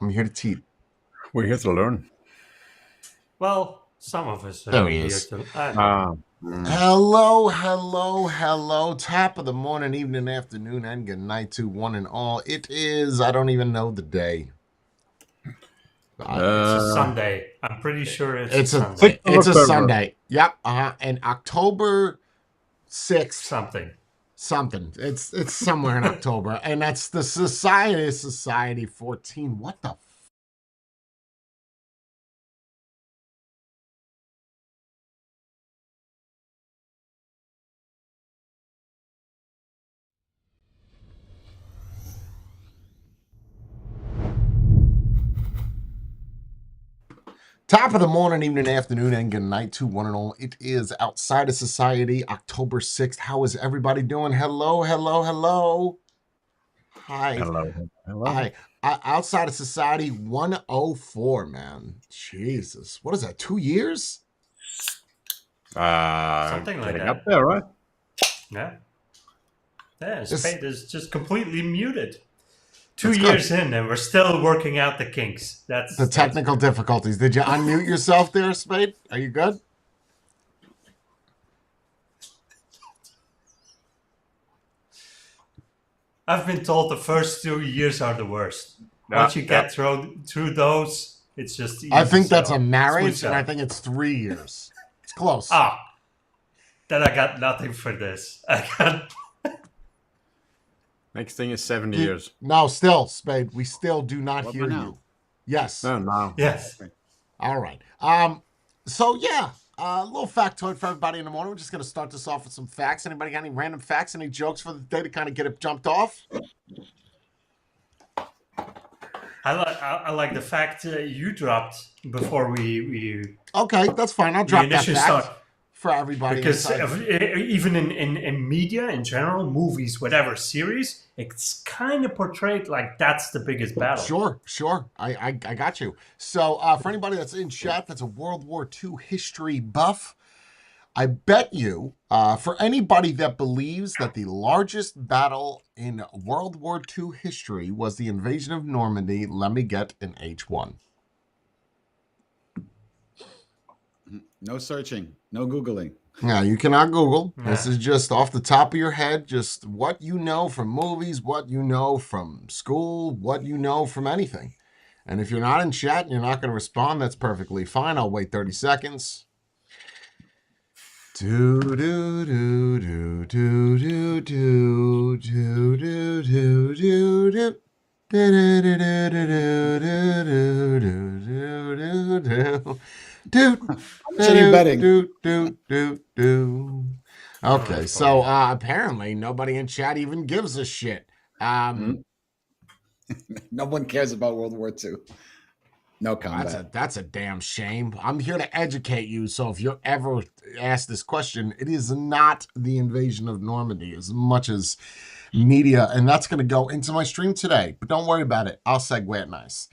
I'm here to teach. We're here to learn. Well, some of us There he here is. to. Ah, mm. Hello, hello, hello. Top of the morning, evening, afternoon, and good night to one and all. It is, I don't even know the day. It's a Uh, Sunday. I'm pretty sure it's a It's a Sunday. 6th of it's a October. Sunday. Yep. And October 6th, Something. something. It's somewhere in October. And that's the Society 14. What the Top of the morning, evening, afternoon, and good night to one and all. It is Outside of Society, October 6th. How is everybody doing? Hello, hello, hello. Hi. Hello. Hello. Hi. Outside of Society 104, man. Jesus. What is that, 2 years? Something like Getting up that. there, right? Yeah. Yeah, This, Spade is just completely muted. Two that's good. years in, and we're still working out the kinks. The That's technical difficulties. Did you unmute yourself there, Spade? Are you good? I've been told the first 2 years are the worst. Yeah, Once you yeah. get through those, it's just I easy think that's a sailing. Smooth marriage, and I sailing. think it's 3 years. It's close. Ah, then I got nothing for this. I got Next thing is 70 years. No, still, Spade, we still do not What about hear now? you. Yes. No, no. yes. Okay. All right. So yeah, a little factoid for everybody in the morning. We're just gonna start this off with some facts. Anybody got any random facts, any jokes for the day to kind of get it jumped off? I like the fact you dropped before we Okay, that's fine. I'll we drop that initially start. fact for everybody Because inside. even in media in general, movies, whatever series, it's kind of portrayed like that's the biggest battle. Sure. I got you. So for anybody that's in chat, that's a World War II history buff. I bet you, for anybody that believes that the largest battle in World War II history was the invasion of Normandy, let me get an H1. No searching, no Googling. Now, you cannot Google. This Yeah. is just off the top of your head, just what you know from movies, what you know from school, what you know from anything. And if you're not in chat and you're not going to respond, that's perfectly fine. I'll wait 30 seconds. Do do do do do do do do do do do do. How much are you betting? Oh, Okay, that's so funny. apparently nobody in chat even gives a shit. Hmm? No one cares about World War II. No combat. That's a damn shame. I'm here to educate you, so if you ever ask this question, it is not the invasion of Normandy as much as media, and that's going to go into my stream today. But don't worry about it. I'll segue it nice.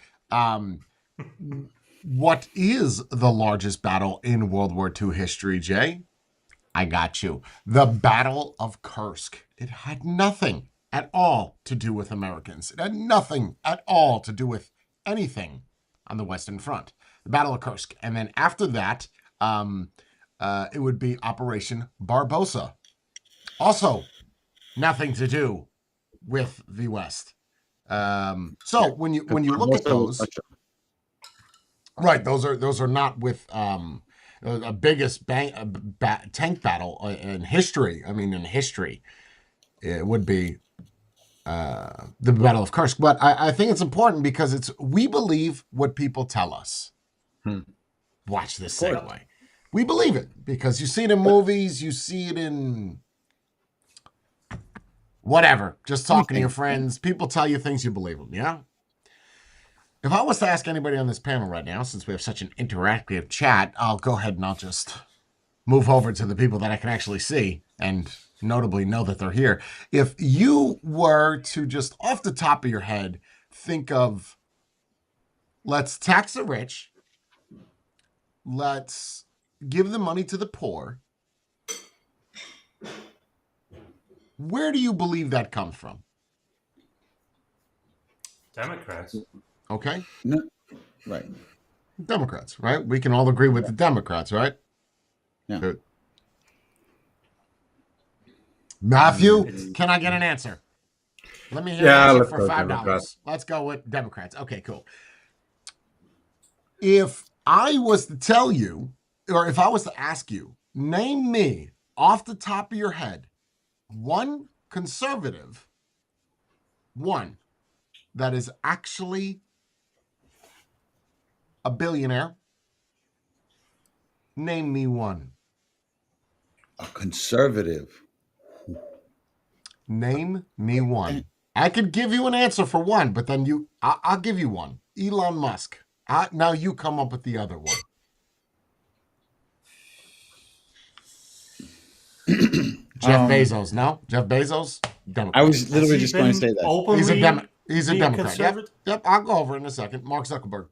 What is the largest battle in World War II history, Jay? I got you. The Battle of Kursk. It had nothing at all to do with Americans. It had nothing at all to do with anything on the Western Front. The Battle of Kursk. And then after that, it would be Operation Barbarossa. Also, nothing to do with the West. So when you look at Barbarossa was those, Russia. right, those are not with a biggest tank battle in history. I mean, in history, it would be the Battle of Kursk. But I think it's important because we believe what people tell us. Hmm. Watch this Of course. segue. We believe it because you see it in movies, you see it in whatever. Just talking to your Anything. friends, people tell you things, you believe them. Yeah. If I was to ask anybody on this panel right now, since we have such an interactive chat, I'll go ahead and I'll just move over to the people that I can actually see and notably know that they're here. If you were to just off the top of your head think of, let's tax the rich, let's give the money to the poor, where do you believe that comes from? Democrats. Okay? No, right. Democrats, right? We can all agree with the Democrats, right? Yeah. Good. Matthew, It's can I get an answer? Let me hear an Yeah, answer let's for go $5. Democrats. Let's go with Democrats. Okay, cool. If I was to tell you, or if I was to ask you, name me off the top of your head one conservative, one that is actually a billionaire, name me one. A conservative. Name me one. I could give you an answer for one, but then I'll give you one. Elon Musk. Now you come up with the other one. Jeff Bezos. No, Jeff Bezos. Democrat. I was literally has he just going to been say that. openly He's a being Democrat. Yep. conservative? Yep. I'll go over in a second. Mark Zuckerberg,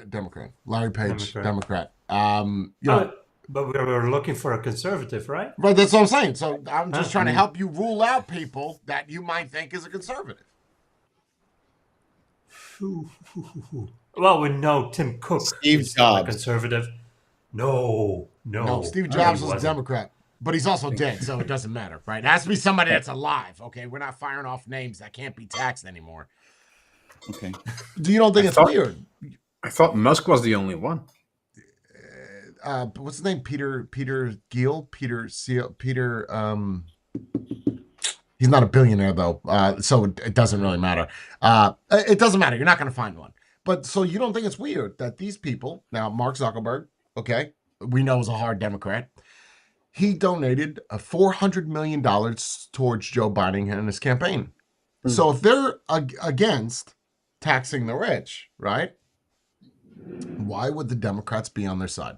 Democrat. Larry Page, Democrat. But we were looking for a conservative, right? Right. That's what I'm saying. So I'm just trying to help you rule out people that you might think is a conservative. Well, we know Tim Cook Steve is not a Jobs. conservative. No. Steve No, Jobs he was a wasn't. Democrat, but he's also dead, so it doesn't matter, right? It has to be somebody that's alive. Okay, we're not firing off names that can't be taxed anymore. Okay. Do you don't think it's weird? I thought Musk was the only one. What's his name? Peter Gill? Peter Seal? Peter. He's not a billionaire though, so it doesn't really matter. It doesn't matter. You're not going to find one. But so you don't think it's weird that these people now, Mark Zuckerberg, okay, we know is a hard Democrat. He donated $400 million towards Joe Biden and his campaign. So if they're against taxing the rich, right? Why would the Democrats be on their side?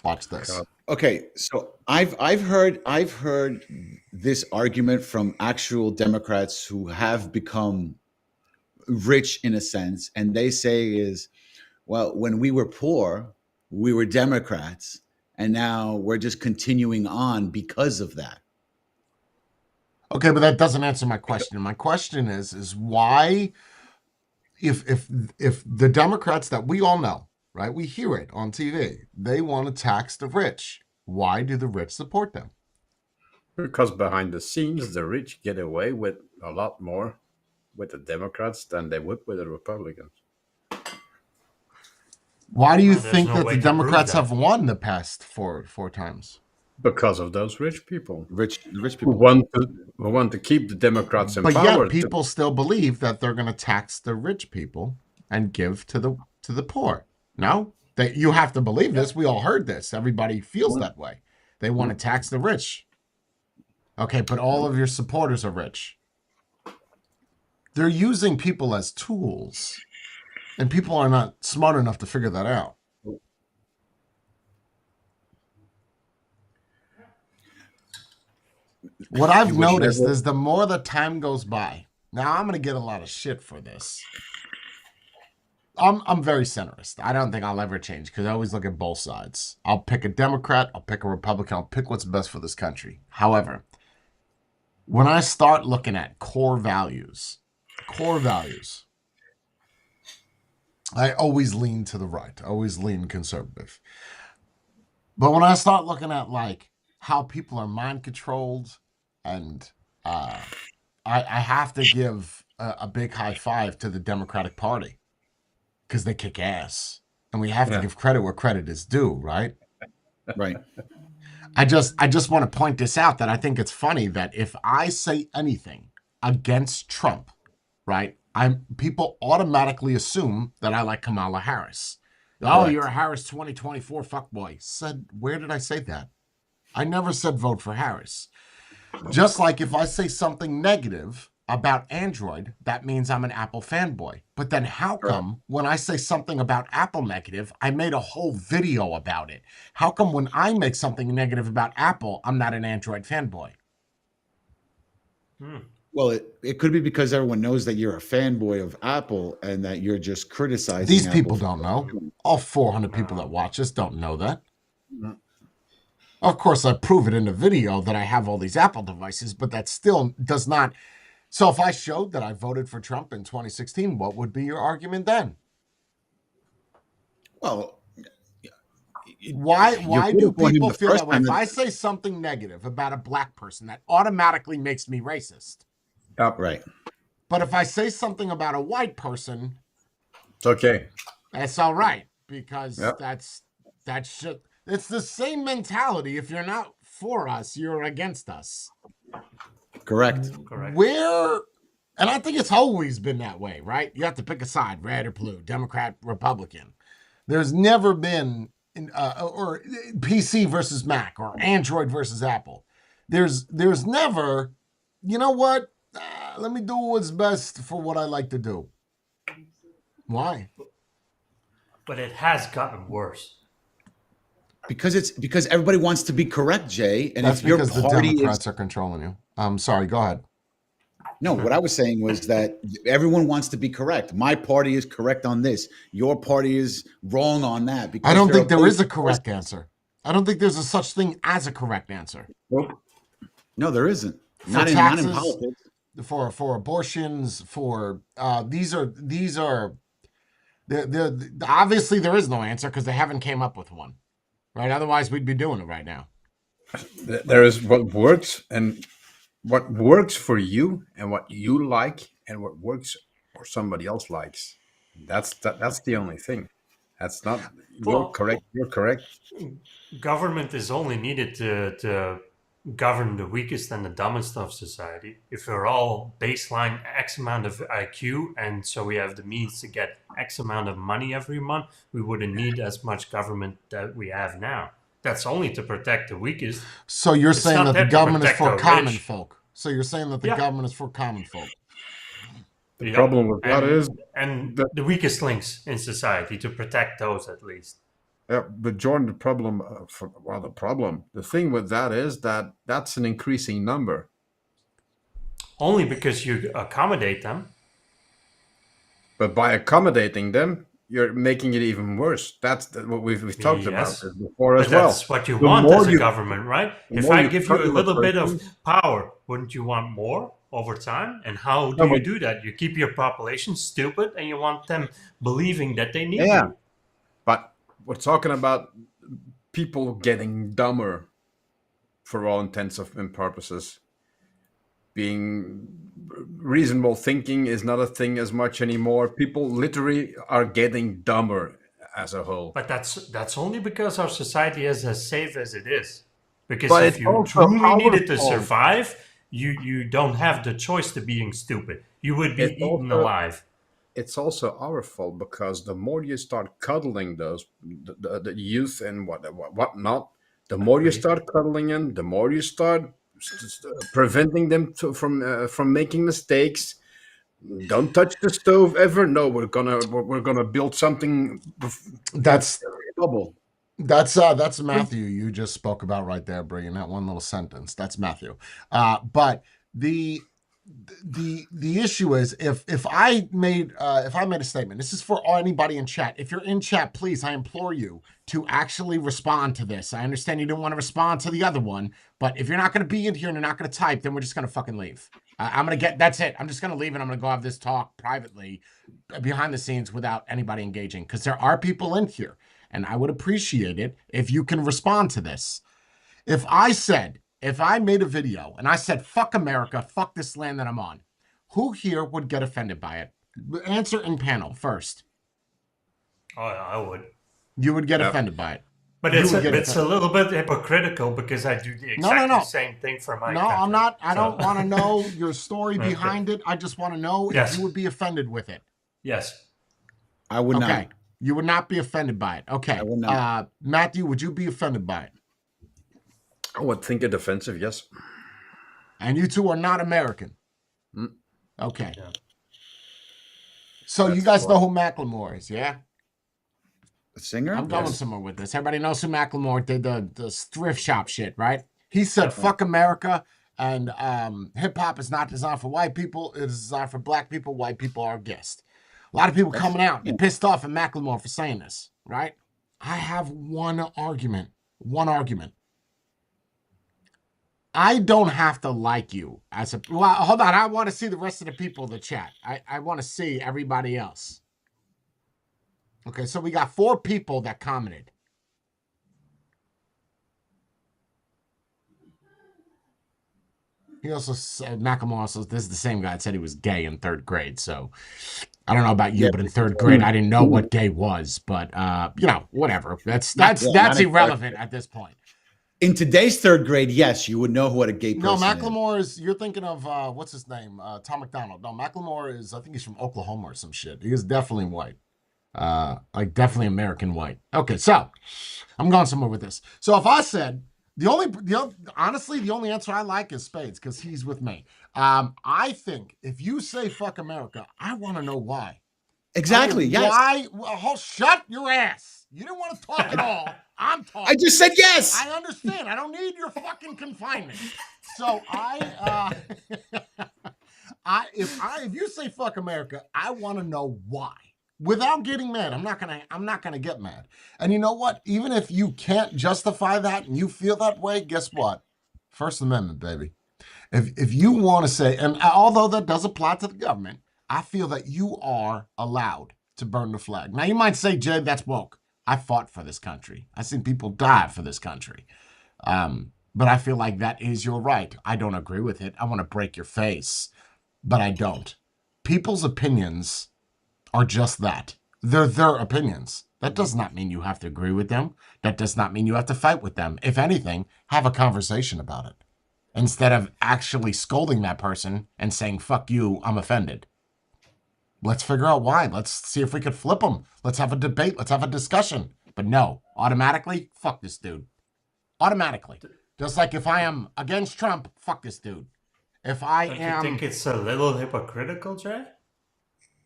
Watch this. Okay, so I've heard this argument from actual Democrats who have become rich in a sense, and they say is, well, when we were poor, we were Democrats, and now we're just continuing on because of that. Okay, but that doesn't answer my question. My question is why, if the Democrats that we all know, right, we hear it on TV, they want to tax the rich. Why do the rich support them? Because behind the scenes, the rich get away with a lot more with the Democrats than they would with the Republicans. Why do you There's think no that way the to prove Democrats that. have won the past four times? Because of those rich people Rich who people. want to keep the Democrats in But power. yet people still believe that they're going to tax the rich people and give to the poor. No? That you have to believe this. We all heard this. Everybody feels that way. They want to tax the rich. Okay, but all of your supporters are rich. They're using people as tools. And people are not smart enough to figure that out. What I've noticed is the more the time goes by, now I'm going to get a lot of shit for this. I'm very centrist. I don't think I'll ever change because I always look at both sides. I'll pick a Democrat, I'll pick a Republican, I'll pick what's best for this country. However, when I start looking at core values, I always lean to the right. I always lean conservative. But when I start looking at like how people are mind controlled, and I have to give a big high five to the Democratic Party because they kick ass, and we have to give credit where credit is due, right? Right. I just want to point this out that I think it's funny that if I say anything against Trump, right, people automatically assume that I like Kamala Harris. Oh, Correct. you're a Harris 2024 fuckboy. Said, where did I say that? I never said vote for Harris. Just like if I say something negative about Android, that means I'm an Apple fanboy. But then how come when I say something about Apple negative, I made a whole video about it? How come when I make something negative about Apple, I'm not an Android fanboy? Well, it could be because everyone knows that you're a fanboy of Apple and that you're just criticizing. These Apple people don't know. All 400 people that watch this don't know that. Of course, I prove it in the video that I have all these Apple devices, but that still does not So if I showed that I voted for Trump in 2016, what would be your argument then? Well, Why you do voted for him people the feel first that way? time. If I say something negative about a black person, that automatically makes me racist. Yep. Right. But if I say something about a white person, It's okay. that's all right, because Yep. that's it's the same mentality. If you're not for us, you're against us. Correct. Correct. And I think it's always been that way, right? You have to pick a side, red or blue, Democrat, Republican. There's never been or PC versus Mac or Android versus Apple. There's never, you know what? Let me do what's best for what I like to do. Why? But it has gotten worse. Because everybody wants to be correct, Jay. And That's if your because the party Democrats is are controlling you. I'm sorry. Go ahead. no, what I was saying was that everyone wants to be correct. My party is correct on this. Your party is wrong on that. Because I don't they're think there is a opposing correct forces. answer. I don't think there's a such thing as a correct answer. Nope. No, there isn't. For Not in taxes, politics. for abortions, for these are they're obviously there is no answer because they haven't came up with one, right? Otherwise we'd be doing it right now. There is what works and what works for you and what you like and what works or somebody else likes. That's the only thing. That's not you're Well, correct. You're correct. government is only needed to govern the weakest and the dumbest of society. If we're all baseline X amount of IQ, and so we have the means to get X amount of money every month, we wouldn't need as much government that we have now. That's only to protect the weakest. So you're It's saying not that the there to government is protect for the common rich. folk. So you're saying that the Yeah. government is for common folk. The Yep. problem with that is and that the weakest links in society to protect those at least. but Jordan, the problem, the thing with that is that that's an increasing number. Only because you accommodate them. But by accommodating them, you're making it even worse. That's what we've talked about Yes. this before as But well. that's what you The want more as a you- government, right? the If more I you give you a cuddle a little bit of person- power, wouldn't you want more over time? And how do No, you but- do that? You keep your population stupid and you want them believing that they need Yeah, you. but we're talking about people getting dumber for all intents and purposes. Being reasonable thinking is not a thing as much anymore. People literally are getting dumber as a whole. But that's only because our society is as safe as it is. Because But if it's you also truly needed to powerful. survive, you don't have the choice to being stupid. You would be It's eaten also- alive. It's also our fault because the more you start cuddling the youth and whatnot, the more you Agreed. start cuddling them, the more you start preventing them from making mistakes. Don't touch the stove ever. No, we're gonna build something. That's Bubble. That's Matthew you just spoke about right there, bringing that one little sentence. That's Matthew. But the issue is if I made a statement, this is for anybody in chat. If you're in chat, please, I implore you to actually respond to this. I understand you didn't want to respond to the other one, but if you're not going to be in here and you're not going to type, then we're just going to fucking leave. That's it. I'm just going to leave and I'm going to go have this talk privately behind the scenes without anybody engaging, because there are people in here. And I would appreciate it if you can respond to this. If I made a video and I said, fuck America, fuck this land that I'm on, who here would get offended by it? Answer in panel first. Oh, I would. You would get Yeah. offended by it. But You it's would get it's a little bit hypocritical because I do the exact same thing for my No, country. I'm not. I So- don't want to know your story Okay. behind it. I just want to know Yes. if you would be offended with it. Yes. I would Okay. not. You would not be offended by it. Okay. I would not. Matthew, would you be offended by it? I would think it offensive. Yes. And you two are not American. Mm. Okay. Yeah. So you That's guys why. know who Macklemore is, yeah? A singer? I'm going Yes. somewhere with this. Everybody knows who Macklemore did the thrift shop shit, right? He said, Definitely. fuck America, and hip hop is not designed for white people. It is designed for black people. White people are guests. A lot of people That's- coming out and yeah. pissed off at Macklemore for saying this, right? I have one argument. I don't have to like you as a. Well, hold on. I want to see the rest of the people in the chat. I want to see everybody else. Okay, so we got 4 people that commented. He also said, Macklemore also, this is the same guy that said he was gay in 3rd grade. So I don't know about you, Yeah. but in 3rd grade, I didn't know what gay was. But, whatever. That's Yeah, not irrelevant at this point. In today's 3rd grade, yes, you would know what a gay No, person is. Macklemore is, you're thinking of, what's his name? Tom McDonald. No, Macklemore is, I think he's from Oklahoma or some shit. He is definitely white. Definitely American white. Okay, so I'm going somewhere with this. So if I said, honestly, the only answer I like is Spades because he's with me. I think if you say fuck America, I want to know why. Exactly. Yes. Why? Well, shut your ass. You didn't want to talk at all. I'm talking. I just said yes. I understand. I don't need your fucking confinement. So if you say fuck America, I want to know why. Without getting mad. I'm not gonna get mad. And you know what? Even if you can't justify that and you feel that way, guess what? First Amendment, baby. If you want to say, and although that does apply to the government, I feel that you are allowed to burn the flag. Now you might say, Jay, that's woke. I fought for this country. I've seen people die for this country. But I feel like that is your right. I don't agree with it. I want to break your face, but I don't. People's opinions are just that. They're their opinions. That does not mean you have to agree with them. That does not mean you have to fight with them. If anything, have a conversation about it. Instead of actually scolding that person and saying, fuck you, I'm offended. Let's figure out why. Let's see if we could flip them. Let's have a debate. Let's have a discussion. But no, automatically, fuck this dude. Automatically. Just like if I am against Trump, fuck this dude. If I Don't am... you think it's a little hypocritical, Jay?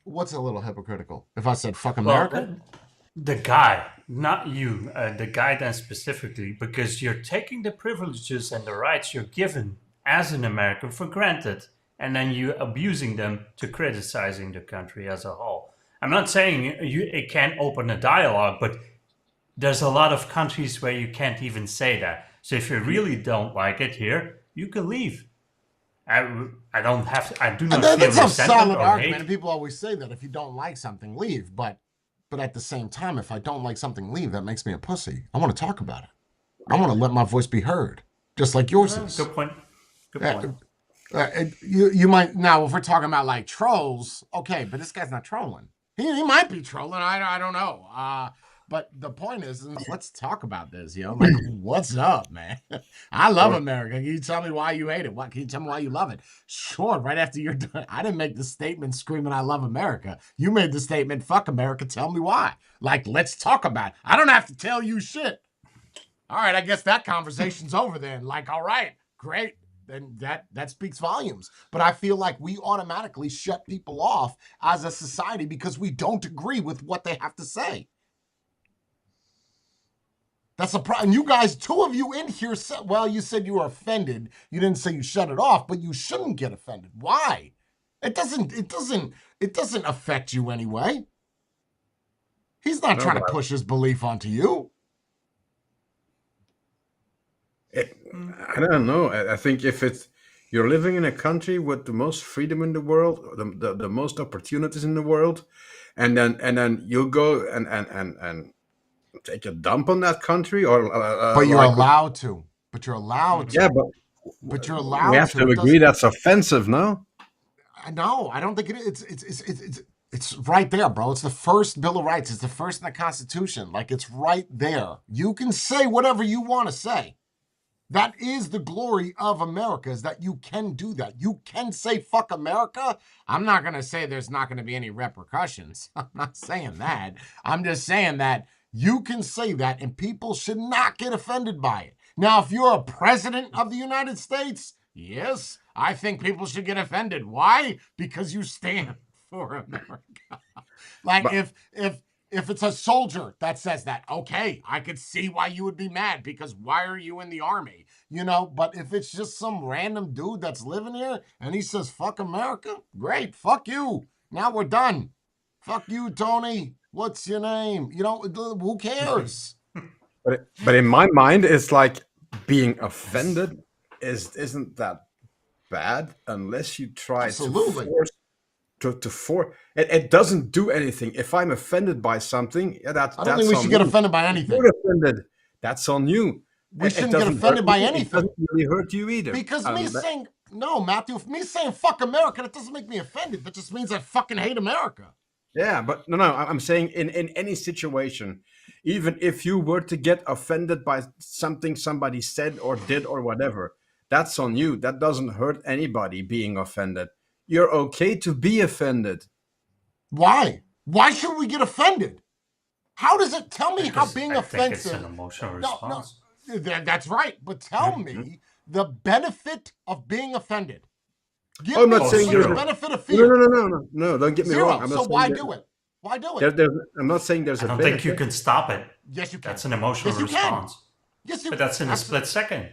What's a little hypocritical? If I said fuck America? Well, the guy, not you, the guy then specifically, because you're taking the privileges and the rights you're given as an American for granted, and then you abusing them to criticizing the country as a whole. I'm not saying it can't open a dialogue, but there's a lot of countries where you can't even say that. So if you really don't like it here, you can leave. I don't have to, I do not feel That's a resentment solid or argument, hate. and people always say that if you don't like something, leave. But at the same time, if I don't like something, leave, that makes me a pussy. I want to talk about it. I want to let my voice be heard, just like yours is. Good point. Good point. You might now if we're talking about like trolls, okay, but this guy's not trolling. He might be trolling. I don't know. But the point is, let's talk about this, Like, what's up, man? I love America. Can you tell me why you hate it? What can you tell me why you love it? Sure, right after you're done. I didn't make the statement screaming I love America. You made the statement, fuck America, tell me why. Like, let's talk about it. I don't have to tell you shit. All right, I guess that conversation's over then. Like, all right, great. Then that speaks volumes. But I feel like we automatically shut people off as a society because we don't agree with what they have to say. That's a problem. You guys, 2 of you in here said, well, you said you were offended. You didn't say you shut it off, but you shouldn't get offended. Why? It doesn't affect you anyway. He's not trying to push his belief onto you. I don't know. I think if you're living in a country with the most freedom in the world, the most opportunities in the world, and then you go and take a dump on that country, or but you're allowed to. But you're allowed to. Yeah, but you're allowed to. We have to agree that's offensive, no? No, I don't think it is. It's right there, bro. It's the first Bill of Rights. It's the first in the Constitution. Like, it's right there. You can say whatever you want to say. That is the glory of America, is that you can do that. You can say fuck America. I'm not going to say there's not going to be any repercussions. I'm not saying that. I'm just saying that you can say that and people should not get offended by it. Now, if you're a president of the United States, yes, I think people should get offended. Why? Because you stand for America. Like, if it's a soldier that says that, okay, I could see why you would be mad because why are you in the army? But if it's just some random dude that's living here and he says, fuck America, great, fuck you. Now we're done. Fuck you, Tony. What's your name? Who cares? But in my mind, it's like being offended isn't that bad unless you try Absolutely. to force to for it, it doesn't do anything. If I'm offended by something, yeah, I don't think that's we on should get me. offended by If anything. you're offended, that's on you. We It shouldn't get doesn't hurt offended me. by It doesn't anything. really hurt you either. Because me saying, no, Matthew, me saying fuck America, that doesn't make me offended. That just means I fucking hate America. Yeah, but no, I'm saying in any situation, even if you were to get offended by something somebody said or did or whatever, that's on you. That doesn't hurt anybody being offended. You're okay to be offended. Why? Why should we get offended? How does it tell me how Because being I think it's an offensive? emotional No, response. that's right. But tell me the benefit of being offended. Give I'm me not Oh, saying the there's zero. benefit of no, no, fear. no, no, no, no. Don't get me wrong. Zero. I'm So not saying why do it? Why do it? I'm not saying there's I a don't think you benefit. can stop it. Yes, you can. That's an emotional Yes, you can. response. Yes, you. But that's in a absolutely. split second.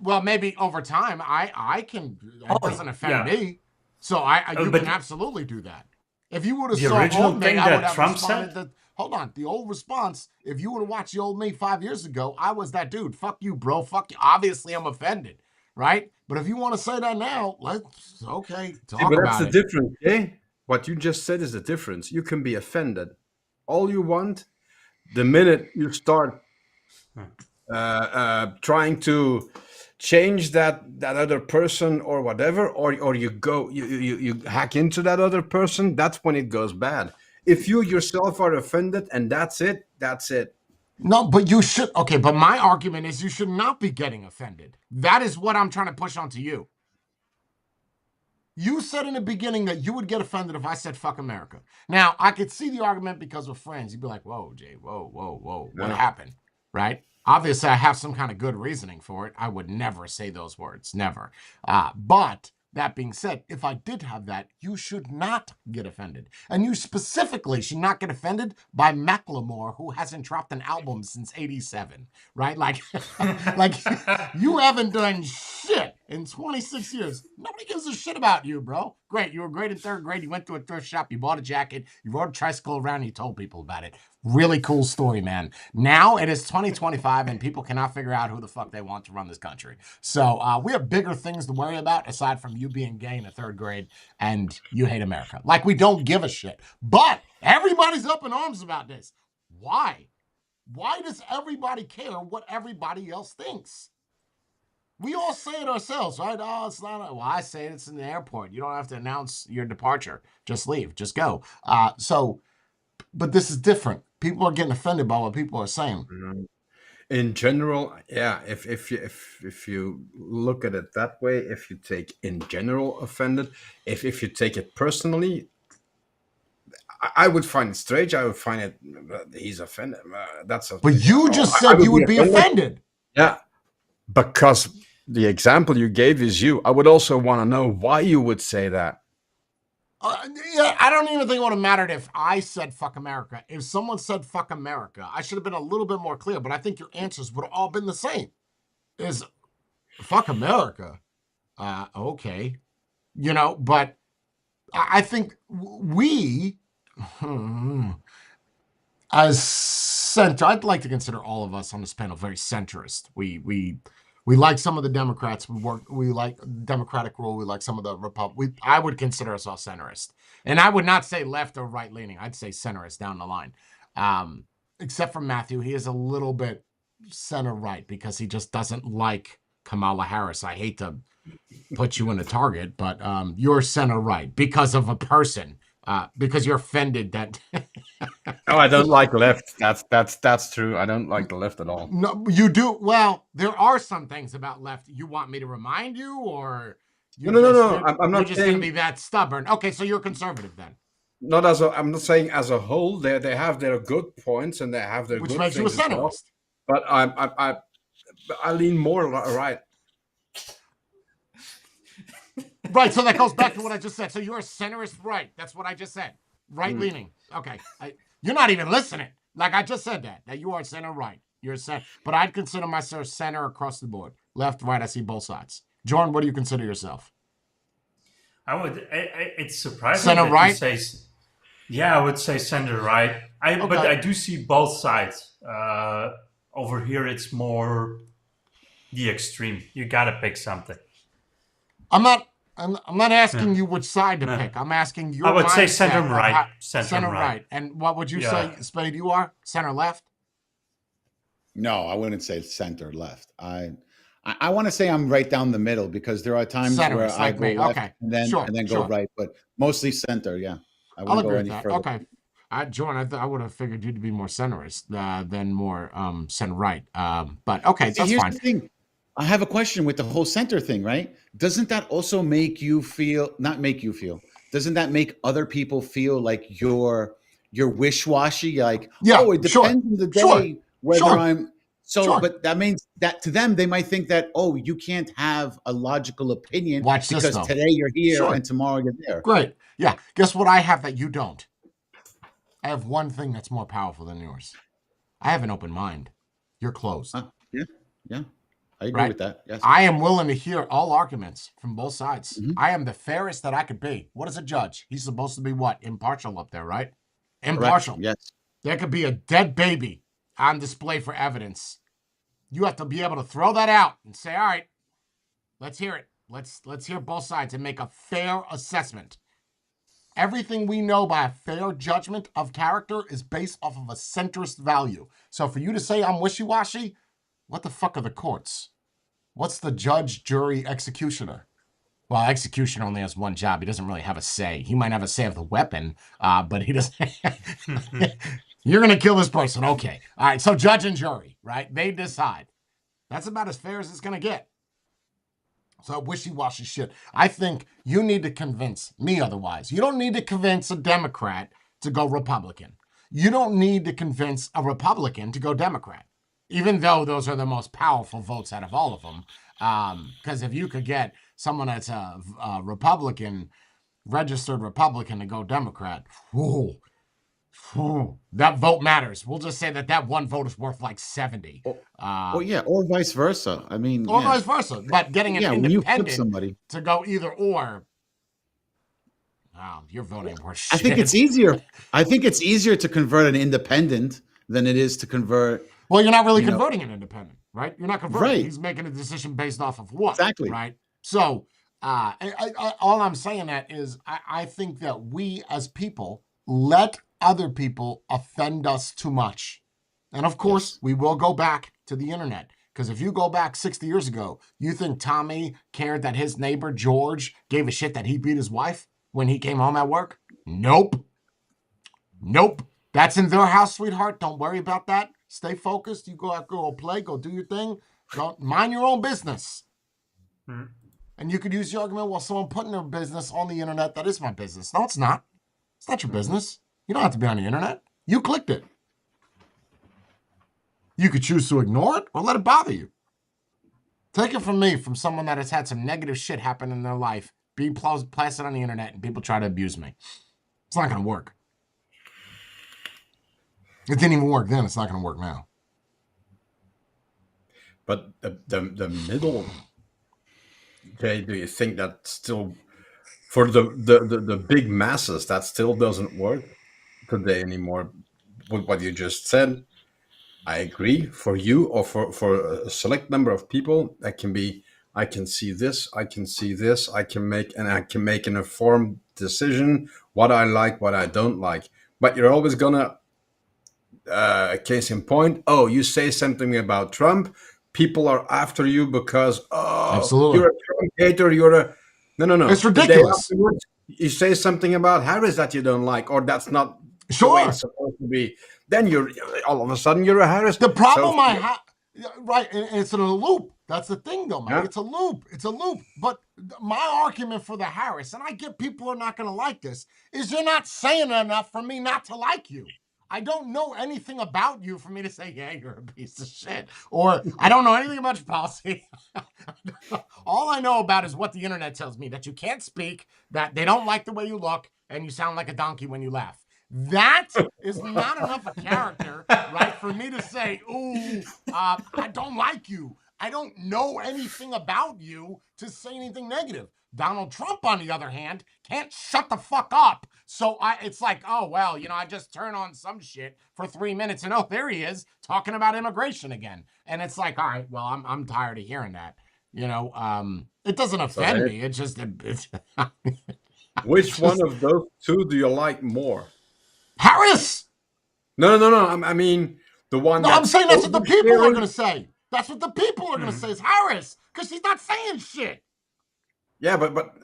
Well, maybe over time, I can. It Oh, doesn't offend yeah. me, so you But can absolutely do that. If you would have the saw original old me, thing I would that have Trump responded said, that. Hold on, the old response. If you would have watched the old me 5 years ago, I was that dude. Fuck you, bro. Fuck you. Obviously, I'm offended, right? But if you want to say that now, let's See, talk but that's about the it. difference, eh? What you just said is the difference. You can be offended all you want. The minute you start trying to change that other person or whatever, or you hack into that other person, that's when it goes bad. If you yourself are offended and that's it, that's it. No, but you should. Okay, but my argument is you should not be getting offended. That is what I'm trying to push onto you. You said in the beginning that you would get offended if I said fuck America. Now, I could see the argument because we're friends. You'd be like, whoa, Jay, whoa. What No. happened? Right? Obviously, I have some kind of good reasoning for it. I would never say those words. Never. But that being said, if I did have that, you should not get offended. And you specifically should not get offended by Macklemore, who hasn't dropped an album since 87. Right? Like, like you haven't done shit in 26 years. Nobody gives a shit about you, bro. Great. You were great in third grade. You went to a thrift shop. You bought a jacket. You rode a tricycle around. And you told people about it. Really cool story, man. Now it is 2025 and people cannot figure out who the fuck they want to run this country. So we have bigger things to worry about aside from you being gay in the third grade and you hate America. Like, we don't give a shit. But everybody's up in arms about this. Why? Why does everybody care what everybody else thinks? We all say it ourselves, right? Oh, it's not. Well, I say it's in the airport. You don't have to announce your departure. Just leave. Just go. But this is different. People are getting offended by what people are saying. In general, yeah. If you look at it that way, if you take in general offended, if you take it personally, I would find it strange. I would find it he's offended. That's a. But you just I said you would be offended. offended. Yeah, because the example you gave is you. I would also want to know why you would say that. Yeah, I don't even think it would have mattered if I said fuck America. If someone said fuck America, I should have been a little bit more clear, but I think your answers would have all been the same. Is fuck America. Okay. But I think we, as center, I'd like to consider all of us on this panel very centrist. We like some of the Democrats. We like Democratic rule. We like some of the I would consider us all centrist, and I would not say left or right leaning. I'd say centrist down the line. Except for Matthew, he is a little bit center right because he just doesn't like Kamala Harris. I hate to put you in a target, but you're center right because of a person. Because you're offended that. Oh, I don't like left. That's true. I don't like the left at all. No, you do. Well, there are some things about left you want me to remind you, or No. I'm you're not just going to saying be that stubborn. Okay, so you're conservative then, not as a. I'm not saying as a whole. They have their good points and they have their which good makes you a things as well. centrist. But I lean more right. Right, so that goes back to what I just said. So you're a centrist right. That's what I just said. Right leaning. Okay. You're not even listening. Like I just said that you are center right. You're center. But I'd consider myself center across the board. Left, right, I see both sides. Jordan, what do you consider yourself? It's surprising Center that right? you say, yeah, I would say center right. But I do see both sides. Over here, it's more the extreme. You gotta pick something. I'm not asking Yeah. you which side to No. pick. I'm asking your I would say mindset center of right. how, Center right. right. And what would you Yeah. say, Spade? You are center left. No, I wouldn't say center left. I want to say I'm right down the middle because there are times where Centerist, I like go me. left Okay, and then sure, go sure. right, but mostly center. Yeah, I I'll wouldn't go agree with any that. further. Okay. Jordan, I would have figured you to be more centerist than more center right. But okay, See, that's here's fine. the thing. I have a question with the whole center thing, right? Doesn't that also make you feel, not make you feel, doesn't that make other people feel like you're wish-washy? Like, Yeah, oh, it sure, depends on the sure, day whether sure, I'm so, sure. but that means that to them, they might think that, oh, you can't have a logical opinion Watch this because though. today you're here Sure, and tomorrow you're there. great. Yeah, guess what I have that you don't? I have one thing that's more powerful than yours. I have an open mind. You're closed, Yeah, yeah. I agree right? with that. Yes. I am willing to hear all arguments from both sides. Mhm. I am the fairest that I could be. What is a judge? He's supposed to be what? Impartial up there, right? Correct. Impartial. Yes. There could be a dead baby on display for evidence. You have to be able to throw that out and say, all right, let's hear it. Let's hear both sides and make a fair assessment. Everything we know by a fair judgment of character is based off of a centrist value. So for you to say I'm wishy-washy, what the fuck are the courts? What's the judge, jury, executioner? Well, executioner only has one job. He doesn't really have a say. He might have a say of the weapon, but he doesn't. You're going to kill this person. Okay. All right. So judge and jury, right? They decide. That's about as fair as it's going to get. So wishy-washy shit. I think you need to convince me otherwise. You don't need to convince a Democrat to go Republican. You don't need to convince a Republican to go Democrat, even though those are the most powerful votes out of all of them. Because if you could get someone that's a Republican, registered Republican to go Democrat, whew, that vote matters. We'll just say that one vote is worth like 70. Oh yeah, or vice versa. I mean, Or yeah. vice versa. But getting an When you flip independent somebody, to go either or, you're voting for shit. I think it's easier. I think it's easier to convert an independent than it is to convert. Well, you're not really you know- converting an independent, right? You're not converting. Right. He's making a decision based off of what? Exactly. Right? So, all I'm saying that is I think that we as people let other people offend us too much. And of course, Yes. we will go back to the internet. Because if you go back 60 years ago, you think Tommy cared that his neighbor George gave a shit that he beat his wife when he came home at work? Nope. Nope. That's in their house, sweetheart. Don't worry about that. Stay focused. You go out, go play, go do your thing. Go mind your own business. And you could use the argument, well, someone putting their business on the internet, that is my business. No, it's not. It's not your business. You don't have to be on the internet. You clicked it. You could choose to ignore it or let it bother you. Take it from me, from someone that has had some negative shit happen in their life, being plastered on the internet, and people try to abuse me. It's not going to work. It didn't even work then. It's not going to work now. But the middle, Jay, do you think that still, for the big masses, that still doesn't work today anymore? With what you just said, I agree. For you or for a select number of people, that can be, I can see this, I can see this, I can make an informed decision, what I like, what I don't like. But you're always gonna, case in point, oh, you say something about Trump, people are after you because, oh, Absolutely. you're a Trump hater, no. It's The day ridiculous. afterwards, you say something about Harris that you don't like, or that's not the way Sure. it's supposed to be. Then you're all of a sudden you're a Harris. The problem So- I have, right, and it's in a loop. That's the thing, though, man. Yeah. It's a loop. It's a loop. But my argument for the Harris, and I get people are not going to like this, is you're not saying enough for me not to like you. I don't know anything about you for me to say, yeah, you're a piece of shit. Or I don't know anything about your policy. All I know about is what the internet tells me, that you can't speak, that they don't like the way you look, and you sound like a donkey when you laugh. That is not enough of character, right, for me to say, ooh, I don't like you. I don't know anything about you to say anything negative. Donald Trump, on the other hand, can't shut the fuck up. So it's like, oh, well, I just turn on some shit for 3 minutes and there he is talking about immigration again. And it's like, all right, well, I'm tired of hearing that. It doesn't So offend me. It's just, which one of those two do you like more? Harris. No. I mean, the one No, I'm that's saying that's what the people are oversharing. going to say. That's what the people are going to say is Harris because she's not saying shit. Yeah, but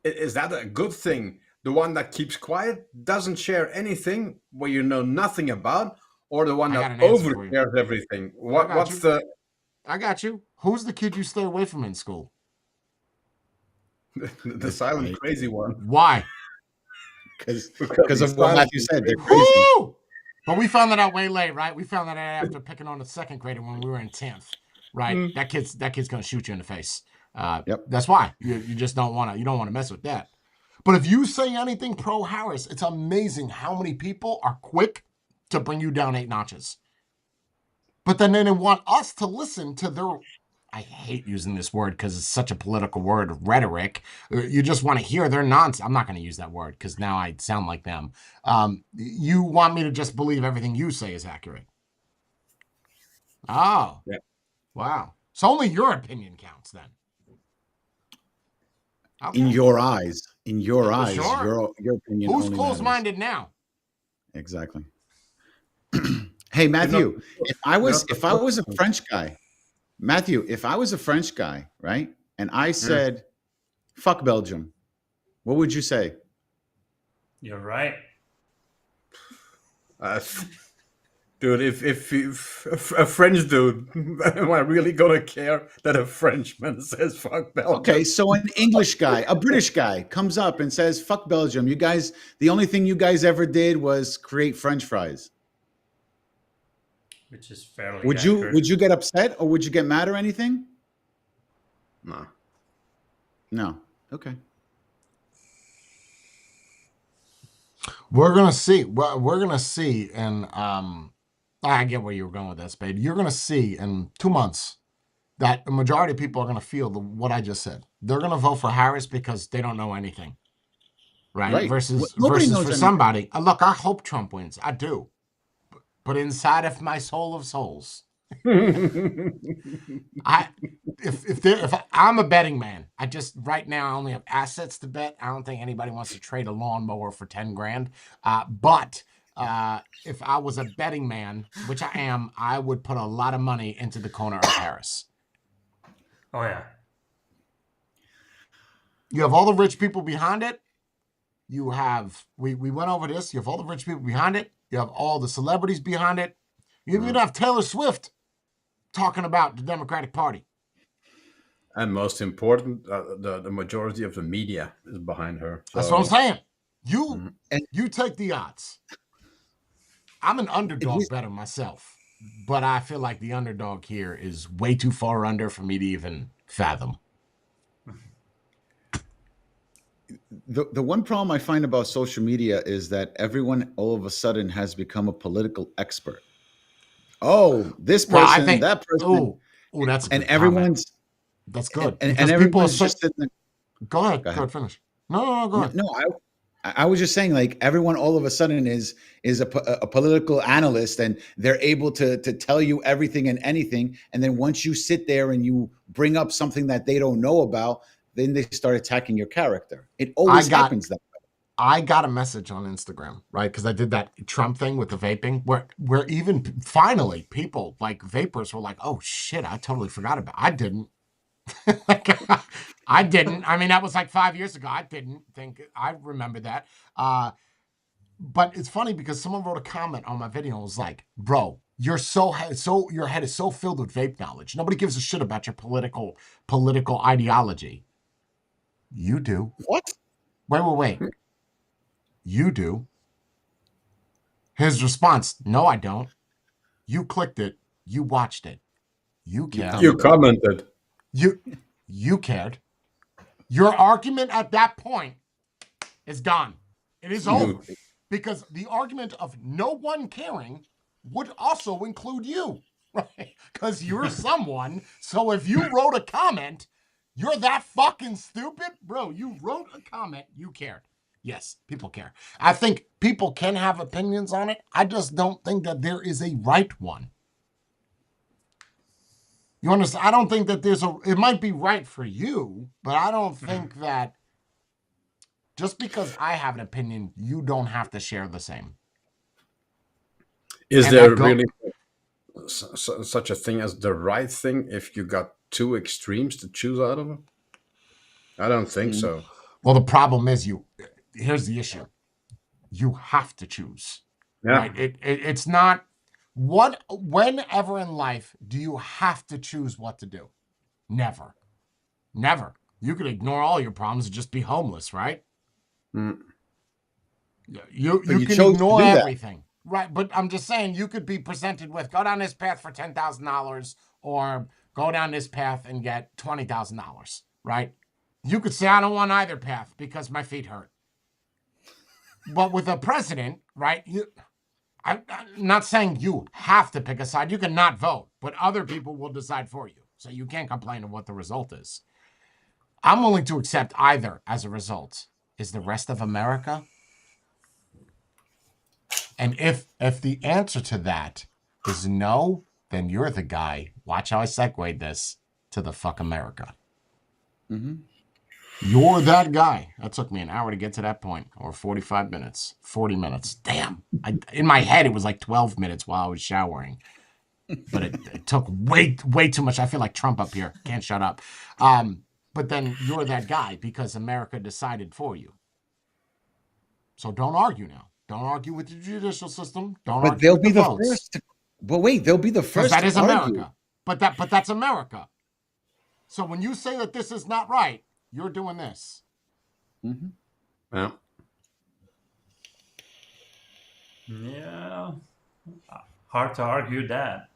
is that a good thing? The one that keeps quiet, doesn't share anything, where you know nothing about, or the one I got that an answer for you. overshares everything? got What's you. the I got you. Who's the kid you stay away from in school? the silent crazy one? Why? Because of what Matthew said, they're crazy. Woo! But we found that out way late, right? We found that out after picking on the second grader when we were in 10th, right? That kid's gonna shoot you in the face. Yep. That's why you just don't want to mess with that. But if you say anything pro Harris, it's amazing how many people are quick to bring you down 8 notches. But then they want us to listen to their, I hate using this word because it's such a political word, rhetoric. You just want to hear their nonsense. I'm not going to use that word because now I sound like them. You want me to just believe everything you say is accurate. Oh. Yeah. Wow. So only your opinion counts then. Okay. In your eyes, Sure. your opinion. Who's only closed-minded matters. now? Exactly. Hey, Matthew, if I was a French guy, right, and I said, "Fuck Belgium," what would you say? You're right. Dude, if a French dude, am I really gonna care that a Frenchman says "fuck Belgium"? Okay, so an English guy, a British guy, comes up and says, "Fuck Belgium." You guys, the only thing you guys ever did was create French fries. Which is fairly Would you get upset or would you get mad or anything? No. No. Okay. We're gonna see. We're gonna see, and I get where you were going with that, Spade. You're gonna see in 2 months that the majority of people are gonna feel what I just said. They're gonna vote for Harris because they don't know anything, right? Versus Nobody versus knows for anything. somebody. Look, I hope Trump wins. I do, but inside of my soul of souls, if I'm a betting man, I just right now I only have assets to bet. I don't think anybody wants to trade a lawnmower for 10 grand. But if I was a betting man, which I am, I would put a lot of money into the corner of Harris. Oh yeah. You have all the rich people behind it. You have we went over this. You have all the rich people behind it. You have all the celebrities behind it. You even have Taylor Swift talking about the Democratic Party. And most important, the majority of the media is behind her. So. That's what I'm saying. You take the odds. I'm an underdog better myself, but I feel like the underdog here is way too far under for me to even fathom. The one problem I find about social media is that everyone all of a sudden has become a political expert. Oh, this person, Well, I think, that person. Oh, that's a and good everyone's comment. That's good. And Because everyone's people just sitting there. Go ahead, finish. No, go ahead. No, I was just saying, like, everyone all of a sudden is a political analyst, and they're able to tell you everything and anything. And then once you sit there and you bring up something that they don't know about, then they start attacking your character. It always happens that way. I got a message on Instagram, right? Because I did that Trump thing with the vaping, where even finally people like vapors were like, "Oh shit, I totally forgot about it. I didn't." I didn't. I mean, that was like 5 years ago. I didn't think I remember that. But it's funny because someone wrote a comment on my video and was like, "Bro, your head is so filled with vape knowledge. Nobody gives a shit about your political ideology." You do. What? Wait. You do. His response, "No, I don't. You clicked it. You watched it. You cared. You commented. You cared. Your argument at that point is gone. It is over. Because the argument of no one caring would also include you. right? Because you're someone. So if you wrote a comment, you're that fucking stupid, bro. You wrote a comment, you cared. Yes, people care. I think people can have opinions on it. I just don't think that there is a right one. You understand? I don't think that it might be right for you, but I don't think that just because I have an opinion, you don't have to share the same. Is And there really such a thing as the right thing if you got two extremes to choose out of? I don't think so. Well, the problem is here's the issue. You have to choose. Yeah. Right? It's not whenever in life do you have to choose what to do? Never. Never. You could ignore all your problems and just be homeless, right? Mm. You can chose to ignore do that. everything. Right, but I'm just saying you could be presented with go down this path for $10,000 or go down this path and get $20,000, right? You could say I don't want either path because my feet hurt. But with a president, right? I'm not saying you have to pick a side. You can not vote, but other people will decide for you. So you can't complain of what the result is. I'm willing to accept either as a result. Is the rest of America? And if the answer to that is no, then you're the guy. Watch how I segued this to the fuck America. Mm-hmm. You're that guy. That took me an hour to get to that point, or 45 minutes, 40 minutes. Damn. In my head, it was like 12 minutes while I was showering. But it took way too much. I feel like Trump up here. Can't shut up. But then you're that guy because America decided for you. So don't argue now. Don't argue with the judicial system. Don't But argue they'll with be the the votes. first. But wait, they'll be the Because first that to is argue. America. But that's America. So when you say that this is not right, you're doing this. Mm-hmm. Yeah. Yeah. Hard to argue that.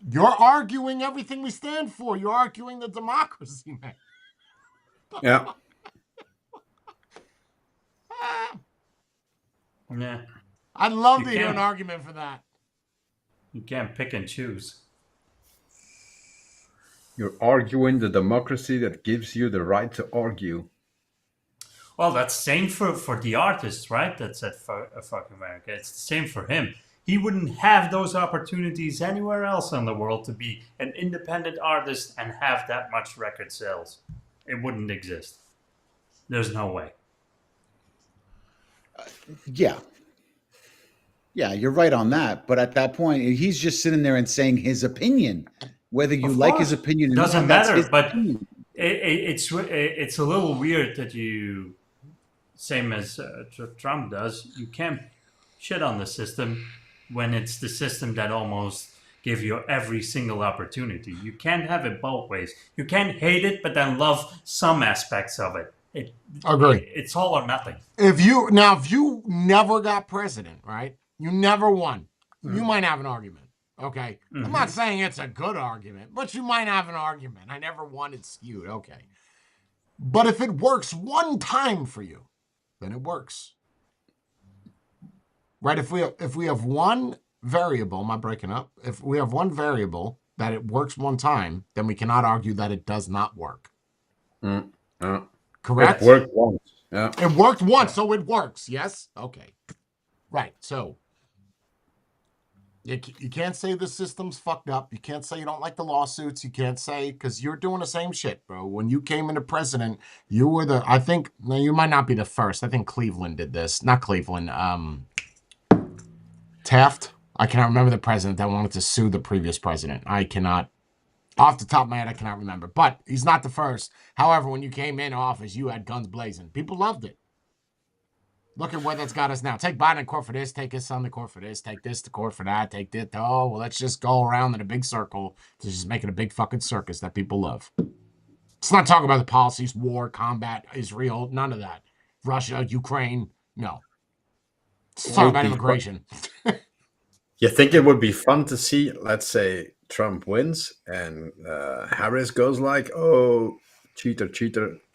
You're arguing everything we stand for. You're arguing the democracy, man. Yeah. Yeah. I'd love You to hear an can't- argument for that. You can't pick and choose. You're arguing the democracy that gives you the right to argue. Well, that's same for the artist, right? That's at fuck America. It's the same for him. He wouldn't have those opportunities anywhere else in the world to be an independent artist and have that much record sales. It wouldn't exist. There's no way. Yeah. Yeah, you're right on that. But at that point, he's just sitting there and saying his opinion. Whether you Of like his course. opinion or Doesn't not, that's matter, his but opinion. it's a little weird that you, same as Trump does, you can't shit on the system when it's the system that almost give you every single opportunity. You can't have it both ways. You can't hate it, but then love some aspects of it. Agree. It's all or nothing. If you never got president, right? You never won. You might have an argument. Okay. I'm not saying it's a good argument, but you might have an argument. I never won, it's skewed. Okay. But if it works one time for you, then it works. Right? If we have one variable, am I breaking up? If we have one variable that it works one time, then we cannot argue that it does not work. Correct? It worked once. Yeah. It worked once, so it works. Yes? Okay. Right. So you can't say the system's fucked up. You can't say you don't like the lawsuits. You can't say, because you're doing the same shit, bro. When you came into president, you were you might not be the first. I think Cleveland did this. Not Cleveland. Taft. I cannot remember the president that wanted to sue the previous president. I cannot. Off the top of my head, I cannot remember. But he's not the first. However, when you came in office, you had guns blazing. People loved it. Look at where that's got us now. Take Biden to court for this. Take his son to court for this. Take this to court for that. Take this. Oh, well, let's just go around in a big circle to just make it a big fucking circus that people love. Let's not talk about the policies, war, combat, Israel, none of that. Russia, Ukraine, no. Let's talk about immigration. You think it would be fun to see, let's say, Trump wins and Harris goes like, "Oh, cheater,"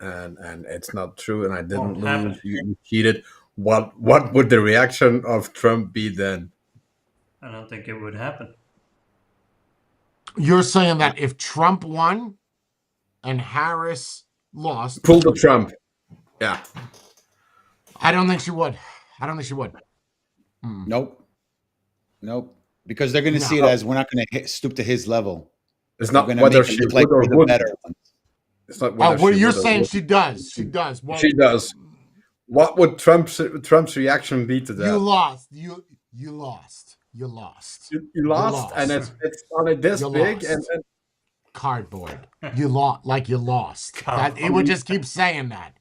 and it's not true, and I didn't Won't happen. lose. You cheated. What would the reaction of Trump be then? I don't think it would happen. You're saying that if Trump won and Harris lost, Pull the Trump. Yeah. I don't think she would. I don't think she would. Mm. Nope. Because they're going to No. see it as we're not going to stoop to his level. It's We're not going to whether make it she look like would or we're the would. better ones. It's not Oh, whether well, she you're would or saying would. she does. She does. Well, She does. What would Trump's reaction be to that? you lost. You lost. You lost. You lost, and it's only this You big, lost. and Cardboard. You lost. Like you lost. That it would just keep saying that.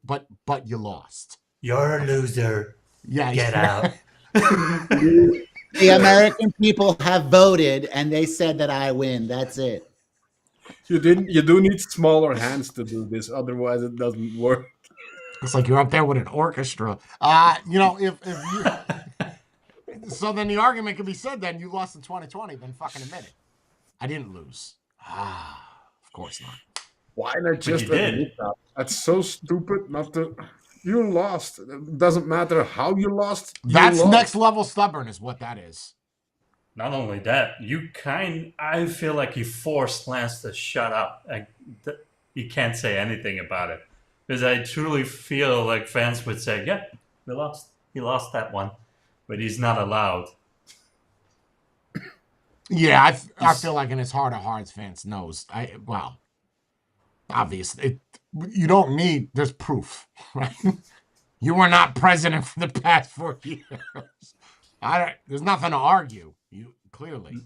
But you lost. You're a loser. Yeah. Get out. The American people have voted, and they said that I win. That's it. you do need smaller hands to do this, otherwise it doesn't work. It's like you're up there with an orchestra. If you so then the argument could be said then you lost in 2020, then fucking admit it. I didn't lose. Of course not. Why not just you did. admit that? That's so stupid not to. You lost. It doesn't matter how you lost. That's lost. next level stubborn is what that is. Not only that, I feel like you forced Lance to shut up. He can't say anything about it. Because I truly feel like fans would say, yeah, we lost. He lost that one. But he's not allowed. Yeah, I feel like in his heart of hearts, Vance knows. Obviously, you don't need. There's proof, right? You were not president for the past 4 years. There's nothing to argue. You clearly.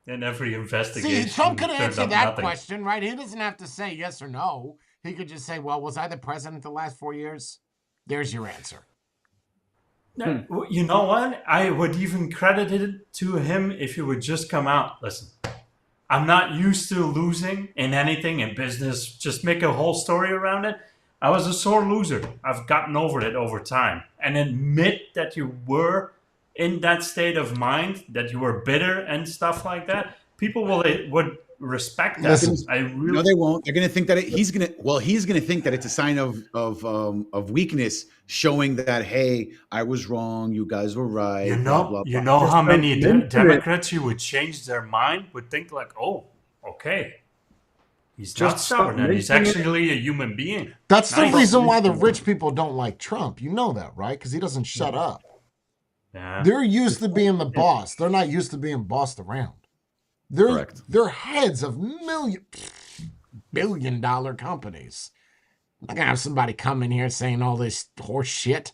In every investigation. See, Trump could turned answer up that nothing. question, right? He doesn't have to say yes or no. He could just say, "Well, was I the president the last 4 years?" There's your answer. No, you know what? I would even credit it to him if he would just come out. Listen, I'm not used to losing in anything in business. Just make a whole story around it. I was a sore loser. I've gotten over it over time. And admit that you were in that state of mind, that you were bitter and stuff like that. People would respect that. Listen, No, they won't. They're going to think that he's going to think that it's a sign of weakness, showing that, hey, I was wrong, you guys were right. You blah, know, blah, you blah. know how many mention it. Democrats who would change their mind would think like, oh, okay, he's Just not stop stubborn and he's mentioning it. actually a human being. That's Nice. the reason why the rich people don't like Trump. You know that, right? Because he doesn't shut up. Yeah. They're used to being the boss. They're not used to being bossed around. Correct. They're heads of billion-dollar companies. I'm not gonna have somebody come in here saying all this horse shit.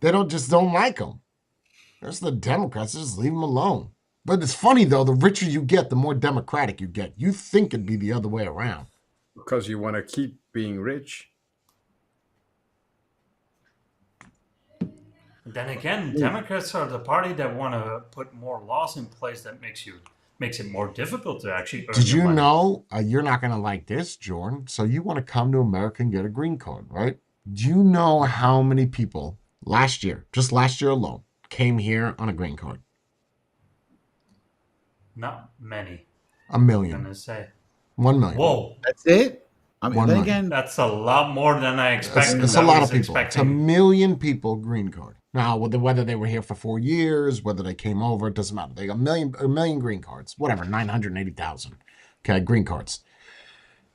They don't like them. There's the Democrats. Just leave them alone. But it's funny though. The richer you get, the more Democratic you get. You think it'd be the other way around. Because you want to keep being rich. Then again, Democrats are the party that want to put more laws in place that makes it more difficult to actually earn Did your you money. know you're not gonna like this, Jordan? So you want to come to America and get a green card, right? Do you know how many people just last year alone, came here on a green card? Not many. 1 I'm million. gonna say. 1 million. Whoa, That's it. I mean, One then month. again, that's a lot more than I expected. It's a I lot was of people. It's expecting- 1 million people green card. Now, whether they were here for 4 years, whether they came over, it doesn't matter. They got a million green cards, whatever, 980,000. Okay, green cards.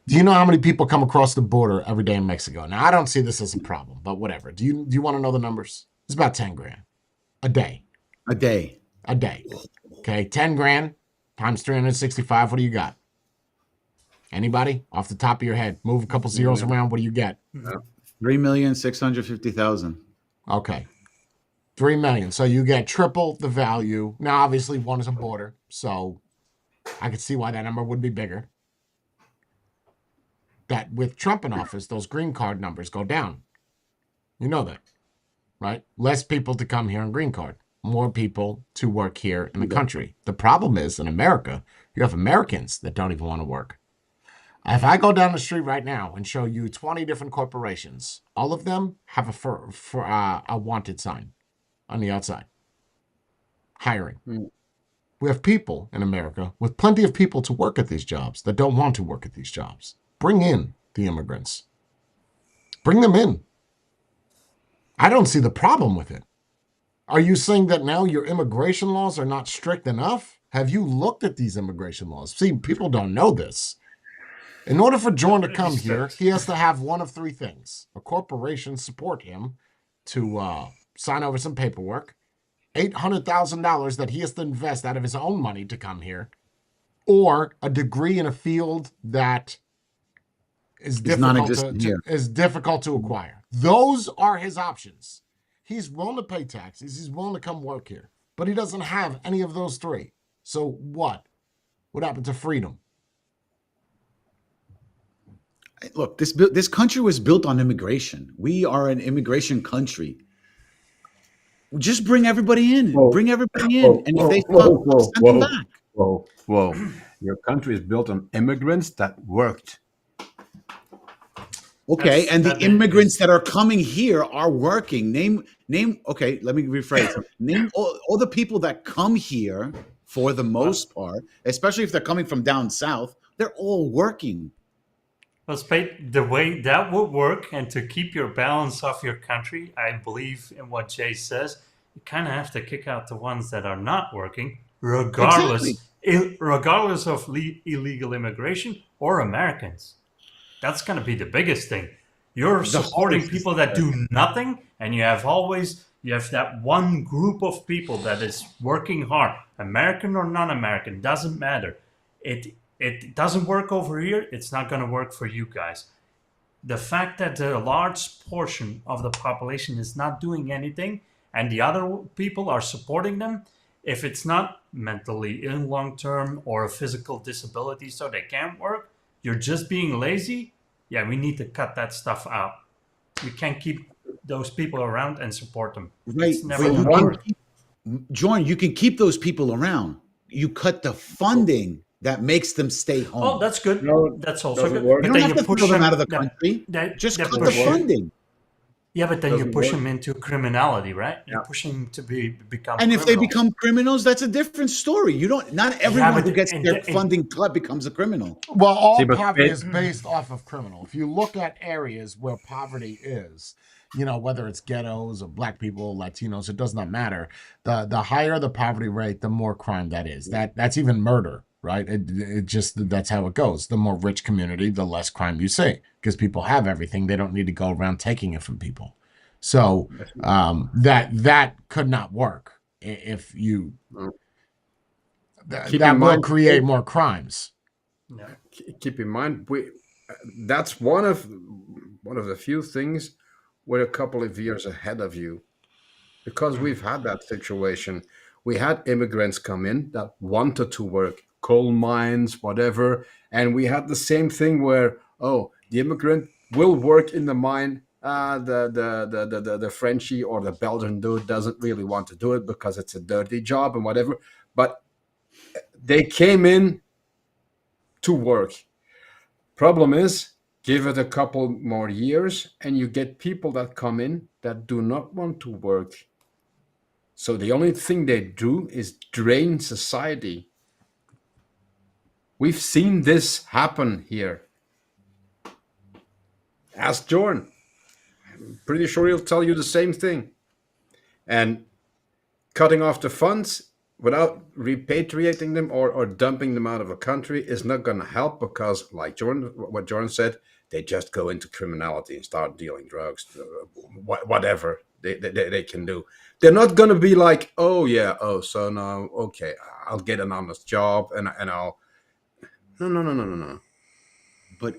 Do you know how many people come across the border every day in Mexico? Now, I don't see this as a problem, but whatever. Do you want to know the numbers? It's about 10 grand a day. a day. A day. Okay, 10 grand times 365. What do you got? Anybody off the top of your head? Move a couple zeros around. What do you get? 3,650,000. Okay. 3 million. So you get triple the value. Now, obviously, one is a border. So I could see why that number would be bigger. That with Trump in office, those green card numbers go down. You know that, right? Less people to come here on green card. More people to work here in the country. The problem is in America, you have Americans that don't even want to work. If I go down the street right now and show you 20 different corporations, all of them have a wanted sign on the outside. Hiring. We have people in America with plenty of people to work at these jobs that don't want to work at these jobs. Bring in the immigrants. Bring them in. I don't see the problem with it. Are you saying that now your immigration laws are not strict enough? Have you looked at these immigration laws? See, people don't know this. In order for Jordan to Pretty come here, strict. he has to have one of three things: a corporation support him to sign over some paperwork, $800,000 that he has to invest out of his own money to come here, or a degree in a field that is It's difficult non-existent here. to acquire. Those are his options. He's willing to pay taxes. He's willing to come work here, but he doesn't have any of those three. So what? What happened to freedom? Look, this country was built on immigration. We are an immigration country. Just bring everybody in. Whoa. Bring everybody in. Whoa, And if whoa, they whoa, fuck up, whoa, send them whoa, back. whoa. Your country is built on immigrants that worked. Okay, and the That immigrants is- that are coming here are working. Name. Okay, let me rephrase. Name all the people that come here for the most part, especially if they're coming from down south. They're all working. Well, Spade, the way that would work, and to keep your balance of your country, I believe in what Jay says, you kind of have to kick out the ones that are not working, Exactly. regardless of illegal immigration or Americans. That's going to be the biggest thing. You're The supporting hardest is people that do nothing, and you have that one group of people that is working hard, American or non-American, doesn't matter. It doesn't work over here. It's not going to work for you guys. The fact that a large portion of the population is not doing anything, and the other people are supporting them, if it's not mentally ill long term or a physical disability, so they can't work, you're just being lazy. Yeah, we need to cut that stuff out. We can't keep those people around and support them. Right, It's never but you going to can work. Jordan, you can keep those people around. You cut the funding that makes them stay home. Oh, that's good. No, That's also doesn't good. work. You But don't then have you to push throw them out of the them. country. Just cut the push you- funding. Yeah, but then you Doesn't push work. them into criminality, right? You Yeah. push them to become. And if they criminals. become criminals, that's a different story. You don't. Not everyone but who gets and- their and- funding cut becomes a criminal. Well, all See, but poverty Spade- is based off of criminal. If you look at areas where poverty is, whether it's ghettos or black people, Latinos, it does not matter. The higher the poverty rate, the more crime that is. That's even murder, right? It just that's how it goes. The more rich community, the less crime you see, because people have everything. They don't need to go around taking it from people. So that could not work if you. Keep That in will mind- create more crimes. Yeah. Keep in mind, that's one of the few things we're a couple of years ahead of you, because we've had that situation. We had immigrants come in that wanted to work, coal mines, whatever, and we had the same thing where the immigrant will work in the mine. The Frenchie or the Belgian dude doesn't really want to do it because it's a dirty job and whatever. But they came in to work. Problem is, give it a couple more years and you get people that come in that do not want to work. So the only thing they do is drain society. We've seen this happen here. Ask Jordan. I'm pretty sure he'll tell you the same thing. And cutting off the funds without repatriating them or dumping them out of a country is not going to help, because, like what Jordan said, they just go into criminality and start dealing drugs, whatever they can do. They're not going to be like, so now, okay, I'll get an honest job and I'll. No. But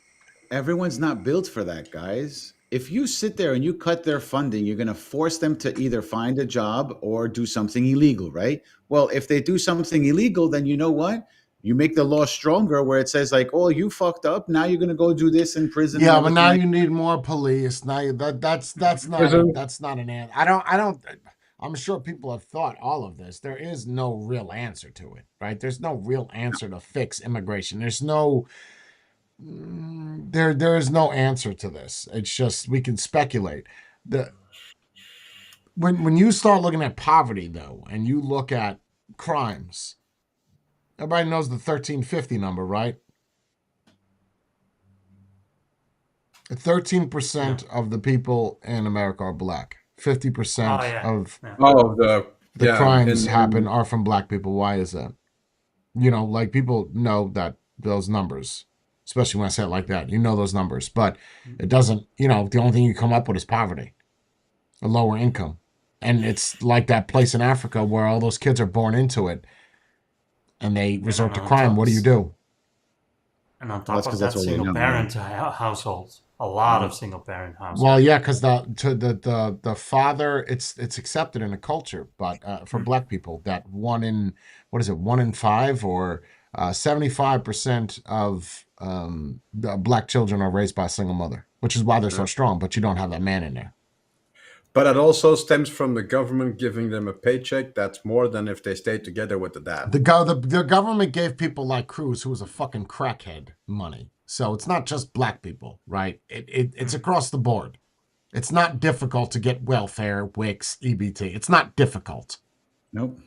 everyone's not built for that, guys. If you sit there and you cut their funding, you're going to force them to either find a job or do something illegal, right? Well, if they do something illegal, then you know what? You make the law stronger, where it says like, "Oh, you fucked up. Now you're going to go do this in prison." Yeah, and but everything now like you need more police. Now that's not Prison. that's not an answer. I don't. I'm sure people have thought all of this. There is no real answer to it, right? There's no real answer to fix immigration. There's no there is no answer to this. It's just we can speculate. The when you start looking at poverty though, and you look at crimes, everybody knows the 1350 number, right? 13% of the people in America are black. Oh 50% yeah. of Yeah. Oh, the yeah, crimes happen are from black people. Why is that? You know, like people know that those numbers, especially when I say it like that, you know those numbers, but it doesn't, you know, the only thing you come up with is poverty, a lower income. And it's like that place in Africa where all those kids are born into it and they And then resort to crime. What do? and on Well, top that's of because that's that, all they single know, parent right? households. A lot of single parent Well, households. yeah, because the father, it's accepted in a culture, but for Mm. black people, that one in what is it, 1 in 5 or 75% of the black children are raised by a single mother, which is why they're so strong. But you don't have that man in there. but it also stems from the government giving them a paycheck that's more than if they stayed together with the dad. The government gave people like Cruz, who was a fucking crackhead, money. So it's not just black people, right? It's across the board. It's not difficult to get welfare, WICs, EBT. It's not difficult. Nope.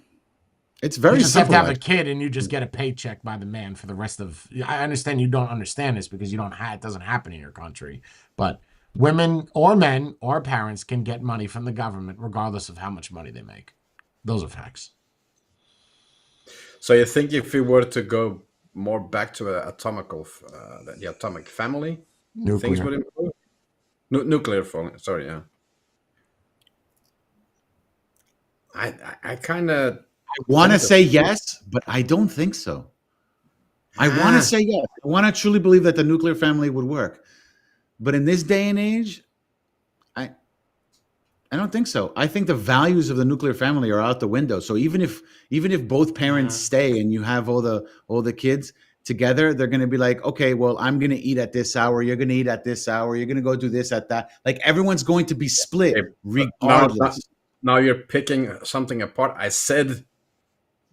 It's You very just have to simple, have a actually. kid and you just get a paycheck by the man for the rest of. I understand you don't understand this because you don't have, it doesn't happen in your country. But women or men or parents can get money from the government regardless of how much money they make. Those are facts. So you think if we were to go more back to the atomic family, things Nuclear. would improve? Nuclear family, sorry, yeah. I kind of I want to tend to say yes, but I don't think so. I want to ah, say yes. I want to truly believe that the nuclear family would work. But in this day and age, I I don't think so. I think the values of the nuclear family are out the window. So even if both parents Yeah. stay and you have all the kids together, they're going to be like, okay, well, I'm going to eat at this hour. You're going to eat at this hour. You're going to go do this at that. Like everyone's going to be split okay, but regardless. now you're picking something apart. I said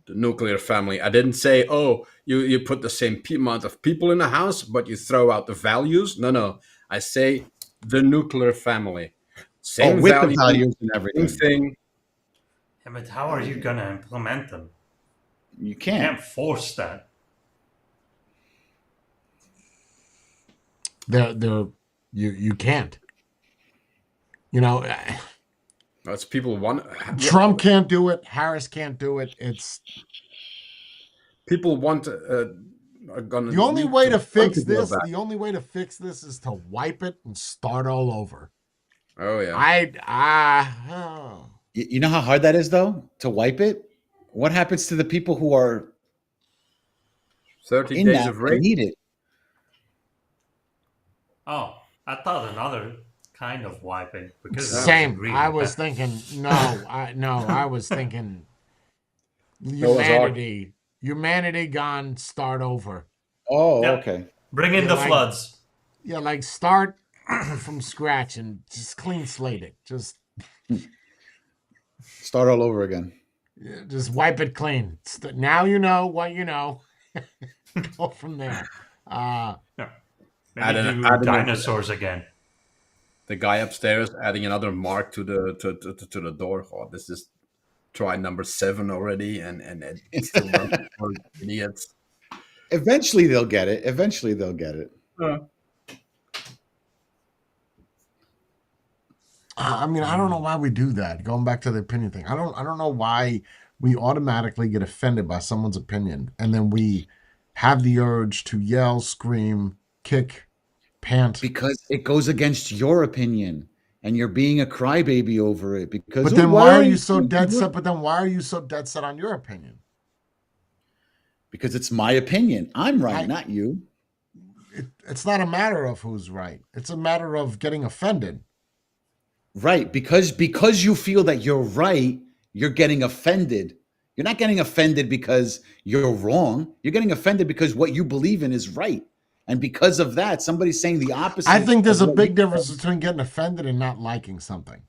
the nuclear family. I didn't say, oh, you put the same amount of people in the house, but you throw out the values. No. I say the nuclear family. Oh, Same with the value, values and same everything. thing. Yeah, but how are you gonna implement them? You You can't. can't force that. They're you can't. You know, That's people want. Trump can't do it. Harris can't do it. It's People want are gonna the only need way to to want fix to go this. back. The only way to fix this is to wipe it and start all over. Oh yeah, You know how hard that is, though, to wipe it? What happens to the people who are 30 in days that of and rape. need it? Oh, I thought another kind of wiping because I Same. disagree I with was that. thinking no. I was thinking Noah's Ark. humanity gone. Start over. Oh, Yep. okay. Bring in Yeah, the like floods. like start from scratch and just clean slate it. Start all over again. Just wipe it clean. Now you know what you know. Go from there. Yeah. Maybe Adding, do adding dinosaurs again. the guy upstairs adding another mark to to the door. Oh, this is try number 7 already, and it still doesn't work. Idiots. Eventually they'll get it. Eventually they'll get it. Uh, I mean, I don't know why we do that. Going back to the opinion thing, I don't know why we automatically get offended by someone's opinion, and then we have the urge to yell, scream, kick, pant. Because it goes against your opinion and you're being a crybaby over it because But oh, then why why are are you you so dead set? But then why are you so dead set on your opinion? because it's my opinion. I'm right, I not you. it's not a matter of who's right. It's a matter of getting offended. Right, because you feel that you're right, you're getting offended. You're not getting offended because you're wrong. You're getting offended because what you believe in is right. And because of that, somebody's saying the I opposite think of there's a what you big difference between getting offended and not liking something.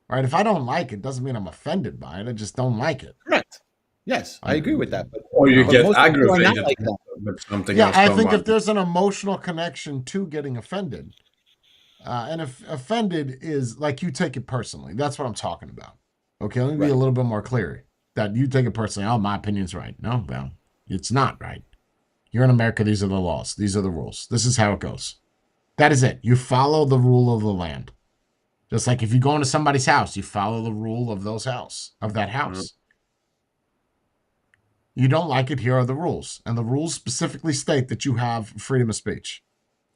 Right? If I don't like it, doesn't mean I'm offended by it. I just don't like it. correct. Yes, I agree with that. or you But get most people are not aggravated like that. with something Yeah, else I going think if on. there's an emotional connection to getting offended, and if offended is like you take it personally, that's what I'm talking about. Okay, let me be a Right. little bit more clear. That you take it personally. Oh, my opinion's right. No, well, it's not right. You're in America. These are the laws. These are the rules. This is how it goes. That is it. You follow the rule of the land. Just like if you go into somebody's house, you follow the rule of that house. You don't like it, here are the rules. And the rules specifically state that you have freedom of speech.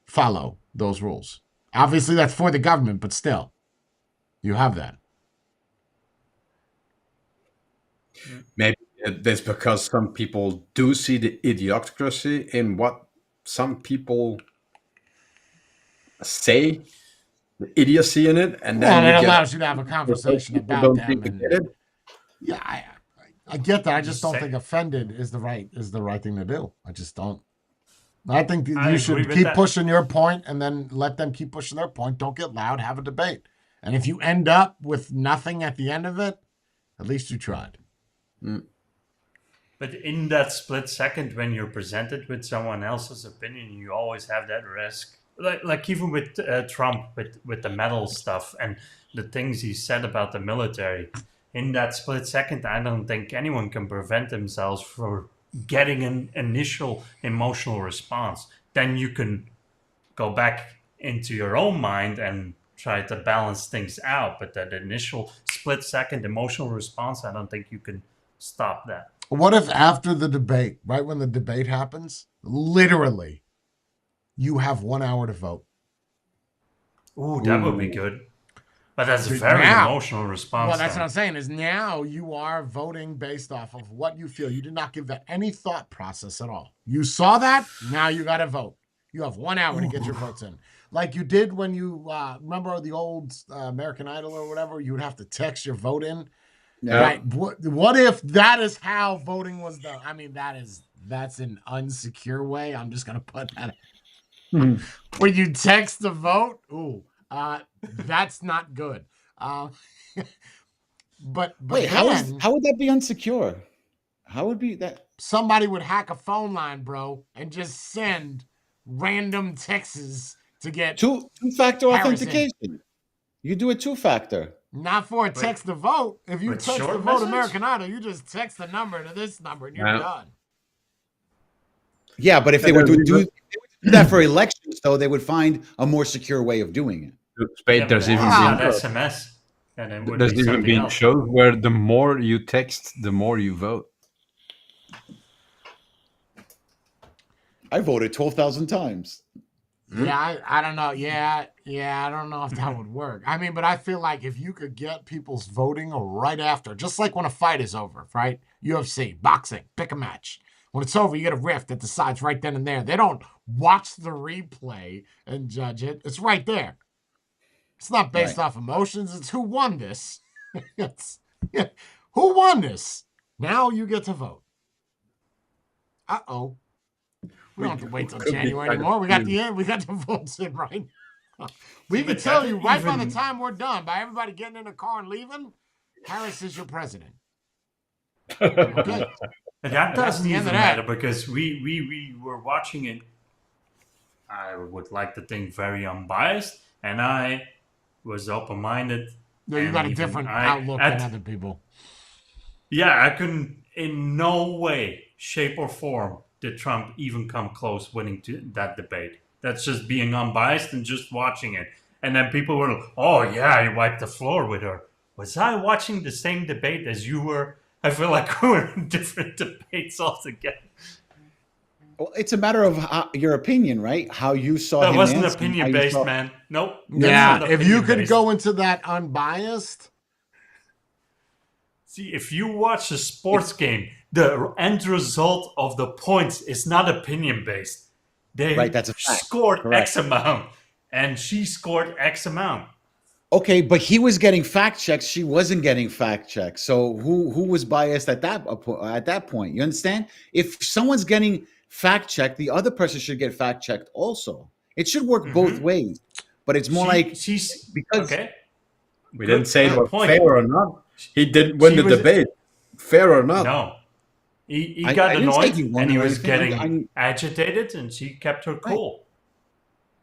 Follow those rules. Obviously, that's for the government, but still, you have that. Maybe that's because some people do see the idiocracy in what some people say, the idiocy in it, and then Well, it you get allows you to have a conversation people about don't seem them, to get and it. yeah, I get that. I just don't Say- think offended is the right thing to do. I just don't. I think that I you agree should with keep that. pushing your point, and then let them keep pushing their point. Don't get loud. Have a debate. And if you end up with nothing at the end of it, at least you tried. But in that split second when you're presented with someone else's opinion, you always have that risk. Like even with Trump, with the medal stuff and the things he said about the military. In that split second, I don't think anyone can prevent themselves from getting an initial emotional response. Then you can go back into your own mind and try to balance things out. But that initial split second emotional response, I don't think you can stop that. What if after the debate, right when the debate happens, literally, you have 1 hour to vote? Ooh, that would be good. But that's a Dude, very now- emotional response. Well, that's then. what I'm saying, is now you are voting based off of what you feel. You did not give that any thought process at all. You saw that, now you got to vote. You have 1 hour to get your votes in. Like you did when you, remember the old American Idol or whatever, you would have to text your vote in. Yeah. Right. What if that is how voting was done? I mean, that's an unsecure way. I'm just going to put that. When you text the vote, that's not good. But Wait, then how would that be unsecure? How would be that? somebody would hack a phone line, bro, and just send random texts to get Two-factor Harrison. authentication. You do a two-factor. not for a text to vote. If you With text short to vote message? American Idol, you just text the number to this number and you're Yeah. done. Yeah, but if they Yeah, were to we do that for elections, though, they would find a more secure way of doing it. Spade, Yeah, there's but even it's Wow. not been SMS. And it would there's be even something been else. shows where the more you text, the more you vote. I voted 12,000 times. Yeah, I don't know. Yeah, I don't know if that would work. I mean, but I feel like if you could get people's voting right after, just like when a fight is over, right? UFC, boxing, pick a match. When it's over, you get a riff that decides right then and there. They don't watch the replay and judge it. It's right there. It's not based Right. off emotions. It's who won this. Who won this? Now you get to vote. Uh-oh. We don't have to wait till could be January kind of anymore. We got confused. we got the votes in right. We See, can but tell that you right by the even- time we're done, by everybody getting in the car and leaving, Harris is your president. Okay. But that That's doesn't the end even of that. matter because we were watching it. I would like to think very unbiased, and I was open-minded. No, you and got a even different I- outlook at- than other people. Yeah, I couldn't in no way, shape, or form did Trump even come close winning that debate. That's just being unbiased and just watching it. And then people were like, oh, yeah, he wiped the floor with her. Was I watching the same debate as you were? I feel like we were in different debates altogether. Well, it's a matter of your opinion, right? How you saw That him wasn't answer, how you opinion-based, saw- man. Nope. that's Yeah, not if you could opinion-based. go into that unbiased, See, if you watch a sports game, the end result of the points is not opinion based. They Right, that's a fact. scored Correct. X amount, and she scored X amount. Okay, but he was getting fact checks. She wasn't getting fact checks. So who was biased at that point? You understand? If someone's getting fact checked, the other person should get fact checked also. It should work both ways. But it's more like she's because- okay. We didn't say it Good was point. fair or not. He didn't win She the was- debate. Fair or not. No, he I got didn't say annoyed he won and he or was anything. getting I'm- agitated, and she kept her cool.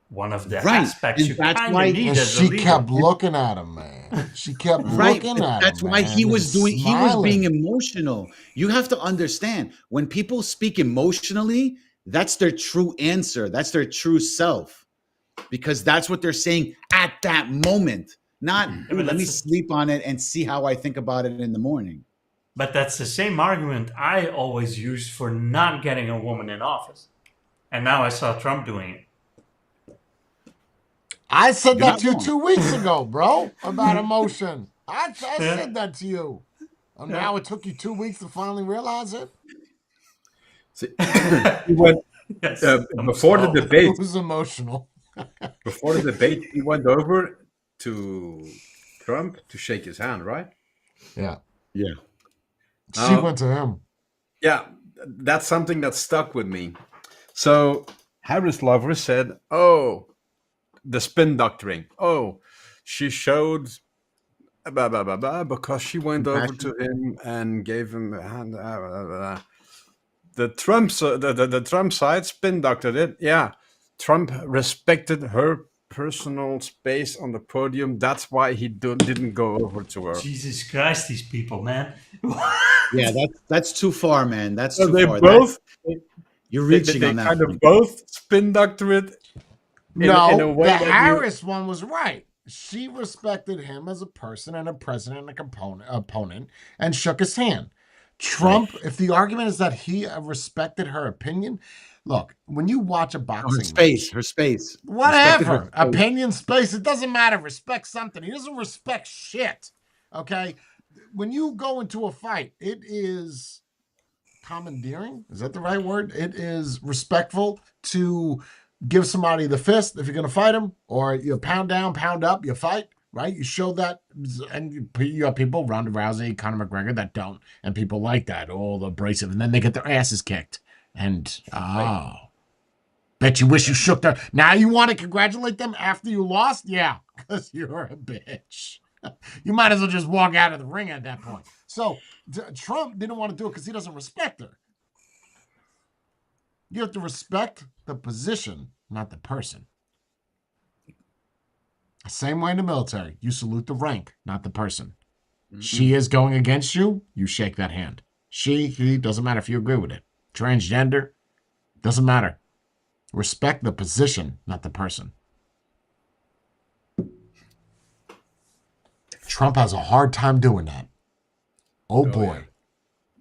One of the Right, aspects and you that's kind why- of need and as a she leader. kept looking at him, man. She kept Right. looking at That's him. why man, he was and doing, he was smiling. being emotional. You have to understand when people speak emotionally, that's their true answer. That's their true self. Because that's what they're saying at that moment. Not, but let me that's- sleep on it and see how I think about it in the morning. But that's the same argument I always used for not getting a woman in office. And now I saw Trump doing it. I said You're that not to you wrong. 2 weeks ago, bro, about emotion. I Yeah. said that to you. And now it took you 2 weeks to finally realize it. See, he went Yes, I'm before the slow. debate. It was emotional. Before the debate, he went over to Trump to shake his hand, right? Yeah. Yeah. She went to him. Yeah, that's something that stuck with me. So Harris Lover said, "Oh, the spin doctoring. Oh, she showed blah blah blah blah because she went over to him and gave him a hand." Blah, blah, blah. The the Trump side spin doctored it. Yeah, Trump respected her personal space on the podium. That's why he didn't go over to her. Jesus Christ, these people, man. Yeah, that's too far, man. That's So too they far. both You're they, reaching they on that kind of point. both spin doctor it in a No, way the that you. Harris one was right. She respected him as a person and a president and a opponent and shook his hand. Trump, if the argument is that he respected her opinion, look, when you watch a Her boxing space, match, her space. Respected her whatever, space. opinion, space, it doesn't matter. Respect something. He doesn't respect shit. Okay? When you go into a fight, it is commandeering. Is that the right word? It is respectful to give somebody the fist if you're going to fight them, or you pound down, pound up, you fight, right? You show that, and you have people, Ronda Rousey, Conor McGregor, that don't, and people like that, all the abrasive, and then they get their asses kicked. And, bet you wish you shook their. Now you want to congratulate them after you lost? Yeah, because you're a bitch. You might as well just walk out of the ring at that point. So Trump didn't want to do it because he doesn't respect her. You have to respect the position, not the person. Same way in the military. You salute the rank, not the person. Mm-hmm. She is going against you, you shake that hand. He, doesn't matter if you agree with it. Transgender, doesn't matter. Respect the position, not the person. Trump has a hard time doing that. Oh boy. Yeah.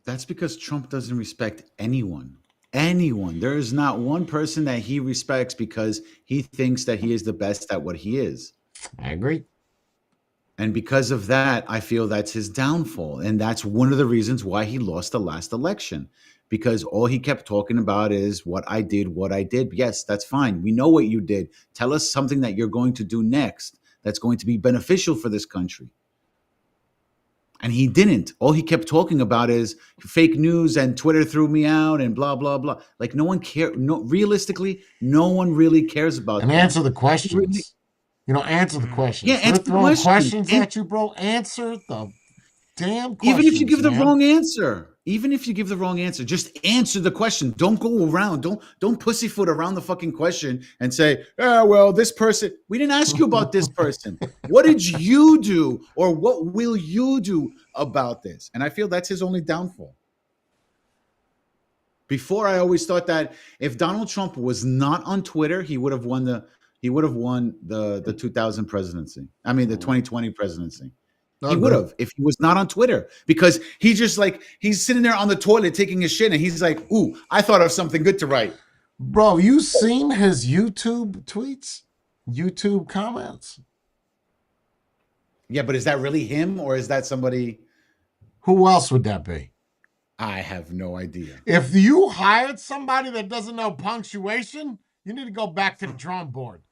That's because Trump doesn't respect anyone. Anyone. There is not one person that he respects because he thinks that he is the best at what he is. I agree. And because of that, I feel that's his downfall. And that's one of the reasons why he lost the last election. Because all he kept talking about is what I did. Yes, that's fine. We know what you did. Tell us something that you're going to do next that's going to be beneficial for this country. And he didn't. All he kept talking about is fake news and Twitter threw me out and blah, blah, blah. Like no one cares. No, realistically, no one really cares about and that. Answer the questions. Answer the questions. Yeah, answer They're throwing the questions at you, bro. Answer the damn questions. Even if you give the man. wrong answer, just answer the question. Don't go around. Don't pussyfoot around the fucking question and say, "Oh, well, this person." We didn't ask you about this person. What did you do, or what will you do about this? And I feel that's his only downfall. Before, I always thought that if Donald Trump was not on Twitter, he would have won the 2000 presidency. I mean, the 2020 presidency. He would have if he was not on Twitter, because he just he's sitting there on the toilet taking his shit and he's like, "Ooh, I thought of something good to write." Bro, you seen his YouTube tweets? YouTube comments? Yeah, but is that really him or is that somebody? Who else would that be? I have no idea. If you hired somebody that doesn't know punctuation, you need to go back to the drawing board.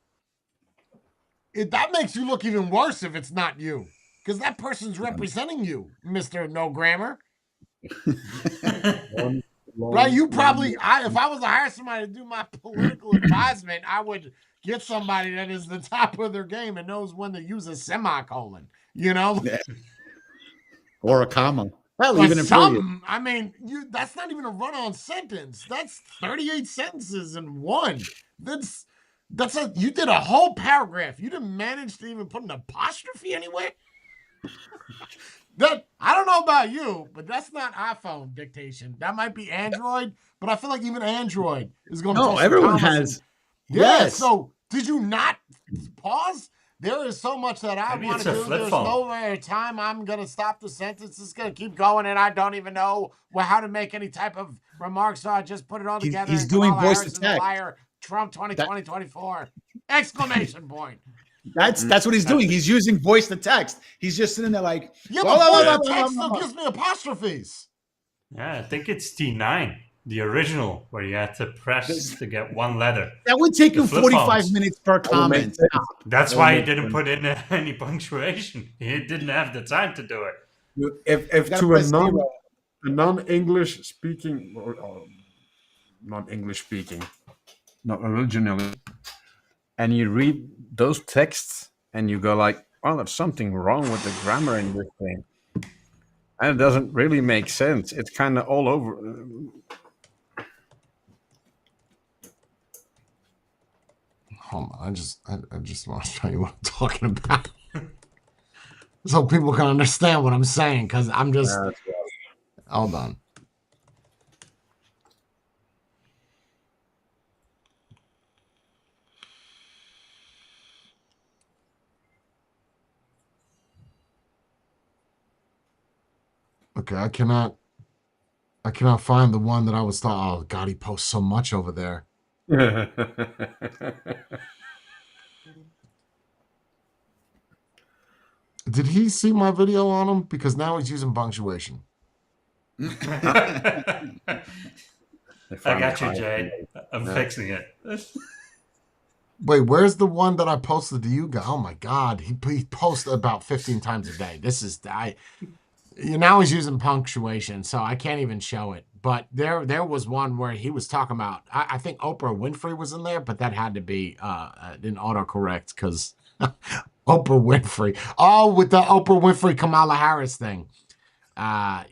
That makes you look even worse if it's not you. Because that person's representing you, Mr. No Grammar. Right? You probably, if I was to hire somebody to do my political advisement, I would get somebody that is the top of their game and knows when to use a semicolon, Or a comma. Hell, or even in something. I mean, that's not even a run-on sentence. That's 38 sentences in one. You did a whole paragraph. You didn't manage to even put an apostrophe anywhere. I don't know about you, but that's not iPhone dictation. That might be Android, but I feel like even Android is going to. No, everyone has. Yeah. Yes. So did you not pause? There is so much that I Maybe want it's to a do. flip There's phone. no time I'm going to stop the sentence. It's going to keep going, and I don't even know how to make any type of remarks, so I just put it all together. He's And doing Kamala voice Harris to is a text. liar. Trump 2024. Exclamation point. That's what he's doing. He's using voice to text. He's just sitting there like, Yeah, blah, but blah, voice blah, to blah, text blah, still blah. gives me apostrophes. Yeah, I think it's T9, the original, where you had to press to get one letter. That would take The him flip 45 phones. minutes per That would make comment. sense. That's That why would he make didn't sense. put in any punctuation. He didn't have the time to do it. If You gotta to press zero. a non-English speaking or non-English speaking, not originally, and you read those texts and you go like, "Oh, there's something wrong with the grammar in this thing," and it doesn't really make sense. It's kind of all over. Hold on, I just want to show you what I'm talking about, so people can understand what I'm saying. Because I'm just hold on. Okay, I cannot find the one that I was thought. Oh God, he posts so much over there. Did he see my video on him? Because now he's using punctuation. I got you, Jay. I'm fixing it. Wait, where's the one that I posted to you guys? Oh my God, he posts about 15 times a day. This is now he's using punctuation, so I can't even show it. But there was one where he was talking about. I think Oprah Winfrey was in there, but that had to be in autocorrect because Oprah Winfrey. Oh, with the Oprah Winfrey Kamala Harris thing. Yeah,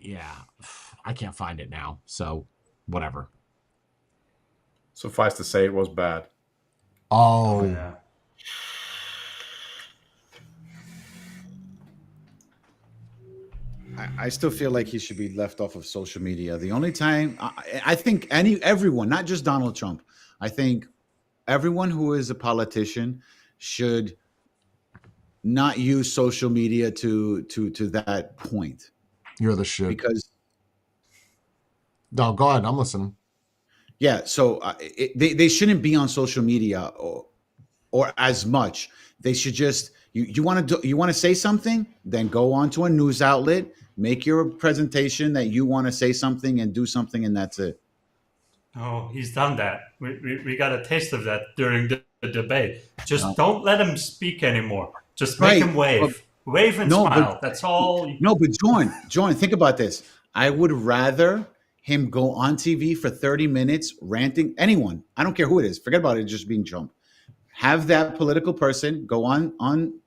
I can't find it now. So whatever. Suffice to say, it was bad. Oh, Yeah. I still feel like he should be left off of social media. The only time I think everyone, not just Donald Trump, I think everyone who is a politician should not use social media to that point. you're the shit. Because No, go ahead. I'm listening. yeah, so they shouldn't be on social media or as much. They should just you want to say something, then go on to a news outlet, make your presentation that you want to say something and do something, and that's it. Oh, he's done that. We got a taste of that during the debate. Just No. don't let him speak anymore. Just make Right. him wave. Wave and No, smile. That's all. No, but Jordan, think about this. I would rather him go on TV for 30 minutes ranting. Anyone, I don't care who it is. Forget about it just being Trump. Have that political person go on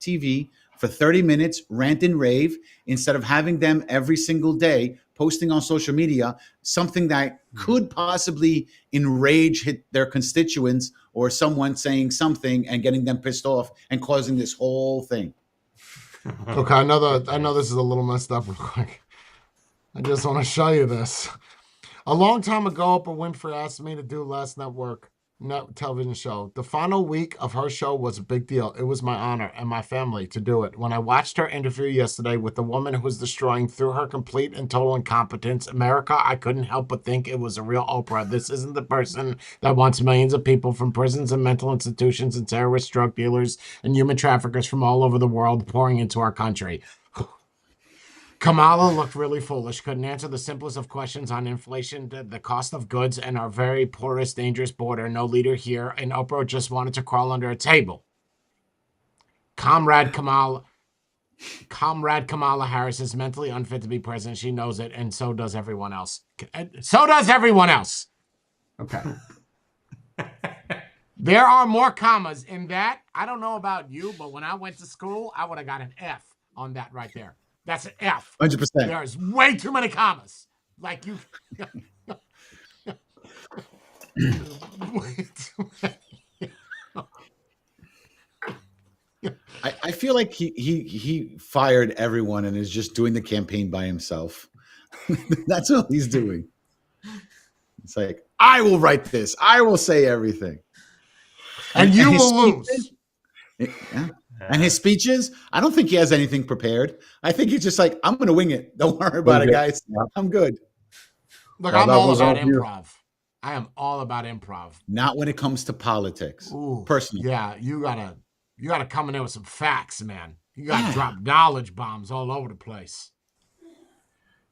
TV for 30 minutes, rant and rave, instead of having them every single day posting on social media something that could possibly enrage their constituents or someone saying something and getting them pissed off and causing this whole thing. Okay, I know this is a little messed up real quick. I just want to show you this. A long time ago, Oprah Winfrey asked me to do Last Network television show. The final week of her show was a big deal. It was my honor and my family to do it. When I watched her interview yesterday with the woman who was destroying through her complete and total incompetence America, I couldn't help but think it was a real Oprah. This isn't the person that wants millions of people from prisons and mental institutions and terrorists, drug dealers, and human traffickers from all over the world pouring into our country. Kamala looked really foolish, couldn't answer the simplest of questions on inflation, the cost of goods, and our very porous, dangerous border. No leader here, and Oprah just wanted to crawl under a table. Comrade Kamala Harris is mentally unfit to be president. She knows it, and so does everyone else. So does everyone else. Okay. There are more commas in that. I don't know about you, but when I went to school, I would have got an F on that right there. That's an F. 100%. There's way too many commas. Like you. Way too many. I feel like he fired everyone and is just doing the campaign by himself. That's all he's doing. It's like, I will write this. I will say everything. And you his will lose. Yeah. And his speeches, I don't think he has anything prepared. I think he's just like, I'm going to wing it. Don't worry about it, guys. Yeah. I'm good. Look, Well, I'm that all was about obvious. improv. I am all about improv. Not when it comes to politics. Ooh, Personally. yeah, you gotta come in there with some facts, man. You gotta Yeah. drop knowledge bombs all over the place.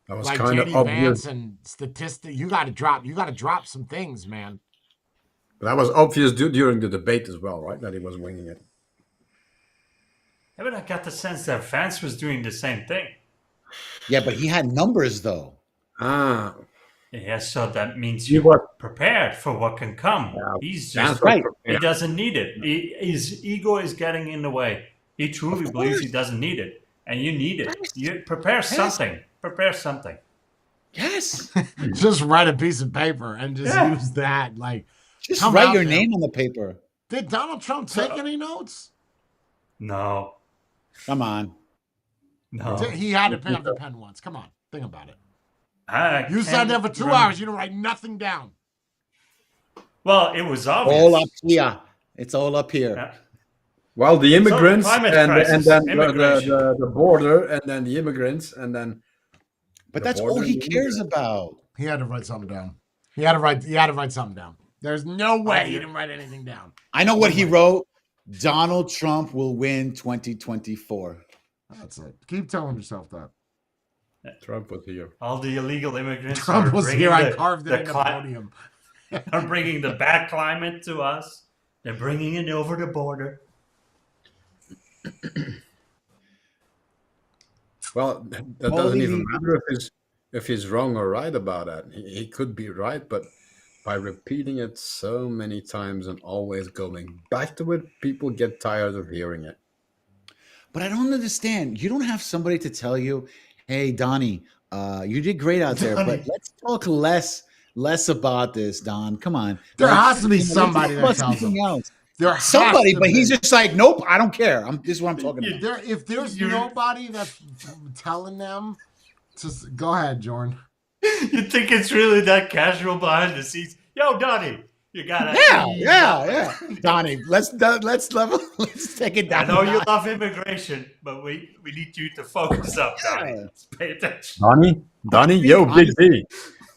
That was Like kind of JD obvious. Vance and statistics. You gotta drop some things, man. That was obvious during the debate as well, right? That he was winging it. Yeah, but I got the sense that Vance was doing the same thing. Yeah, but he had numbers, though. Ah, Yeah, so that means He you're was- prepared for what can come. yeah, He's Vance just was right. he prepared. doesn't need it. His ego is getting in the way. He truly Of believes he course. doesn't need it, and you need it. You prepare something. Prepare something. Yes. Just write a piece of paper and just Yeah. use that. Like, Just come write out your there. name on the paper. Did Donald Trump take any notes? No, Come on. no. He had to pick up the pen once. Come on, think about it. I You sat can't there for 2 remember. hours. You didn't write nothing down. Well, it was obvious. All up here. It's all up here. Yeah. Well, the immigrants climate and crisis, then immigration. the border, and then the immigrants, and then But the that's all border he and the cares immigrants. about. He had to write something down. He had to write something down. There's no way he yeah. didn't write anything down. I know what he wrote. Donald Trump will win 2024. That's it. Keep telling yourself that. Trump was here. All the illegal immigrants Trump are was bringing here. I the- carved it the in the cli- podium. are bringing the bad climate to us. They're bringing it over the border. Well, that Well, doesn't he- even matter if he's wrong or right about that. He could be right, but by repeating it so many times and always going back to it, people get tired of hearing it. But I don't understand. You don't have somebody to tell you, hey, Donnie, you did great out there, but let's talk less about this, Don. Come on. There Like, has to be let's talk somebody about that tells him. something else. There has Somebody, to but be. he's just like, nope, I don't care. This is what I'm talking about. If there's You're- nobody that's telling them to go ahead, Jordan. You think it's really that casual behind the scenes? Yo, Donnie, you gotta. Yeah. Donnie, let's level. Let's take it I down. know a you notch. love immigration, but we need you to focus up, Donnie. Yeah. Let's pay attention. Donnie, yo, Big D.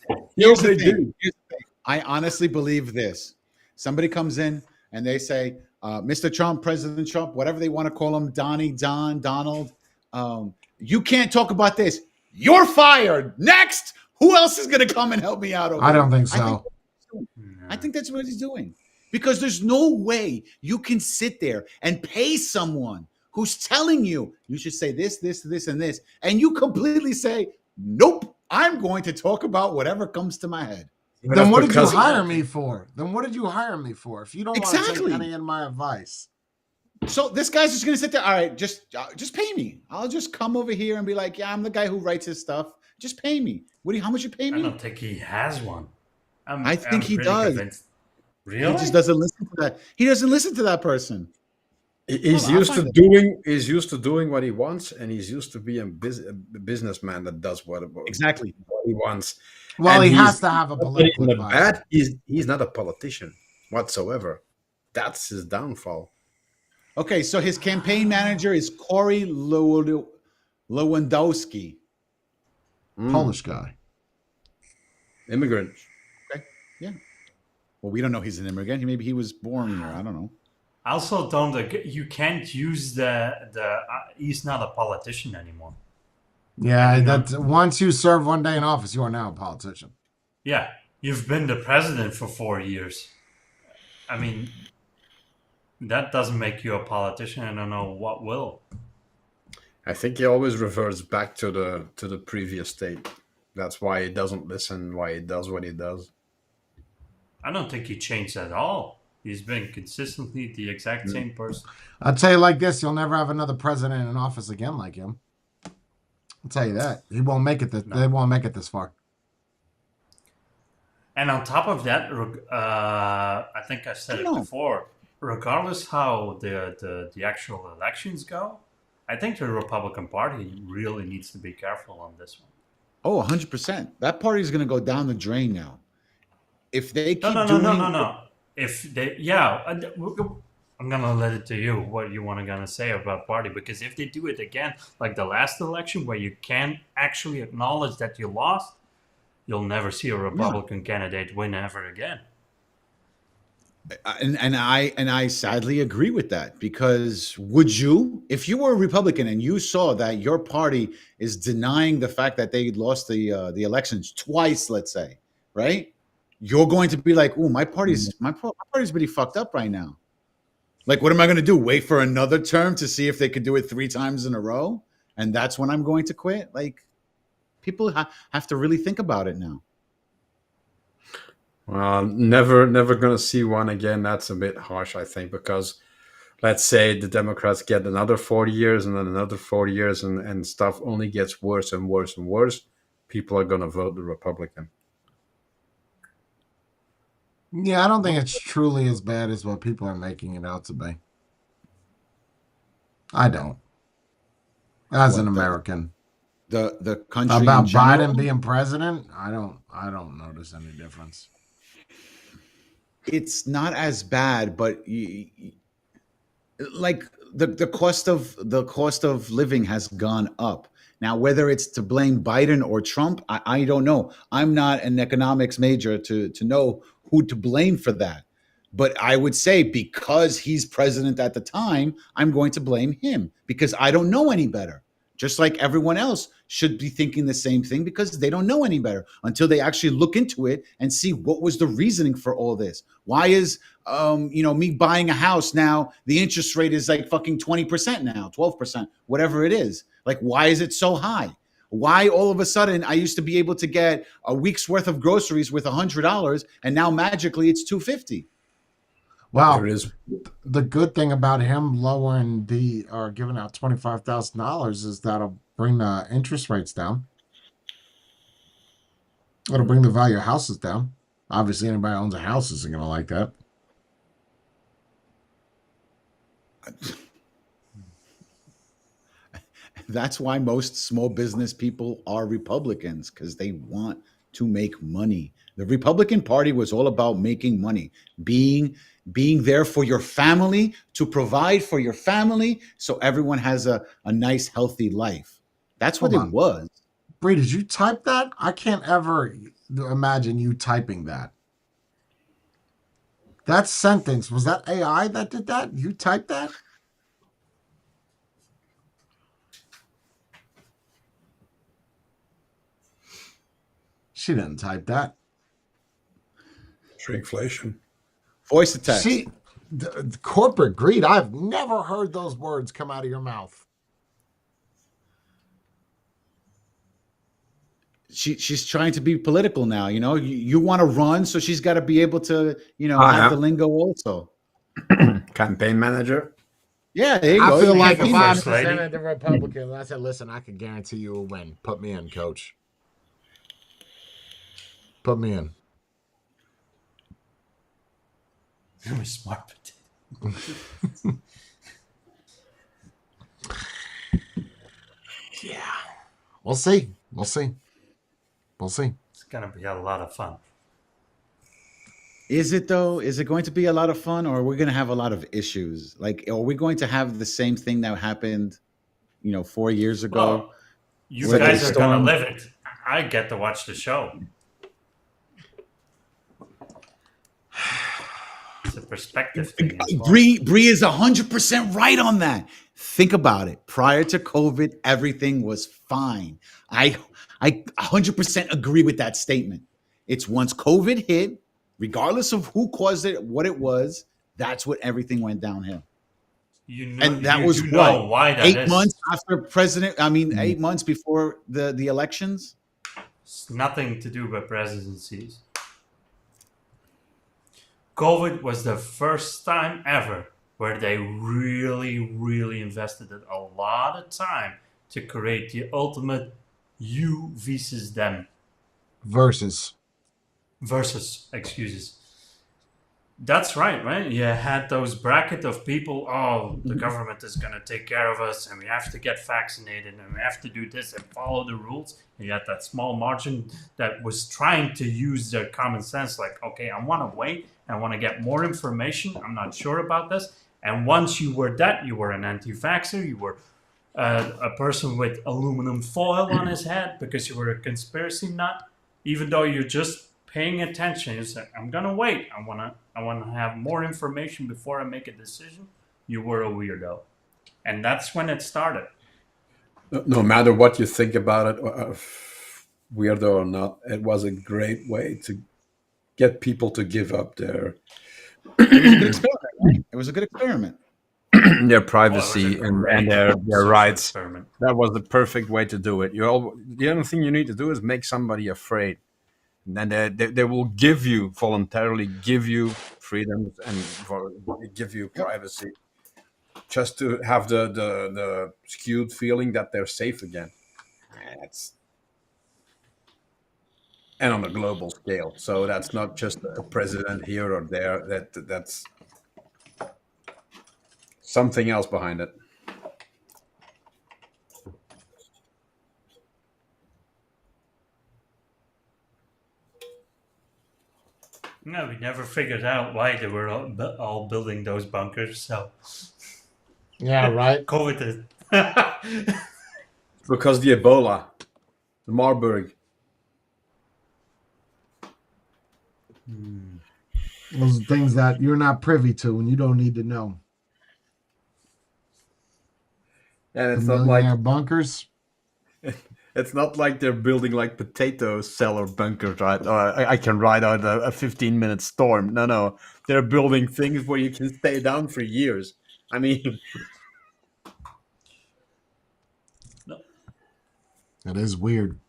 Yo, Here's the Big thing. D. Here's the thing. I honestly believe this. Somebody comes in and they say, Mr. Trump, President Trump, whatever they want to call him, Donnie, Don, Donald, you can't talk about this. You're fired. Next. Who else is going to come and help me out? Over I don't here? think so. I think that's what he's doing. Because there's no way you can sit there and pay someone who's telling you you should say this, and this, and you completely say, nope, I'm going to talk about whatever comes to my head. Then what did you Because- hire me for? If you don't want to Exactly. take any of my advice? So this guy's just going to sit there. All right, just pay me. I'll just come over here and be like, yeah, I'm the guy who writes his stuff. Just pay me. How much you pay I me? don't think he has one. I think he pretty does. convinced. Really? He just doesn't listen to that. He doesn't listen to that person. He's Well, I'll used to find it. doing. He's used to doing what he wants, and he's used to being a businessman that does what Exactly. he wants. Well, And he he's- has to have a But political in the advisor. bad, he's not a politician whatsoever. That's his downfall. Okay, so his campaign manager is Corey Lewandowski. Polish guy. Immigrant. Well, we don't know he's an immigrant. Maybe he was born here. I don't know. I also don't. You can't use the. He's not a politician anymore. Yeah, that once you serve one day in office, you are now a politician. Yeah, you've been the president for 4 years. I mean, that doesn't make you a politician. I don't know what will. I think he always reverts back to the previous state. That's why he doesn't listen. Why he does what he does. I don't think he changed at all. He's been consistently the exact same person. I'll tell you like this: you'll never have another president in office again like him. I'll tell you that he won't make it. They won't make it this far. And on top of that, I think I said it No. before. Regardless how the actual elections go, I think the Republican Party really needs to be careful on this one. Oh, 100%. That party is going to go down the drain now. If they keep No. doing If they, yeah, I'm I'm gonna let it to you what you want to gonna say about party, because if they do it again, like the last election, where you can't actually acknowledge that you lost, you'll never see a Yeah. Republican candidate win ever again. And I sadly agree with that, because would you, if you were a Republican and you saw that your party is denying the fact that they lost the elections twice, let's say, right? You're going to be like, "Ooh, my party's pretty fucked up right now. Like, what am I going to do? Wait for another term to see if they could do it 3 times in a row, and that's when I'm going to quit?" Like, people have to really think about it now. Well, never gonna see one again. That's a bit harsh, I think, because let's say the Democrats get another 40 years and then another 40 years, and stuff only gets worse and worse and worse. People are gonna vote the Republican. Yeah, I don't think it's truly as bad as what people are making it out to be. I don't. As an What American. the country in About general? Biden being president, I don't notice any difference. It's not as bad, but like the cost of living has gone up. Now, whether it's to blame Biden or Trump, I don't know. I'm not an economics major to know who to blame for that. But I would say, because he's president at the time, I'm going to blame him, because I don't know any better. Just like everyone else should be thinking the same thing, because they don't know any better until they actually look into it and see what was the reasoning for all this. Why is me buying a house now, the interest rate is like fucking 20% now, 12%, whatever it is. Like, why is it so high? Why all of a sudden I used to be able to get a week's worth of groceries with $100, and now magically it's $250? There Well, is the good thing about him lowering the or giving out $25,000 is that'll bring the interest rates down. It'll bring the value of houses down. Obviously, anybody who owns a house isn't going to like that. That's why most small business people are Republicans, because they want to make money. The Republican Party was all about making money, being there for your family, to provide for your family, so everyone has a nice, healthy life. That's what Hold it on. was. Bree, did you type that? I can't ever imagine you typing that. That sentence, was that AI that did that? You typed that? She didn't type that. shrinkflation. Voice to text. The corporate greed. I've never heard those words come out of your mouth. She's trying to be political now. You want to run, so she's got to be able to Ah, have yeah. the lingo also. Campaign manager. Yeah, there you I go. feel You like can't if be I First lady. presented the Republicans, I said, listen, I can guarantee you a win. Put me in, coach. Put me in. You're a smart potato. Yeah. We'll see. We'll see. We'll see. It's gonna be a lot of fun. Is it though? Is it going to be a lot of fun, or are we going to have a lot of issues? Like, are we going to have the same thing that happened, 4 years ago? Well, you Where they guys are gonna stormed- live it. I get to watch the show. It's a perspective thing as well. Bree is 100% right on that. Think about it. Prior to COVID, everything was fine. I 100% agree with that statement. It's once COVID hit, regardless of who caused it, what it was, that's what everything went downhill. You know, And that was you know what, why that 8 is. months after president. I mean, 8 months before the elections. It's nothing to do with presidencies. COVID was the first time ever where they really, really invested a lot of time to create the ultimate you versus them Versus. versus excuses. That's right? You had those bracket of people, oh, the government is going to take care of us and we have to get vaccinated and we have to do this and follow the rules. And you had that small margin that was trying to use their common sense, like, okay, I want to wait, I want to get more information, I'm not sure about this. And once you were that, you were an anti-vaxxer, you were a person with aluminum foil on his head because you were a conspiracy nut, even though you're just paying attention. You say, I'm gonna wait. I wanna have more information before I make a decision. You were a weirdo. And that's when it started. No matter what you think about it, weirdo or not, it was a great way to get people to give up their It was a good experiment. Right? It was a good experiment. their Oh, it privacy was a and great their social rights. experiment. That was the perfect way to do it. The only thing you need to do is make somebody afraid. And then they will give you voluntarily give you freedoms and give you Yep. privacy just to have the skewed feeling that they're safe again. That's and on a global scale. So that's not just a president here or there. That's something else behind it. No, we never figured out why they were all building those bunkers. So Yeah, right. COVID is. Because the Ebola, the Marburg. Those are things that you're not privy to and you don't need to know. And The it's not millionaire like bunkers. it's not like they're building like potato cellar bunkers, right? Or I can ride out a 15-minute storm. No, they're building things where you can stay down for years. I mean, No. That is weird.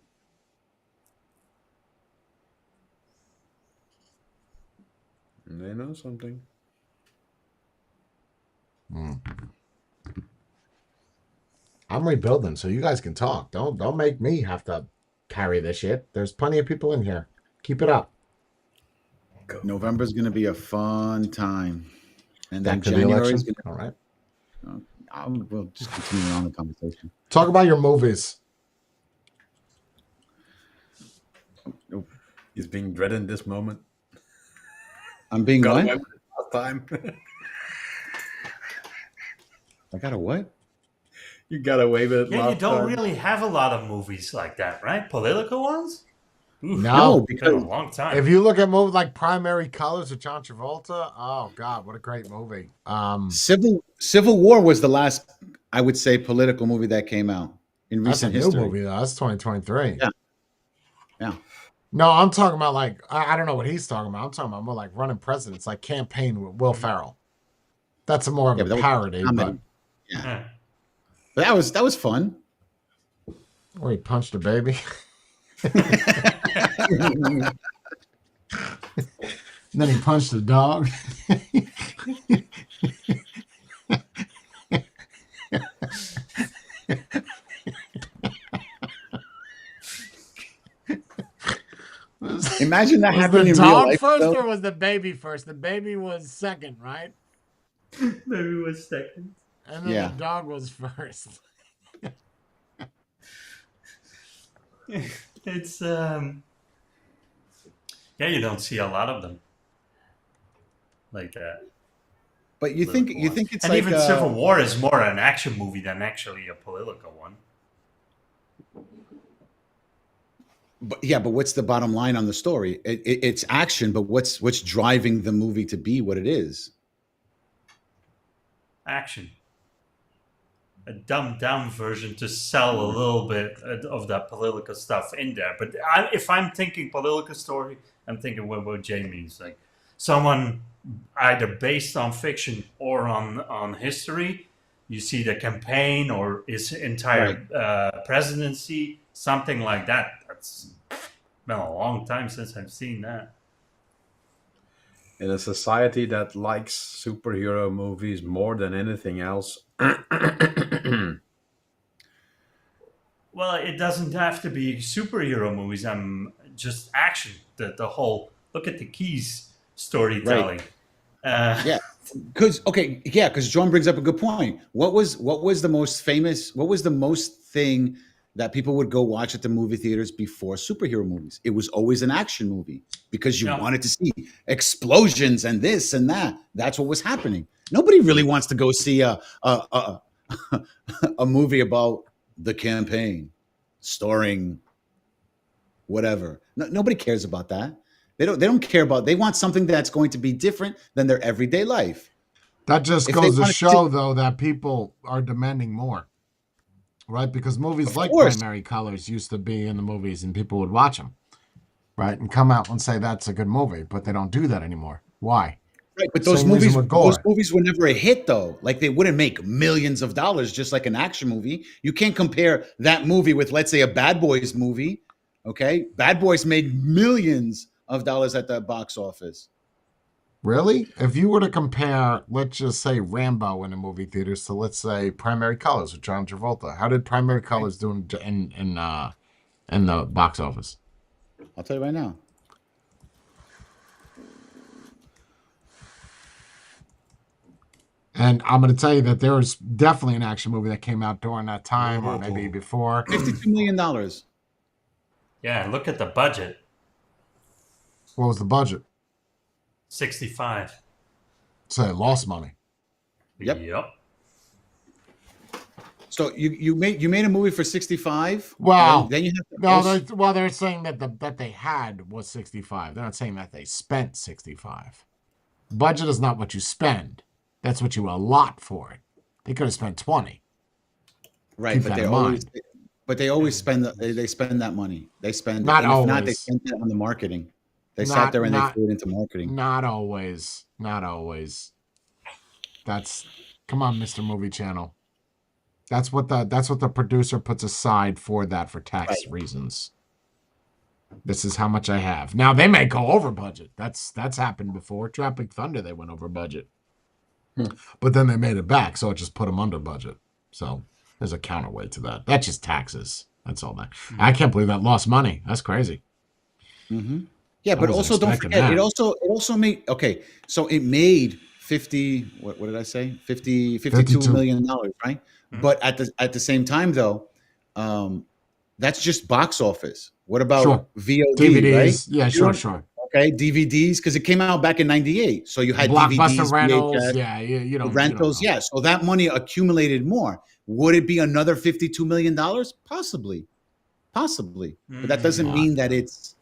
they know something. I'm rebuilding, so you guys can talk. Don't make me have to carry this shit. There's plenty of people in here. Keep it up. November's going to be a fun time, and then Back to the January election. is going All right. to. We'll just continue on the conversation. Talk about your movies. He's being dreaded in this moment. I'm being Got what? away with it last time. I got a what? You got away with it Yeah, last you don't time. really have a lot of movies like that, right? Political ones? Oof, No, it's been a because long time. if you look at movies like Primary Colors with John Travolta, oh God, what a great movie. Civil War was the last, I would say, political movie that came out in That's a recent new history. movie though. That's 2023. Yeah. Yeah. No, I'm talking about like I don't know what he's talking about. I'm talking about more like Running Presidents, like Campaign with Will Ferrell. That's a more of Yeah, but a that was parody, but comedy. Yeah. But that was fun. where he punched a baby. And then he punched the dog. Imagine that Was happening the in real dog life. first though. or was the baby first? The baby was second, right? Maybe it was second. And then Yeah. the dog was first. It's yeah, you don't see a lot of them like that. But you think it's and like even Civil War is more an action movie than actually a political one. but what's the bottom line on the story? It's action, but what's driving the movie to be what it is? Action. A dumbed down version to sell a little bit of that political stuff in there. But if I'm thinking political story, I'm thinking what Jay means. Like someone either based on fiction or on history. You see the campaign or his entire presidency, something like that. That's been a long time since I've seen that. In a society that likes superhero movies more than anything else. Well, it doesn't have to be superhero movies. I'm just action. The whole look at the keys storytelling. Yeah, because John brings up a good point. What was the most famous? What was the most thing that people would go watch at the movie theaters before superhero movies. It was always an action movie because you Yeah. wanted to see explosions and this and that. That's what was happening. Nobody really wants to go see a a movie about the campaign starring whatever. Nobody cares about that. They don't care about. They want something that's going to be different than their everyday life. That just If they goes to wanted show, though, that people are demanding more, right? Because movies Of like course. Primary Colors used to be in the movies and people would watch them, right? And come out and say that's a good movie, but they don't do that anymore. Why? Right, but Same reason with those gore. movies were never a hit though. Like they wouldn't make millions of dollars just like an action movie. You can't compare that movie with, let's say, a Bad Boys movie. Okay, Bad Boys made millions of dollars at the box office. Really? If you were to compare, let's just say Rambo in the movie theaters to, let's say, Primary Colors with John Travolta, how did Primary Colors do in the box office? I'll tell you right now. And I'm going to tell you that there was definitely an action movie that came out during that time, or maybe before. $52 million. Yeah, and look at the budget. What was the budget? 65. So it lost money. Yep. So you made a movie for 65. Wow. Then you have to No, they're saying that that they had was 65. They're not saying that they spent 65. Budget is not what you spend. That's what you allot for it. They could have spent 20. right, Keep but that they in always mind. but they always spend they spend that money. They spend Not and if not, they always. spend it on the marketing. They Not- sat there and not- they threw it into marketing. Not always. Not always. Come on, Mr. Movie Channel. That's what the producer puts aside for that for tax reasons. This is how much I have. Now they may go over budget. That's happened before. Tropic Thunder, they went over budget. But then they made it back, so it just put them under budget. So there's a counterweight to that. That's just taxes. That's all that. I can't believe that lost money. That's crazy. Yeah, but wasn't also don't expecting forget that. it also made so it made 50 what did I say? 52 52. million dollars, right? But at the same time though, that's just box office. What about Sure. VOD, DVDs. right? Yeah, You sure, don't- sure. Okay, DVDs because it came out back in 98. So you had Blockbuster DVDs, rentals. VHS, Yeah, you don't rentals, you don't know. yeah. So that money accumulated more. Would it be another $52 million? Possibly. But that doesn't mean that it's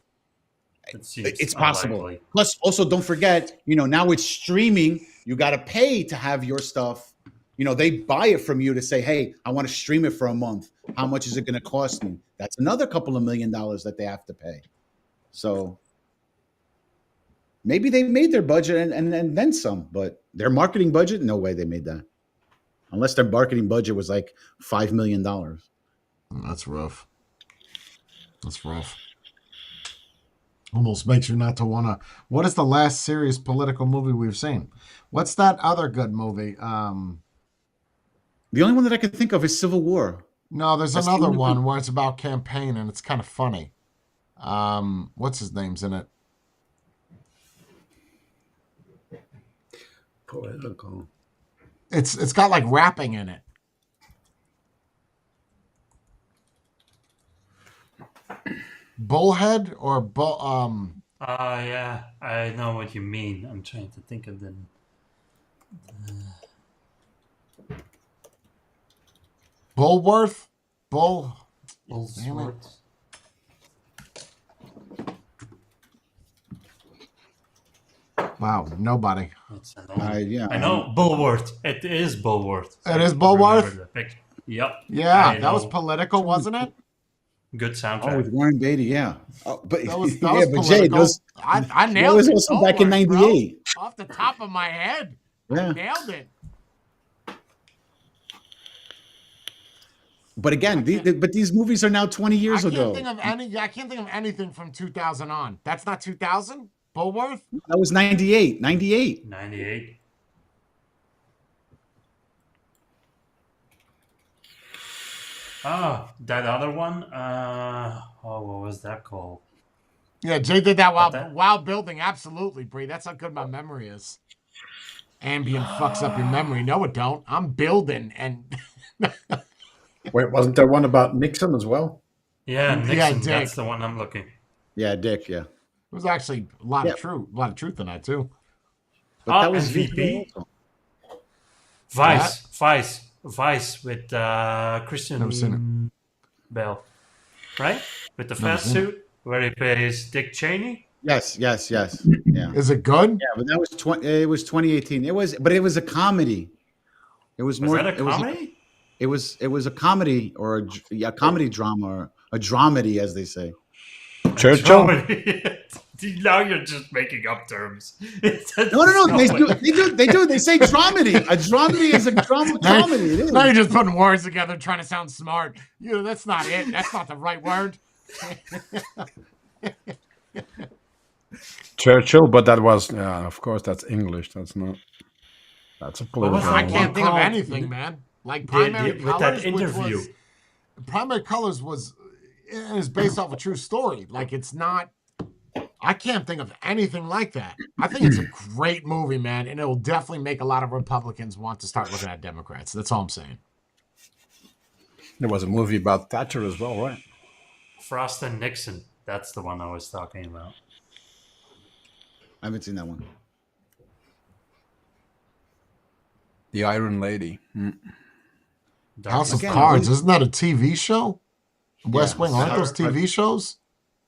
possible. Unlikely. Plus, also don't forget, now with streaming, you got to pay to have your stuff. They buy it from you to say, hey, I want to stream it for a month. How much is it going to cost me? That's another couple of $1 million that they have to pay. So maybe they made their budget and then some, but their marketing budget, no way they made that. Unless their marketing budget was like $5 million. That's rough. Almost makes you not to want to. What is the last serious political movie we've seen? What's that other good movie? The only one that I can think of is Civil War. No, there's That's the another only one where it's about campaign and it's kind of funny. What's his name's in it? Political. It's got like rapping in it. Bullhead or Yeah, I know what you mean. I'm trying to think of the. Bullworth? Bullsworth. Wow, nobody. It's an old- Yeah, I know Bullworth. It is Bullworth. It is I Bullworth? remember the picture. Yep. Yeah, I that was know. political, wasn't it? Good Oh, soundtrack. with Warren Beatty, yeah. Oh, but That was yeah, but Jay, political. those I that nailed was it. also Don't back in worry, bro. '98. Off the top of my head. I Yeah. nailed it. But again, these movies are now 20 years I ago. can't think of anything from 2000 on. That's not 2000? Bullworth? That was 98. 98. 98. Oh, that other one? What was that called? Yeah, Jay did that that- while building. Absolutely, Bree. That's how good my memory is. Ambient fucks up your memory. No, it don't. I'm building and Wait, wasn't there one about Nixon as well? Yeah, Yeah, Nixon. Dick. That's the one I'm looking. Yeah, Dick. Yeah, There was actually a lot Yeah. of truth in that too. but that Oh, was and visual VP? also. Vice with Never seen Christian Bale, right? With the Never fast seen it. suit where he plays Dick Cheney. Yes. Yeah, Is it good? yeah, but that was It was 2018. But it was a comedy. It was Was more. that a It was. comedy? It was a comedy or a comedy drama or a dramedy, as they say. Churchill? Comedy. Now you're just making up terms. No. They do. They say dramedy. A dramedy is a drama Now, comedy. It is. now you're just putting words together, trying to sound smart. That's not it. That's not the right word. Churchill, but that was, of course, that's English. That's not. That's a What was political. I that can't one think of called? anything, man. Like Primary with that Colors, interview. Primary Colors is based off a true story. Like it's not. I can't think of anything like that. I think it's a great movie, man, and it'll definitely make a lot of Republicans want to start looking at Democrats. That's all I'm saying. There was a movie about Thatcher as well, right? Frost and Nixon. That's the one I was talking about. I haven't seen that one. The Iron Lady. House of Again, Cards, isn't that a TV show? West Yeah. Wing, aren't those TV shows?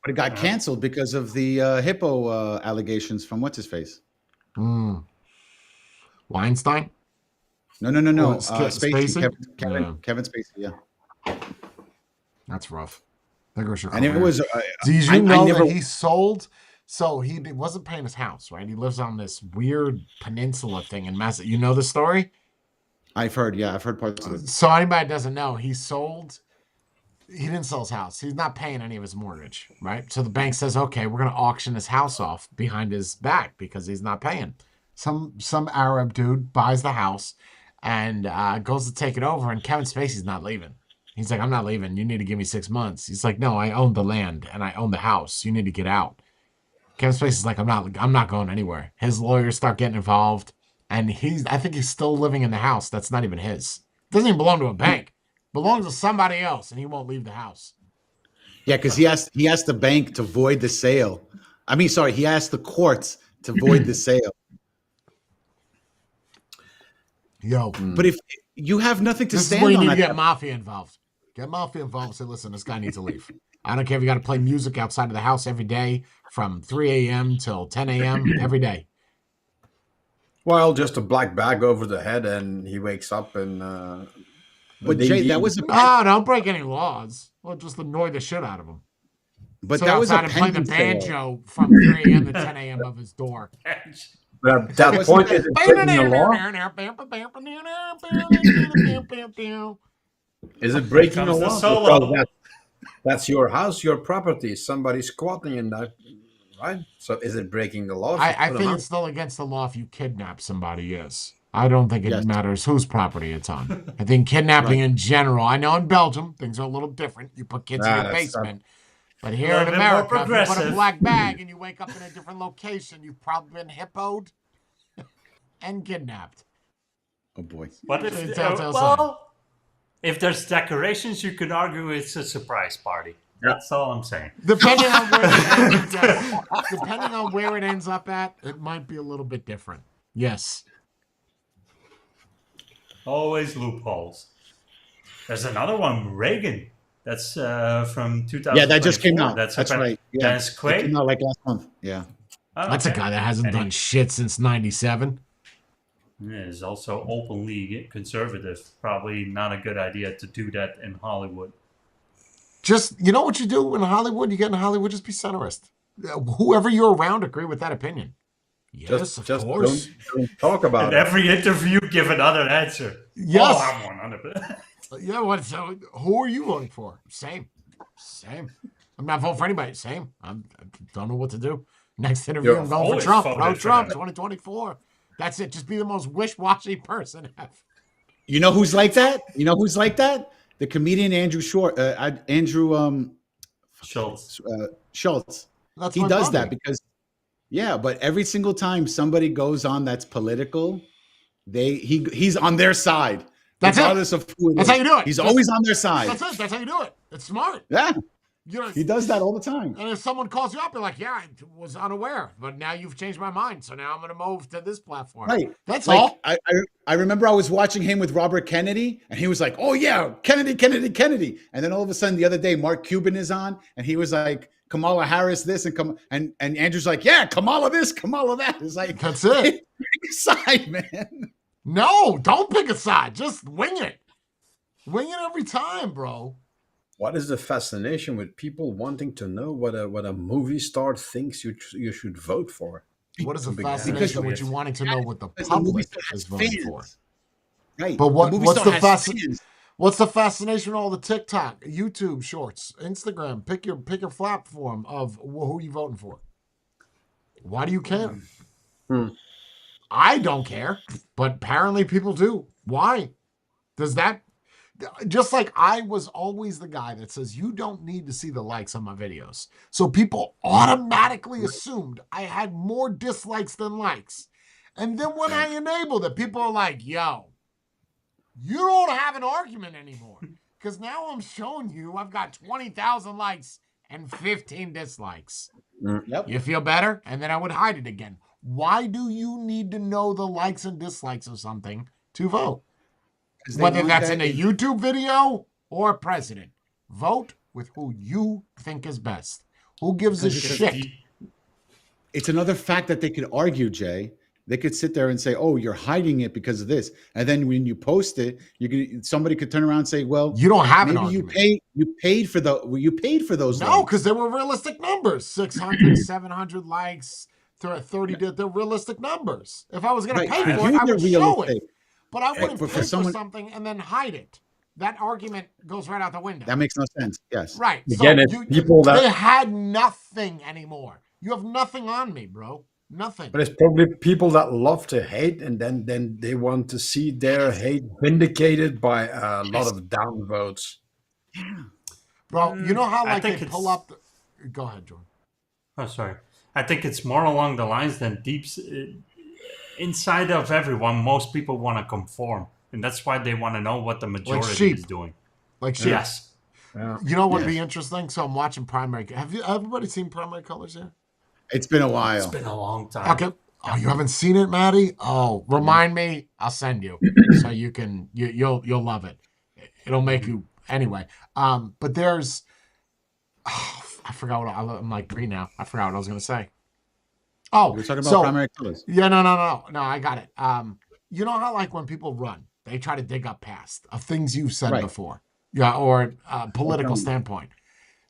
But it got canceled because of the hippo allegations from what's his face. Weinstein? No. Oh, it's Spacey. Spacey? Kevin Spacey. Yeah. That's rough. There goes your And it career. was. Did you I know never- that he sold? So he wasn't paying his house, right? He lives on this weird peninsula thing in Massachusetts. You know the story? I've heard. Yeah, I've heard parts of it. So anybody that doesn't know, he didn't sell his house. He's not paying any of his mortgage, right? So the bank says, okay, we're going to auction his house off behind his back because he's not paying. Some Arab dude buys the house and goes to take it over, and Kevin Spacey's not leaving. He's like, I'm not leaving. You need to give me 6 months. He's like, no, I own the land and I own the house. You need to get out. Kevin Spacey's like, I'm not going anywhere. His lawyers start getting involved, and I think he's still living in the house that's not even his. It doesn't even belong to a bank. Belongs to somebody else, and he won't leave the house. Yeah, because he asked the bank to void the sale. I mean, sorry, he asked the courts to void the sale. Yo, But if you have nothing to this is stand where you on, need to at get that- mafia involved. Get mafia involved and say, listen, this guy needs to leave. I don't care if you got to play music outside of the house every day from 3 a.m. till 10 a.m. every day. Well, just a black bag over the head, and he wakes up and. but Jay, that was a Oh, don't break any laws. Well, just annoy the shit out of him. but So that was a outside and play the pending sale. banjo from 3 a.m. to 10 a.m. of his door. But at that point, is it breaking the law? Is it breaking the Comes the law? solo. Because that's your house, your property. Somebody's squatting in that, right? So is it breaking the law? if you I put them think out? it's still against the law if you kidnap somebody, yes. I don't think it Yes. matters whose property it's on. I think kidnapping in general, I know in Belgium, things are a little different. You put kids in Nah, your that's- basement. But here A in little bit more America, if you put a progressive. black bag and you wake up in a different location, you've probably been hippoed and kidnapped. Oh boy. What if It's outside. if there's decorations, you could argue it's a surprise party. That's all I'm saying. Depending on where it ends up, depending on where it ends up at, it might be a little bit different. Yes. Always loopholes. There's another one, Reagan. That's from 2000. Yeah, that just came out. That's That's about right. Yeah, Dennis it Quaid. came out like last month. Yeah. Oh, That's okay. a guy that hasn't And he- done shit since 97. Yeah, is also openly conservative. Probably not a good idea to do that in Hollywood. Just, you know what you do in Hollywood? You get in Hollywood, just be centrist. Whoever you're around, agree with that opinion. Yes, of Just course. don't talk about In it. every interview, give another answer. Yes. Oh, I'm 100%. Yeah, what? So, who are you voting for? Same. I'm not voting for anybody. Same. I don't know what to do. Next interview, You're I'm going for always Trump. voted Pro for Trump, them. 2024. That's it. Just be the most wish-washy person ever. You know who's like that? You know who's like that? The comedian Andrew Schultz. Schultz. That's He my does buddy. that because, yeah, but every single time somebody goes on that's political, he's on their side. That's it. regardless of who it That's is. how you do it. He's That's- always on their side. That's it. That's how you do it. It's smart. Yeah, You know, he does that all the time. and if someone calls you up, you're like, yeah, I was unaware, but now you've changed my mind. So now I'm going to move to this platform. Right. That's Like all. I remember I was watching him with Robert Kennedy, and he was like, "Oh yeah, Kennedy, Kennedy, Kennedy." And then all of a sudden, the other day, Mark Cuban is on, and he was like, "Kamala Harris, this and Andrew's like, "Yeah, Kamala this, Kamala that." It's like That's it. pick a side, man. No, don't pick a side. Just wing it. Wing it every time, bro. What is the fascination with people wanting to know what a movie star thinks you should vote for? What is the Because- fascination with you wanting to know what the Because the movie public star is has voting fans. for? Right. But what- The movie what's star the has fasc- fans. What's the fascination with all the TikTok, YouTube shorts, Instagram? Pick your platform of who you voting for. Why do you care? I don't care, but apparently people do. Why? Does that just like I was always the guy that says you don't need to see the likes on my videos. So people automatically assumed I had more dislikes than likes. And then when I enabled it, people are like, yo, you don't have an argument anymore. Because now I'm showing you I've got 20,000 likes and 15 dislikes. Yep. You feel better? And then I would hide it again. Why do you need to know the likes and dislikes of something to vote? 'Cause they Whether want that's that in a YouTube video or a president. Vote with who you think is best. Who gives a shit? It's another fact that they could argue, Jay. They could sit there and say, "Oh, you're hiding it because of this," and then when you post it, somebody could turn around and say, "Well, You don't have an maybe argument. you paid for those." No, likes." because they were realistic numbers. 600, 700 likes, 30. They're realistic numbers. If I was going Right. to pay For for it, you, I they're would show realistic. it. But I wouldn't but pay for for someone- something and then hide it. That argument goes right out the window. That makes no sense. Yes. Right. Again, it's people that- they had nothing anymore. You have nothing on me, bro. Nothing. But it's probably people that love to hate, and then they want to see their hate vindicated by a lot of downvotes. Bro, you know how I like think they pull it's- up Go ahead, Jordan. Oh, sorry. I think it's more along the lines than inside of everyone. Most people want to conform, and that's why they want to know what the majority sheep. is doing. Like shit. Yes. Yeah. You know what would Yes. be interesting? So I'm watching Primary. Have you everybody seen Primary Colors here? It's been a while. It's been a long time. Okay. Oh, you haven't seen it, Maddie? Oh, remind me. I'll send you so you can you'll love it. It'll make you anyway. But there's I forgot what I'm like green now. I forgot what I was gonna say. Oh, We're talking about so, primary colors. Yeah, no, I got it. You know how like when people run, they try to dig up past of things you've said Right. before, yeah, or political standpoint.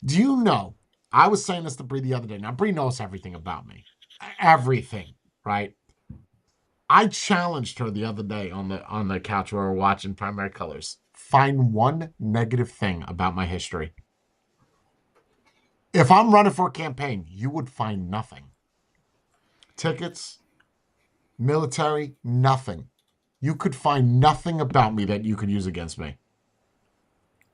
Do you know? I was saying this to Bree the other day. Now Bree knows everything about me, everything, right? I challenged her the other day on the couch where we were watching Primary Colors. Find one negative thing about my history. If I'm running for a campaign, you would find nothing. Tickets, military, nothing. You could find nothing about me that you could use against me.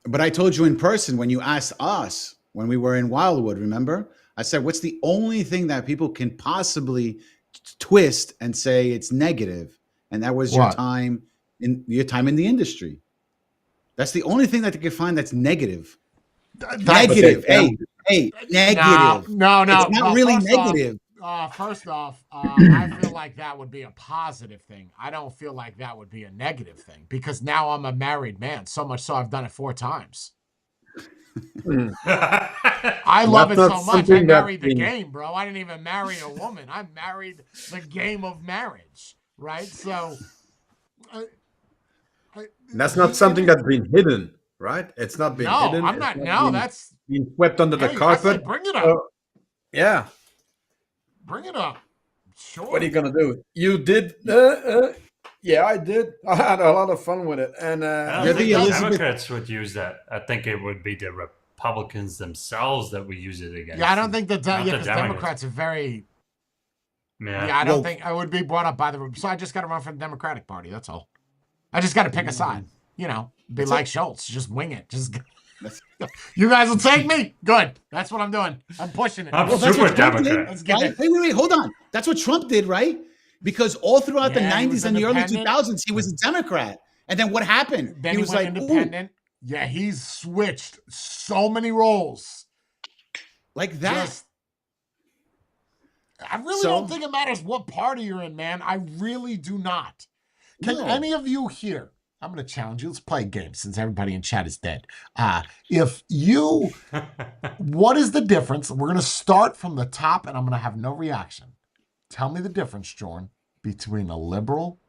But I told you in person when you asked us when we were in Wildwood, remember? I said, what's the only thing that people can possibly twist and say it's negative? And that was your What? time in the industry. That's the only thing that they can find that's negative. Negative. Hey, negative. No. It's not really first off- negative. First off, I feel like that would be a positive thing. I don't feel like that would be a negative thing because now I'm a married man. So much so I've done it 4 times. I love it That's so not much. I something that married the we- game, bro. I didn't even marry a woman. I married the game of marriage, right? So That's not something that's been hidden, right? It's not been No, hidden. I'm It's not. been No, that's been swept under the hey, I say carpet. bring it up. So, yeah. Bring it up. Sure. What are you gonna do? You did? Yeah, I did. I had a lot of fun with it, and I don't You're think the the Elizabeth- Democrats would use that. I think it would be the Republicans themselves that would use it against. Yeah, I don't think that. Not the Because Democrats are very. Yeah. Yeah, I don't Well- think I would be brought up by the. So I just got to run for the Democratic Party. That's all. I just got to pick a side. You know, be like Schultz. Just wing it. Just. You guys will take me. Good. That's what I'm doing. I'm pushing it. I'm Well, that's super what Trump did, Democrat. Let's get right? it. Wait, hold on. That's what Trump did, right? Because all throughout the Yeah, he was 90s and the early independent. 2000s, he was a Democrat. And then what happened? Then he was went like, "Ooh," independent. Yeah, he's switched so many roles. like that. Just, I really So- don't think it matters what party you're in, man. I really do not. Can No. any of you here? I'm going to challenge you. Let's play a game since everybody in chat is dead. If you, what is the difference? We're going to start from the top and I'm going to have no reaction. Tell me the difference, Jorn, between a liberal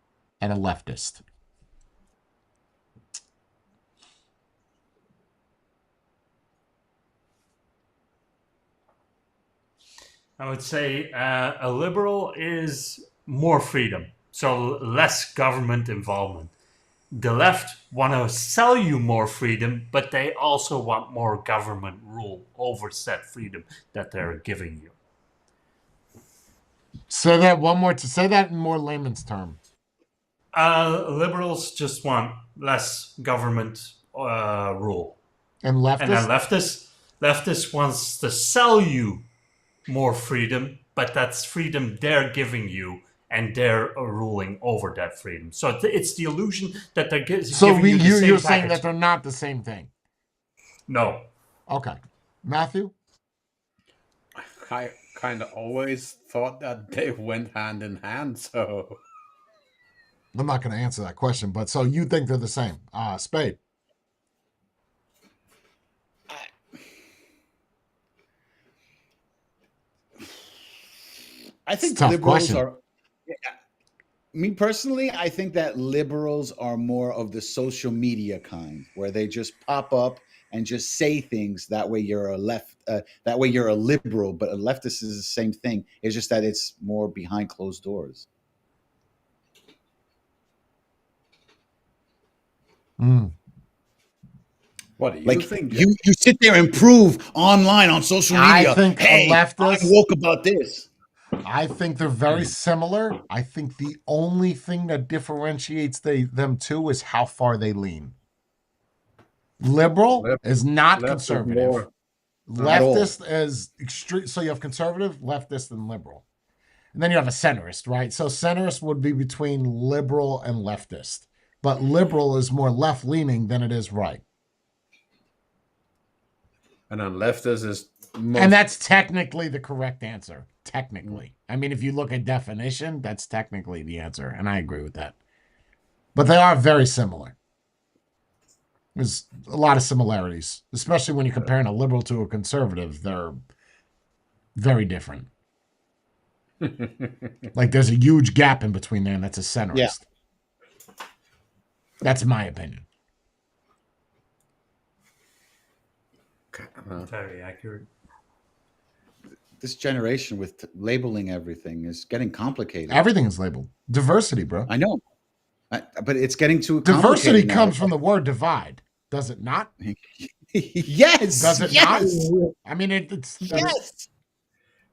and a leftist. I would say a liberal is more freedom, so less government involvement. The left want to sell you more freedom, but they also want more government rule over said freedom that they're giving you. Say that one more. Say that in more layman's term. Liberals just want less government rule, And leftist. and then leftists wants to sell you more freedom, but that's freedom they're giving you, and they're ruling over that freedom. So it's the illusion that they're giving you the same you're saying package. that they're not the same thing. No. Okay, Matthew. I kind of always thought that they went hand in hand. So I'm not going to answer that question, but so you think they're the same? Spade. I think It's a tough liberals question. are. Me personally, I think that liberals are more of the social media kind, where they just pop up and just say things. That way, you're a that way, you're a liberal, but a leftist is the same thing. It's just that it's more behind closed doors. what do you Like think? you sit there and prove online on social media. I think a hey, leftist- I'm woke about this. I think they're very similar. I think the only thing that differentiates them two is how far they lean. Liberal is not Left is conservative. more- Leftist is extreme. So you have conservative, leftist, and liberal. And then you have a centrist, right? So centrist would be between liberal and leftist. But liberal is more left-leaning than it is right. And then leftist is And that's technically the correct answer. Technically. I mean, if you look at definition, that's technically the answer. And I agree with that. But they are very similar. There's a lot of similarities, especially when you're comparing a liberal to a conservative. They're very different. Like there's a huge gap in between there, and that's a centrist. Yeah. That's my opinion. Very accurate. This generation with labeling everything is getting complicated. Everything is labeled. Diversity, bro. I know, but it's getting too Diversity complicated now. comes from the word divide. Does it not? Yes. Does it yes. not? I mean, it's Yes.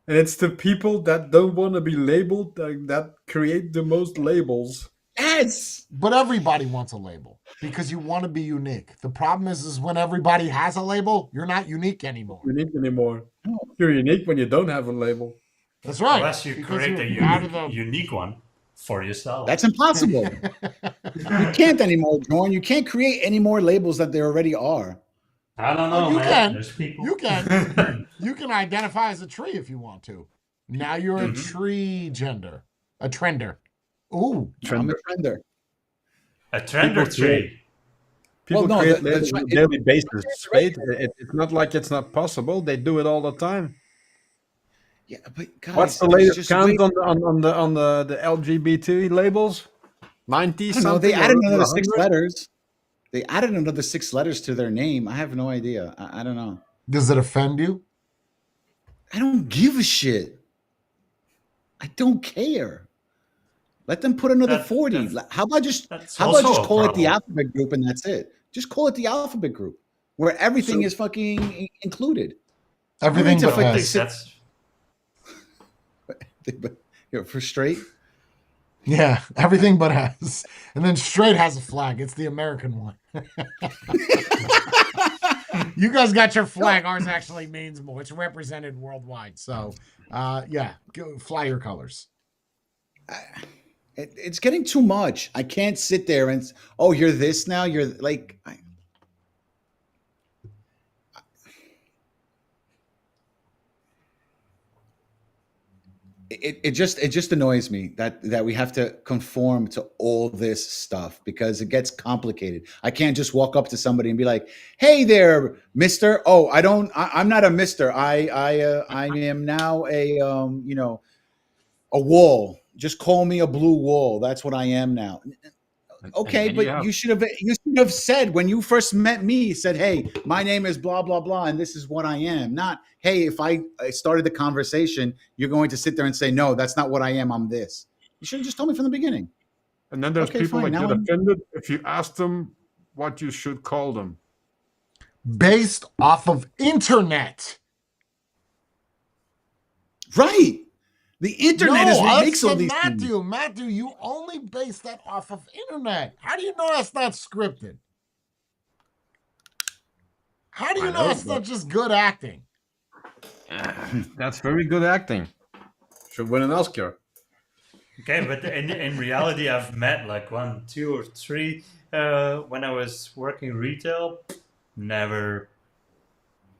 And it's the people that don't want to be labeled that create the most labels. Yes. But everybody wants a label because you want to be unique. The problem is when everybody has a label, you're not unique anymore. Unique anymore. No. You're unique when you don't have a label. That's right. Unless you Because create a you're out of the- unique one for yourself. That's impossible. You can't anymore, Jordan. You can't create any more labels that there already are. I don't know, you man. can. There's people. You can. You can identify as a tree if you want to. Now you're a tree gender. A trender. Ooh. I'm a trender. A trender People tree. People Well, no, create the labels on a daily basis. It's not like it's not possible. They do it all the time. Yeah, but guys, What's the there's latest just count way- on the LGBT labels? 90 I don't know. something? They added or another 6 100? letters. They added another 6 letters to their name. I have no idea. I don't know. Does it offend you? I don't give a shit. I don't care. Let them put another That- 40. that's- How about just that's how about also just a call it the problem. alphabet group and that's it? Just call it the alphabet group where everything So- is fucking included. Everything to but fucking I think us. that's For straight. Yeah, everything but us. And then straight has a flag. It's the American one. You guys got your flag. Ours actually means more. It's represented worldwide. So, yeah, go fly your colors. It's getting too much. I can't sit there and oh, you're this now. You're like, it just annoys me that we have to conform to all this stuff because it gets complicated. I can't just walk up to somebody and be like, "Hey there, Mister." Oh, I'm not a Mister. I am now a a wall. Just call me a blue wall. That's what I am now. Okay, And you but have you should have said when you first met me, you said, "Hey, my name is blah blah blah, and this is what I am." Not, "Hey, if I started the conversation, you're going to sit there and say, no, that's not what I am. I'm this." You should have just told me from the beginning. and then there's Okay, people fine. that Now get I'm offended if you ask them what you should call them. Based off of internet. right. The internet is No, what I makes all said these things. Matthew, you only base that off of internet. How do you know that's not scripted? How do I you know know, that's not but just good acting? that's very good acting. Should win an Oscar. Okay, but in reality, I've met like 1, 2, or 3 when I was working retail. Never,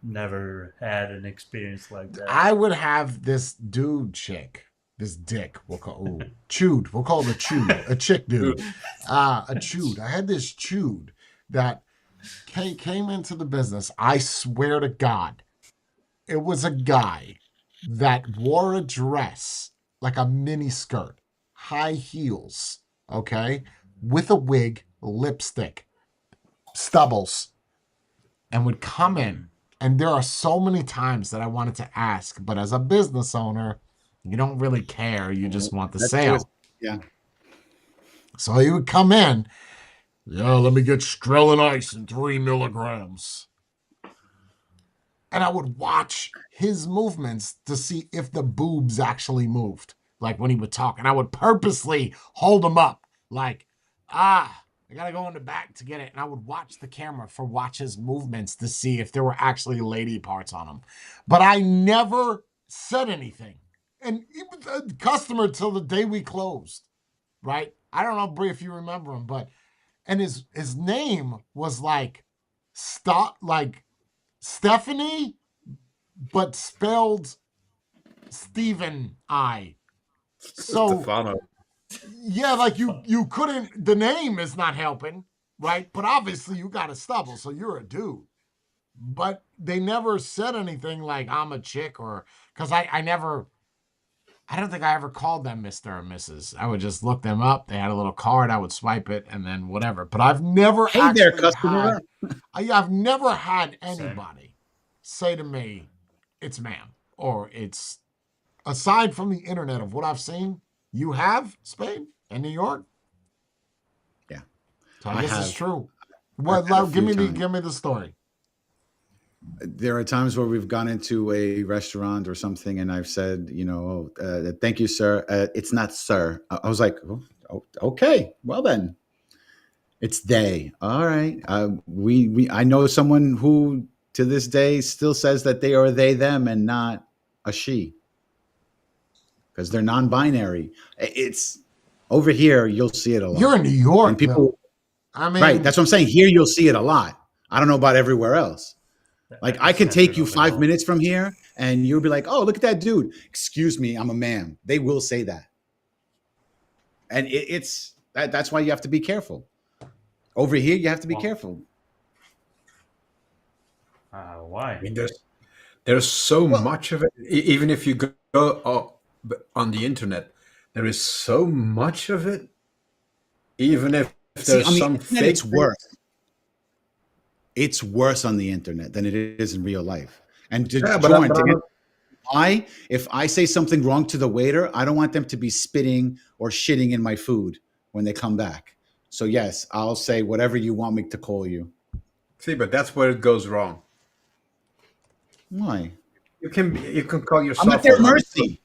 never had an experience like that. I would have this dude chick, this dick, we'll call chewed. We'll call it a chewed, a chick dude. A chewed. I had this chewed that came into the business. I swear to God, it was a guy that wore a dress like a mini skirt, high heels, okay, with a wig, lipstick, stubbles, and would come in. And there are so many times that I wanted to ask, but as a business owner, you don't really care. You just want the That's true. sale. Yeah. So he would come in. Yeah, let me get Strelin Ice in 3 milligrams. And I would watch his movements to see if the boobs actually moved. Like when he would talk. And I would purposely hold him up. Like, I gotta go in the back to get it. And I would watch the camera for watch his movements to see if there were actually lady parts on him. But I never said anything. And he was a customer till the day we closed. Right? I don't know, Brie, if you remember him, but and his name was like Stephanie, but spelled Stephen I. So Stefano. yeah, like you couldn't. The name is not helping, right? But obviously you got a stubble, so you're a dude. But they never said anything like I'm a chick or because I never. I don't think I ever called them Mr. or Mrs. I would just look them up. They had a little card. I would swipe it and then whatever. But I've never Hey there, actually customer. I've never had Same. anybody say to me, "It's ma'am," or "It's." Aside from the internet of what I've seen, you have Spain and New York. Yeah. So I I guess it's have. true. I've What? had a Give few me times. the story. There are times where we've gone into a restaurant or something, and I've said, "Thank you, sir." It's not sir. I was like, "Oh, okay, well then, it's they." All right. We I know someone who to this day still says that they are they them and not a she because they're non-binary. It's over here. You'll see it a lot, You're in New and York, people. though. I Right. mean, That's what I'm saying. Here, you'll see it a lot. I don't know about everywhere else. Like I can take you Epicenter of it 5 all. minutes from here and you'll be like, "Oh, look at that dude." Excuse me, I'm a man. They will say that. And that's why you have to be careful. Over here, you have to be Well, careful. why? I mean, there's so Well, much of it. Even if you go on the internet, there is so much of it. Even if see, there's on the some internet, fake it's things. worse. It's worse on the internet than it is in real life. And Yeah, Jordan, but to I'm answer not. why, if I say something wrong to the waiter, I don't want them to be spitting or shitting in my food when they come back. So yes, I'll say whatever you want me to call you. See, but that's where it goes wrong. Why? You can call I'm at yourself their whatever. mercy.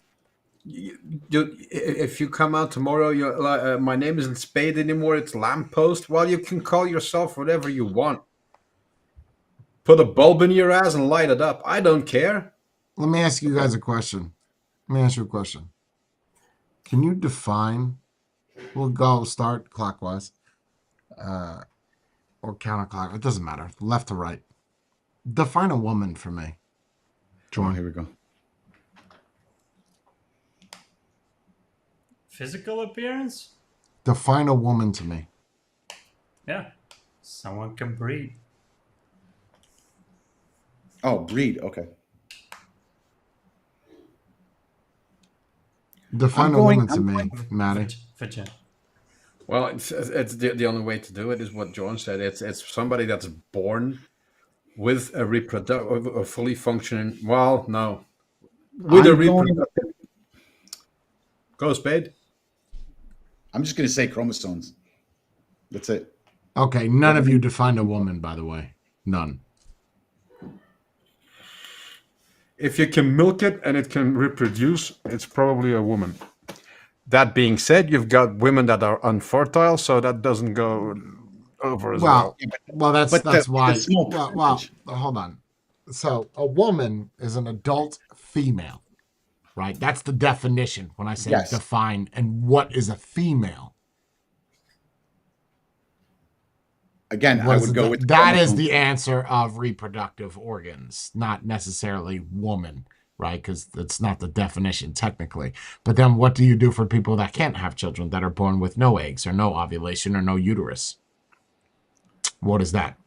If you come out tomorrow, you're like, my name isn't Spade anymore. It's Lamppost. Well, you can call yourself whatever you want. Put a bulb in your ass and light it up. I don't care. let me ask you guys a question. Let me ask you a question. Can you define We'll go start clockwise. Or counterclockwise. It doesn't matter. Left to right. Define a woman for me. Oh, Jordan. here we go. Physical appearance? Define a woman to me. Yeah. Someone can breed. Oh, breed. Okay. Define I'm a going- woman to I'm me, Maddie. Vagina. Well, it's the only way to do it is what John said. It's somebody that's born with a fully functioning. Well, no, with a I'm going- reproductive. Go spade. I'm just going to say chromosomes. That's it. Okay, none of you defined a woman, by the way. None. If you can milk it and it can reproduce, it's probably a woman. That being said, you've got women that are unfertile, so that doesn't go over as well. Well, that's But that's the why. small Well, percentage. hold on. So a woman is an adult female, right? That's the definition when I say Yes. define. And what is a female? Again, I would go with that is chromosome. the answer of reproductive organs, not necessarily woman, right? Because that's not the definition technically. But then what do you do for people that can't have children, that are born with no eggs or no ovulation or no uterus? What is that?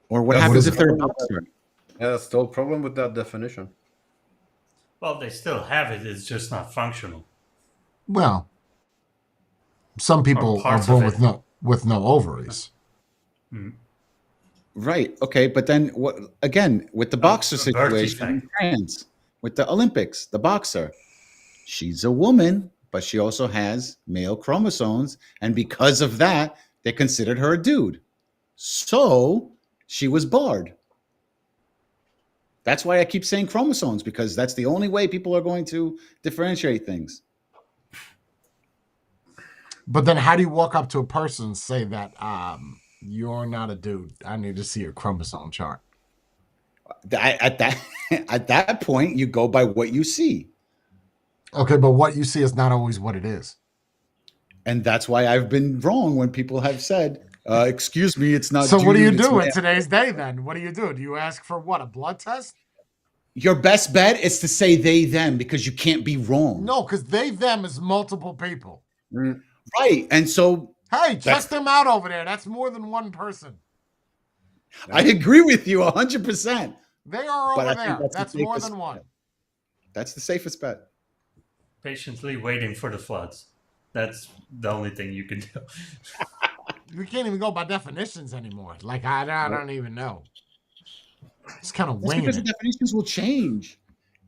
Or what That's happens the if they're a problem. boxer? Yeah, that's still a problem with that definition. Well, they still have it. It's just not functional. Well, some people are parts born of it. with no ovaries. Right. Okay. But then what? Again, with the boxer a birth situation, in defect. France, with the Olympics, the boxer, she's a woman, but she also has male chromosomes, and because of that, they considered her a dude. So she was barred. That's why I keep saying chromosomes, because that's the only way people are going to differentiate things. But then how do you walk up to a person and say that you're not a dude? I need to see your chromosome chart. At that at that point, you go by what you see. Okay, but what you see is not always what it is. And that's why I've been wrong when people have said, excuse me, it's not So what do you dude, it's do in male." today's day then? What do you do? Do you ask for what, a blood test? Your best bet is to say they, them, because you can't be wrong. No, because they, them is multiple people. Right. And so Hey, check That's- them out over there. That's more than one person. I agree with you 100%. They are But over I think there. that's the That's more safest than one. bet. That's the safest bet. Patiently waiting for the floods. That's the only thing you can do. We can't even go by definitions anymore. Like, I don't even know. It's kind of That's winging because the it. definitions will change.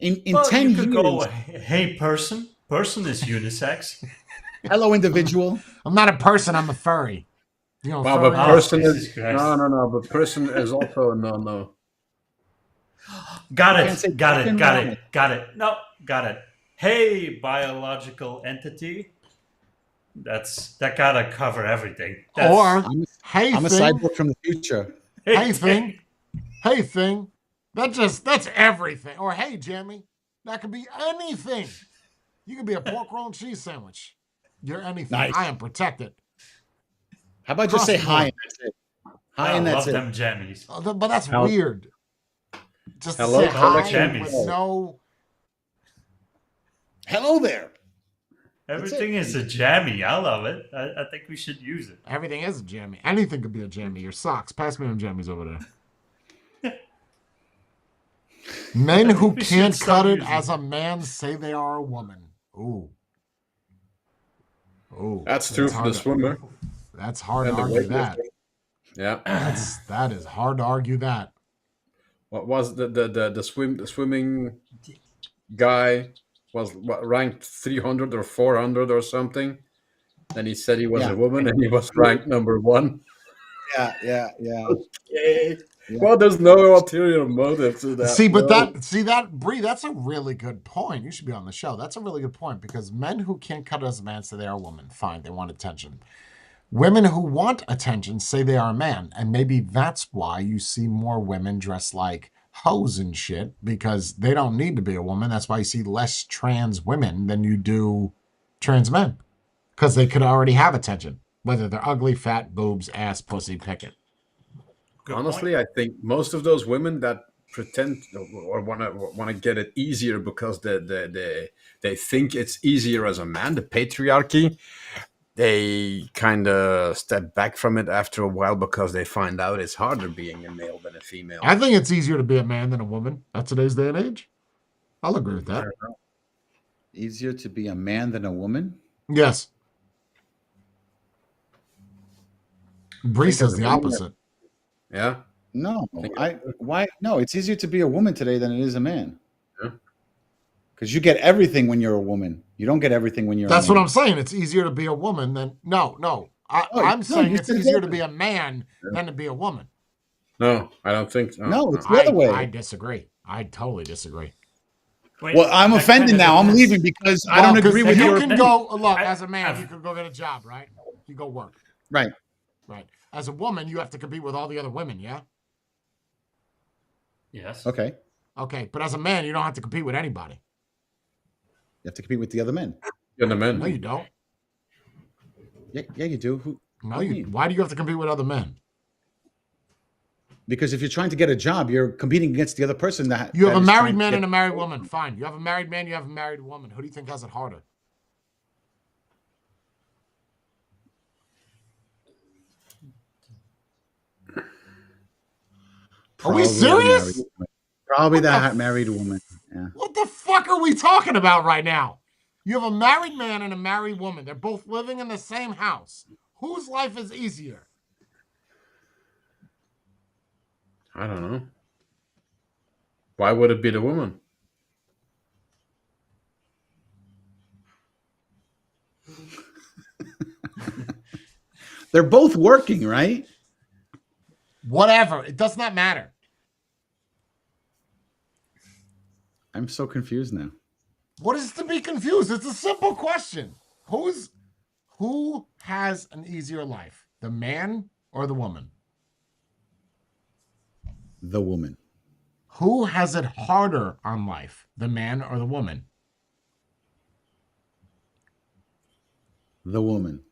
In Well, 10 you could years, go, hey, person. Person is unisex. hello, individual. I'm not a person. I'm a furry. You know, Well, furry. but person Jesus is Christ. no. But person is also a no. Got can't say it. Got fucking it. Got wrong. it. Got it. No, got it. Hey, biological entity. That gotta cover everything. That's, Or, I'm, hey, I'm a thing. cyborg from the future. Hey, thing. Hey, thing. That's everything. Or, hey, Jimmy. That could be anything. You could be a pork roll and cheese sandwich. You're anything. Nice. I am protected. How about just Across say the hi board. and that's it? Hi I and that's love it. them jammies. But that's Hello. weird. Just to Hello, say hi connection. with no. Hello there. Everything is a jammy. I love it. I think we should use it. Everything is a jammy. Anything could be a jammy. Your socks. Pass me them jammies over there. Men who we should can't start cut it using as a man say they are a woman. Ooh. Ooh. That's true for hard the swimmer That's hard to and the argue that. weightlifter. Yeah. That is hard to argue that. What was the swimming guy was ranked 300 or 400 or something? And he said he was Yeah. a woman and he was ranked number 1. Yeah. Okay. Yeah. Well, there's no ulterior motive to that. See, but no. Bree, that's a really good point. You should be on the show. That's a really good point because men who can't cut it as a man say they are a woman. Fine, they want attention. Women who want attention say they are a man. And maybe that's why you see more women dressed like hoes and shit because they don't need to be a woman. That's why you see less trans women than you do trans men. because they could already have attention, whether they're ugly, fat, boobs, ass, pussy, pick it. Good Honestly, I think most of those women that pretend or want to get it easier because they think it's easier as a man, the patriarchy, they kind of step back from it after a while because they find out it's harder being a male than a female. I think it's easier to be a man than a woman at today's day and age. I'll agree with that. Easier to be a man than a woman? Yes. Bree as says a the woman, opposite. Yeah. No. No, it's easier to be a woman today than it is a man. Yeah. Because you get everything when you're a woman. You don't get everything when you're That's a man. what I'm saying. It's easier to be a woman than no. I'm No, saying you it's said easier that. to be a man than to be a woman. No, I don't think so. No, it's the other way. I disagree. I totally disagree. Wait, Well, I'm that offended kinda now. I'm depends. leaving because I Well, don't 'cause agree with you your can opinion. go look as a man. I've- You can go get a job, right? You go work, Right. right? As a woman, you have to compete with all the other women. Yeah. Yes. Okay. Okay, but as a man, you don't have to compete with anybody. You have to compete with the other men. You're the man. No, you don't. Yeah, you do. Who? No, what do you you. mean? Why do you have to compete with other men? Because if you're trying to get a job, you're competing against the other person that You have that a is married trying to man get- and a married woman. Fine. You have a married man. You have a married woman. Who do you think has it harder? Are we Probably the serious? married woman. Probably What the that f- married woman. Yeah. What the fuck are we talking about right now? You have a married man and a married woman. They're both living in the same house. Whose life is easier? I don't know. Why would it be the woman? They're both working, right? Whatever. It does not matter. I'm so confused now. What is to be confused? It's a simple question. Who has an easier life? The man or the woman? The woman. Who has it harder on life? The man or the woman? The woman.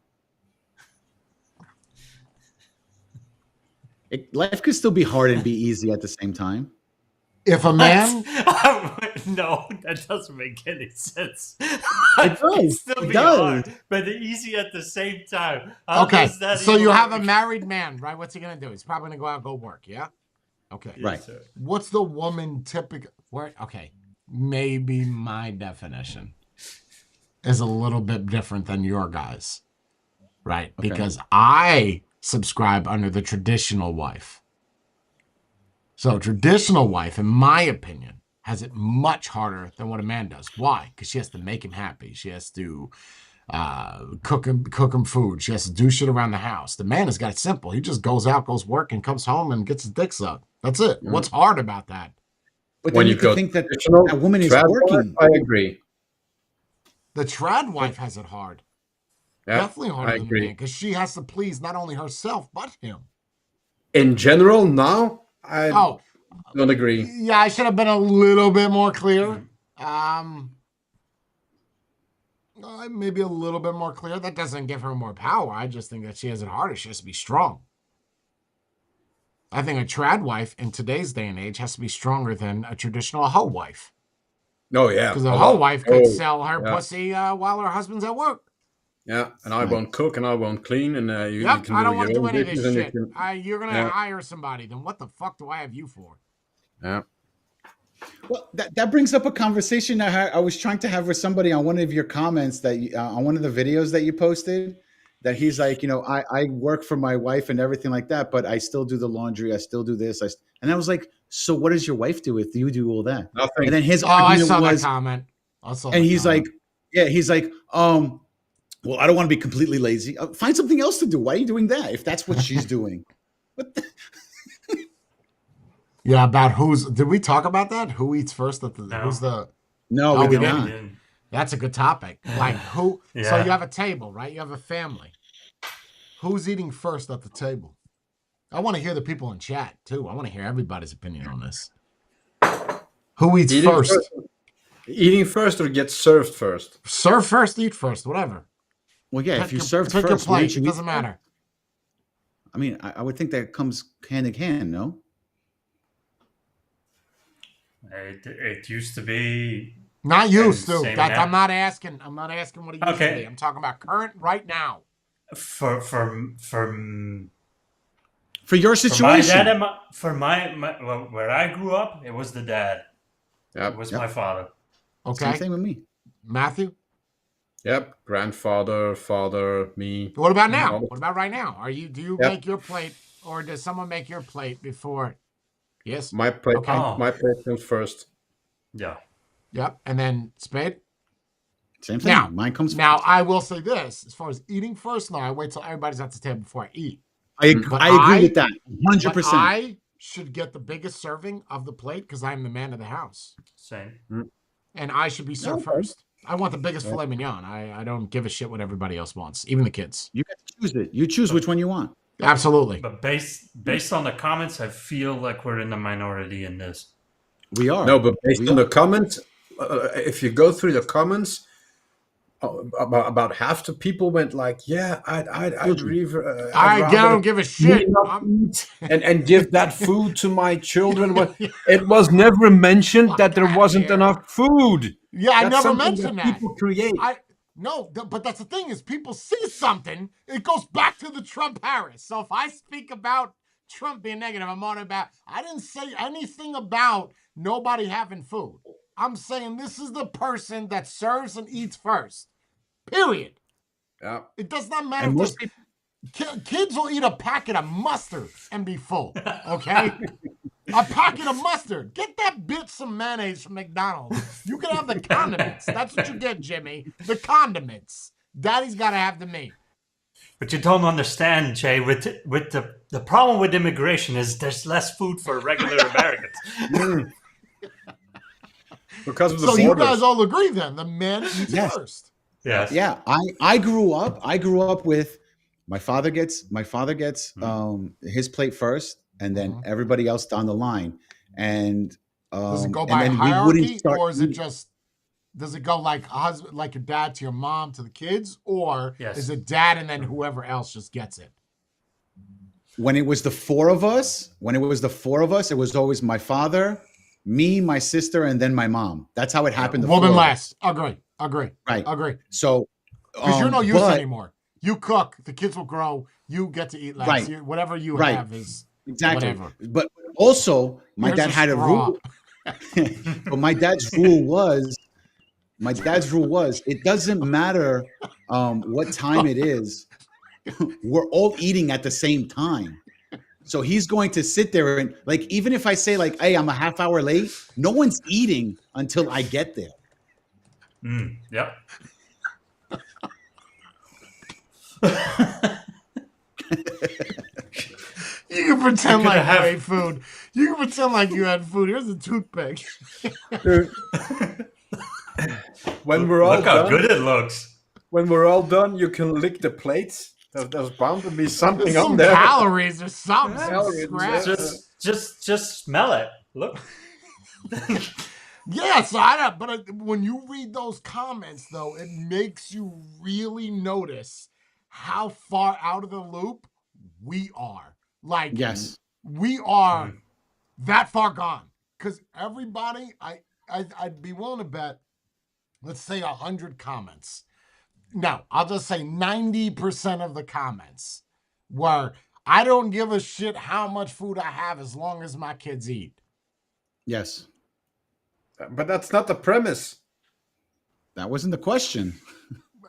Life could still be hard and be easy at the same time. If a man, No, that doesn't make any sense. It does. Still It be does. hard, but easy at the same time. How okay, does that so even you have a work? married man, right? What's he gonna do? He's probably gonna go out and go work, yeah? Okay. Yes, Right. sir. What's the woman typical? Where? Okay, maybe my definition is a little bit different than your guys, right? Okay. Because I subscribe under the traditional wife. So traditional wife, in my opinion, has it much harder than what a man does. Why? Because she has to make him happy. She has to cook him food. She has to do shit around the house. The man has got it simple. He just goes out, goes work, and comes home and gets his dick sucked. That's it. Mhm. What's hard about that? But When then you you go could think that traditional, that woman is trad working. wife, I agree. The trad wife has it hard. Yeah, Definitely harder I than the agree. man because she has to please not only herself but him. In general, now I Oh, don't agree. yeah, I should have been a little bit more clear. Maybe a little bit more clear. That doesn't give her more power. I just think that she has it harder. She has to be strong. I think a trad wife in today's day and age has to be stronger than a traditional hoe wife. Oh yeah, Because a a hoe lot. wife could Oh, sell her yeah. pussy while her husband's at work. Yeah, and I Right. won't cook and I won't clean, and you Yep, can I do don't want your to do own any of this dishes and you shit. can- You're going to Yeah. hire somebody. Then what the fuck do I have you for? Yeah. Well, that brings up a conversation I was trying to have with somebody on one of your comments that on one of the videos that you posted. That he's like, I work for my wife and everything like that, but I still do the laundry. I still do this. And I was like, so what does your wife do if you do all that? Nothing. And then his Oh, I argument saw was, that comment. I saw and that he's comment. like, yeah, he's like, well, I don't want to be completely lazy. Find something else to do. Why are you doing that if that's what she's doing? What the? Yeah, about did we talk about that? Who eats first at the, No. who's the, No, Oh, we we did didn't. not. that's a good topic. Like who, so Yeah. you have a table, right? You have a family. Who's eating first at the table? I want to hear the people in chat too. I want to hear everybody's opinion on this. Who eats Eating first? Eating first or get served first? Serve first, eat first, whatever. Well, yeah, if you served pick your first, wouldn't plate. you It eat doesn't first? matter. I mean, I would think that comes hand in hand, no? It used to be. Not used to. same That I'm now. not asking. I'm not asking what it used to be. Okay. I'm talking about current right now. For For your my dad situation. and well, where I grew up, it was the dad. It Yep. was Yep. my father. Same Okay, thing with me. Matthew. Yep. Grandfather, father, me. What about now? All- What about right now? Do you Yep. make your plate, or does someone make your plate before? Yes. My plate. Okay. Oh. My plate comes first. Yeah. Yep. And then spade. Same thing. Now, Mine comes now first. I will say this: as far as eating first, no, I wait till everybody's at the table before I eat. I But agree with that. But 100%. I should get the biggest serving of the plate because I'm the man of the house, Same. and I should be served Okay. first. I want the biggest filet mignon. I don't give a shit what everybody else wants, even the kids. You get to choose it. You choose which one you want. Absolutely. But based on the comments, I feel like we're in the minority in this. We are. No, but based We on are. the comments, if you go through the comments, about half the people went like, "Yeah, I'd rather, I I'd don't rather give a me shit. not eat and give that food to my children." But Yeah. it was never mentioned Fuck that there outta wasn't here. enough food. Yeah, I That's never something mentioned that that. people create. But that's the thing is people see something, it goes back to the Trump Harris. So if I speak about Trump being negative, I'm on about I didn't say anything about nobody having food. I'm saying this is the person that serves and eats first. Period. Yeah. It does not matter And if most there's kids will eat a packet of mustard and be full. Okay? A packet of mustard. Get that bitch some mayonnaise from McDonald's. You can have the condiments. That's what you get, Jimmy. The condiments. Daddy's got to have the meat. But you don't understand, Jay. With the problem with immigration is there's less food for regular Americans. Because of the So you borders. guys all agree then. The man eats Yes. first. Yes. Yeah, I grew up with my father gets his plate first, and then everybody else down the line. And Does it go and by then we wouldn't hierarchy, start or is it eating. just does it go like a husband, like your dad to your mom to the kids, or Yes. is it dad and then whoever else just gets it? When it was the four of us, it was always my father, me, my sister, and then my mom. That's how it happened. The Woman four of us. last. Agree. Right. Agree. So Because you're no use but- anymore. You cook, the kids will grow. You get to eat last. Right. Whatever you Right. have is Exactly. whatever. But also, my Here's dad a had a straw. rule. But my dad's rule was, it doesn't matter what time it is. We're all eating at the same time. So he's going to sit there and like, even if I say like, hey, I'm a half hour late, no one's eating until I get there. Yep. You can pretend You could like have- you ate food. You can pretend like you had food. Here's a toothpick. When we're all Look how done, good it looks. when we're all done, you can lick the plates. There's bound to be something There's on some there. calories or something. Some Calories, scraps. yeah. Just smell it. Look. Yeah, so I don't. But when you read those comments, though, it makes you really notice how far out of the loop we are. Like, Yes. we are that far gone. Because everybody, I'd be willing to bet, let's say 100 comments. No, I'll just say 90% of the comments were, I don't give a shit how much food I have as long as my kids eat. Yes. But that's not the premise. That wasn't the question.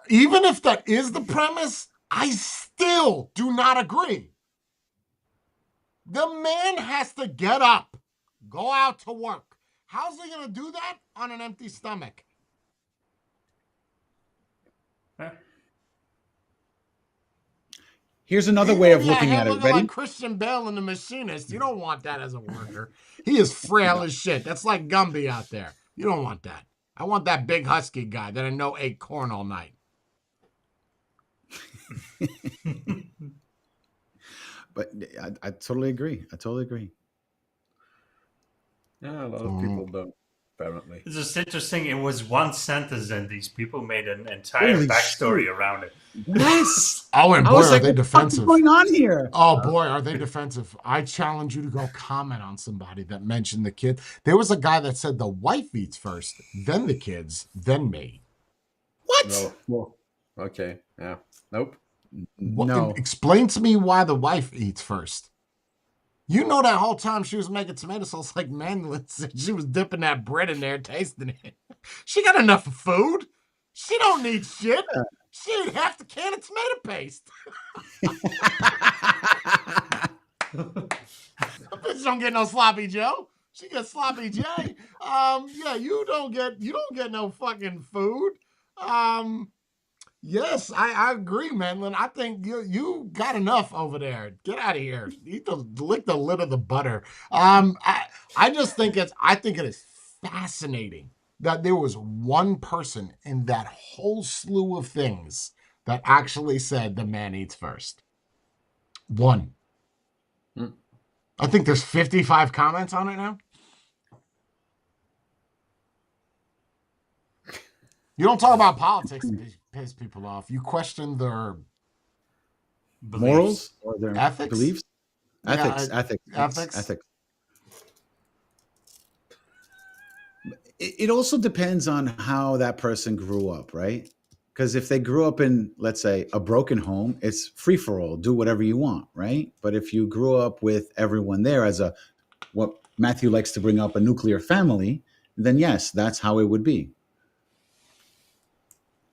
Even if that is the premise, I still do not agree. The man has to get up, go out to work. How's he going to do that on an empty stomach? Here's another way of Yeah, looking him at it. looking Ready? like Christian Bale in The Machinist. You don't want that as a worker. He is frail as shit. That's like Gumby out there. You don't want that. I want that big husky guy that I know ate corn all night. But I totally agree. Yeah, a lot of people don't. apparently. It's just interesting. It was one sentence, and these people made an entire Holy backstory shit. around it. Yes. Oh, and I boy, was are like, they what the fuck is defensive. going on here? Oh boy, are they defensive. I challenge you to go comment on somebody that mentioned the kid. There was a guy that said the wife eats first, then the kids, then me. What? No. Well, okay. Yeah. Nope. What, No. explain to me why the wife eats first. You know that whole time she was making tomato sauce like Manuel said, she was dipping that bread in there, tasting it. She got enough of food. She don't need shit. She ate half the can of tomato paste. Bitch don't get no sloppy Joe. She gets sloppy J. Yeah, you don't get no fucking food. Yes, I agree, Manlin. I think you got enough over there. Get out of here. Lick the lid of the butter. I just think it is fascinating that there was one person in that whole slew of things that actually said the man eats first. One. I think there's 55 comments on it now. You don't talk about politics to piss people off. You question their Morals or their ethics? beliefs? Yeah, Ethics. It also depends on how that person grew up, right? Because if they grew up in, let's say, a broken home, it's free for all, do whatever you want, right? But if you grew up with everyone there as what Matthew likes to bring up, a nuclear family, then yes, that's how it would be.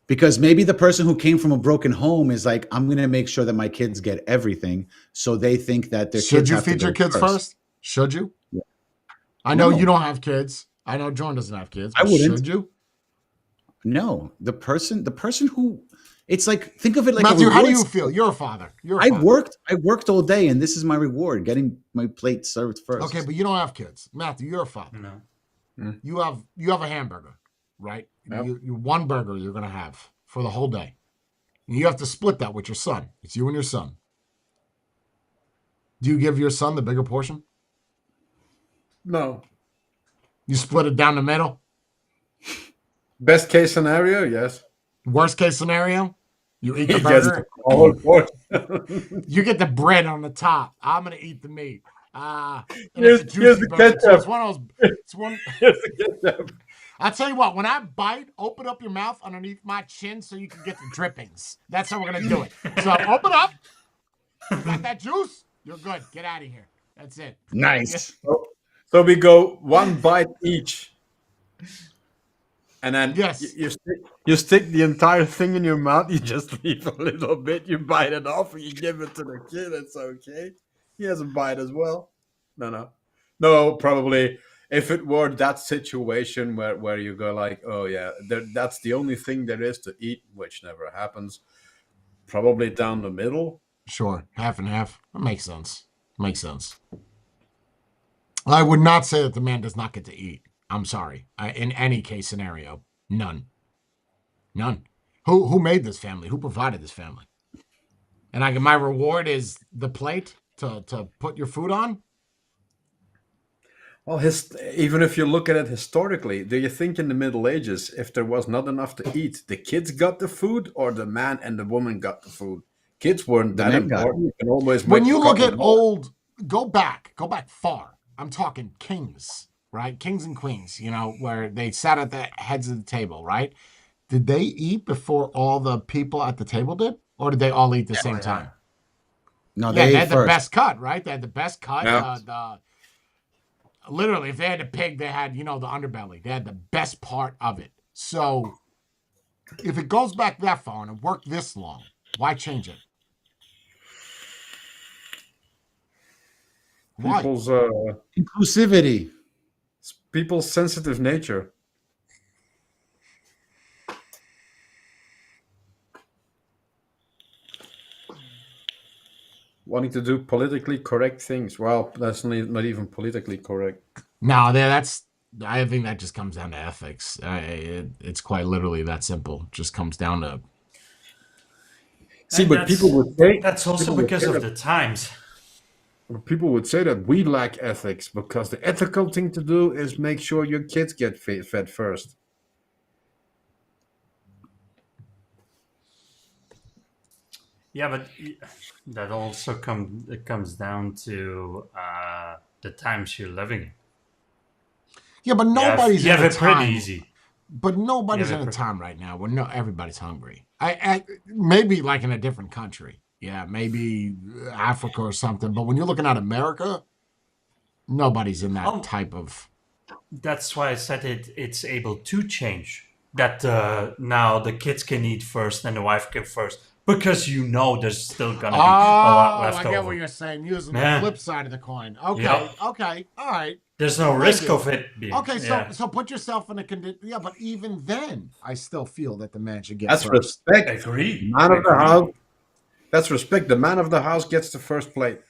Because maybe the person who came from a broken home is like, I'm going to make sure that my kids get everything. So they think that their Should kids you have feed to your go kids first? Should you? Yeah. I know No. you don't have kids. I know John doesn't have kids. I wouldn't. Should you? No. The person who, it's like, think of it like Matthew, a how do reward you system. feel? You're a father. I worked all day, and this is my reward, getting my plate served first. Okay, but you don't have kids. Matthew, you're a father. No. You have a hamburger, right? Yep. You one burger you're gonna have for the whole day. You have to split that with your son. It's you and your son. Do you give your son the bigger portion? No. You split it down the middle? Best case scenario, yes. Worst case scenario? You eat the He gets burger. the whole portion. You get the bread on the top. I'm gonna eat the meat. And Here's- it's a here's juicy the burger. So ketchup. it's one of those. It's one. Here's the ketchup. I'll tell you what. When I bite, open up your mouth underneath my chin so you can get the drippings. That's how we're gonna do it. So open up. You got that juice? You're good. Get out of here. That's it. Nice. So we go one bite each. And then Yes. you stick the entire thing in your mouth. You just leave a little bit. You bite it off, and you give it to the kid. It's okay. He has a bite as well. No. Probably if it were that situation where you go like, oh yeah, that's the only thing there is to eat, which never happens. Probably down the middle. Sure, half and half. That makes sense. I would not say that the man does not get to eat. I'm sorry. In any case scenario, none. Who made this family? Who provided this family? And my reward is the plate to put your food on. Well, even if you look at it historically, do you think in the Middle Ages, if there was not enough to eat, the kids got the food or the man and the woman got the food? Kids weren't that man got important. You can always When make you a look couple at more. old, go back far. I'm talking kings, right? Kings and queens, where they sat at the heads of the table, right? Did they eat before all the people at the table did? Or did they all eat at the same time? No, Yeah, they they ate had the first. best cut, right? They had the best cut. Yeah. Literally, if they had a pig, they had, the underbelly. They had the best part of it. So if it goes back that far and it worked this long, why change it? Why? Inclusivity. People's sensitive nature. Wanting to do politically correct things. Well, that's not even politically correct. No, I think that just comes down to ethics. It's quite literally that simple. Just comes down to. See, And but people would say that's also people would because say of that- the times. People would say that we lack ethics because the ethical thing to do is make sure your kids get fed first. Yeah, but that also comes down to the times you're living in. Yeah, but nobody's You in have a it pretty time. easy. But nobody's Yeah, in a but- time right now where everybody's hungry. I maybe like in a different country. Yeah, maybe Africa or something. But when you're looking at America, nobody's in that Oh, type of. that's why I said it's able to change. That now the kids can eat first and the wife can first. Because there's still gonna Oh, be a lot left I get over. what you're saying. Using the Yeah. flip side of the coin. Okay, Yep. okay, all right. There's no I risk do. of it being. Okay, yeah. so put yourself in a condition. Yeah, but even then, I still feel that the man should get That's first. respect. Agree. Man of the Agree. house. That's respect. The man of the house gets the first plate.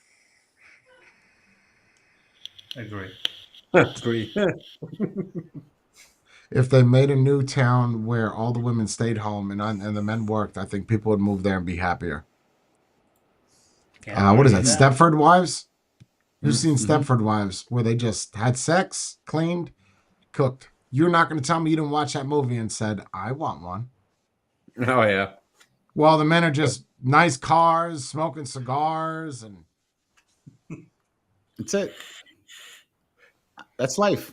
Agree. Agree. If they made a new town where all the women stayed home and the men worked, I think people would move there and be happier. What is that? Stepford Wives? You've seen Stepford Wives where they just had sex, cleaned, cooked. You're not going to tell me you didn't watch that movie and said, I want one. Oh yeah. Well, the men are just nice cars, smoking cigars, and That's it. That's life.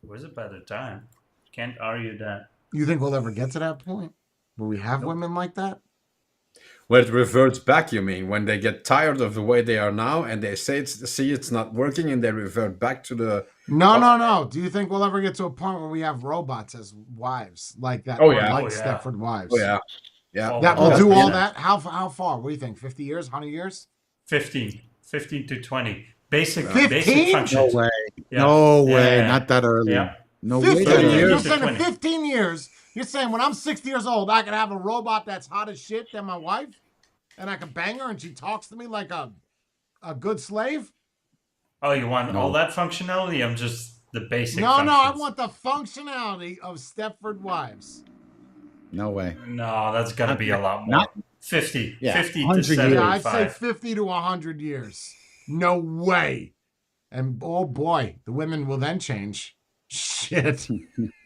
It was a better time. Can't argue that. you think we'll ever get to that point where we have women like that? When it reverts back, you mean when they get tired of the way they are now and they see it's not working and they revert back to the. No. Do you think we'll ever get to a point where we have robots as wives like that? Oh, or yeah. like Oh, yeah. Stepford Wives. Oh yeah. Yeah. That Oh, will do yeah. all that. How far? What do you think? 50 years? 100 years? 15 to 20. Basic 15? functions. No way. Yeah. No way. Yeah. Not that early. Yeah. No 15 way. 30 years. years. You're saying in 20. 15 years, you're saying when I'm 60 years old, I can have a robot that's hot as shit than my wife? And I can bang her and she talks to me like a good slave? Oh, you want No. all that functionality? I'm just the basic No, I functions. want the functionality of Stepford Wives. No way. No, that's got to be a lot more. Not- 50. Yeah, 50 to 100 years. 75. Yeah, I'd say 50 to 100 years. No way. And oh boy, the women will then change. Shit.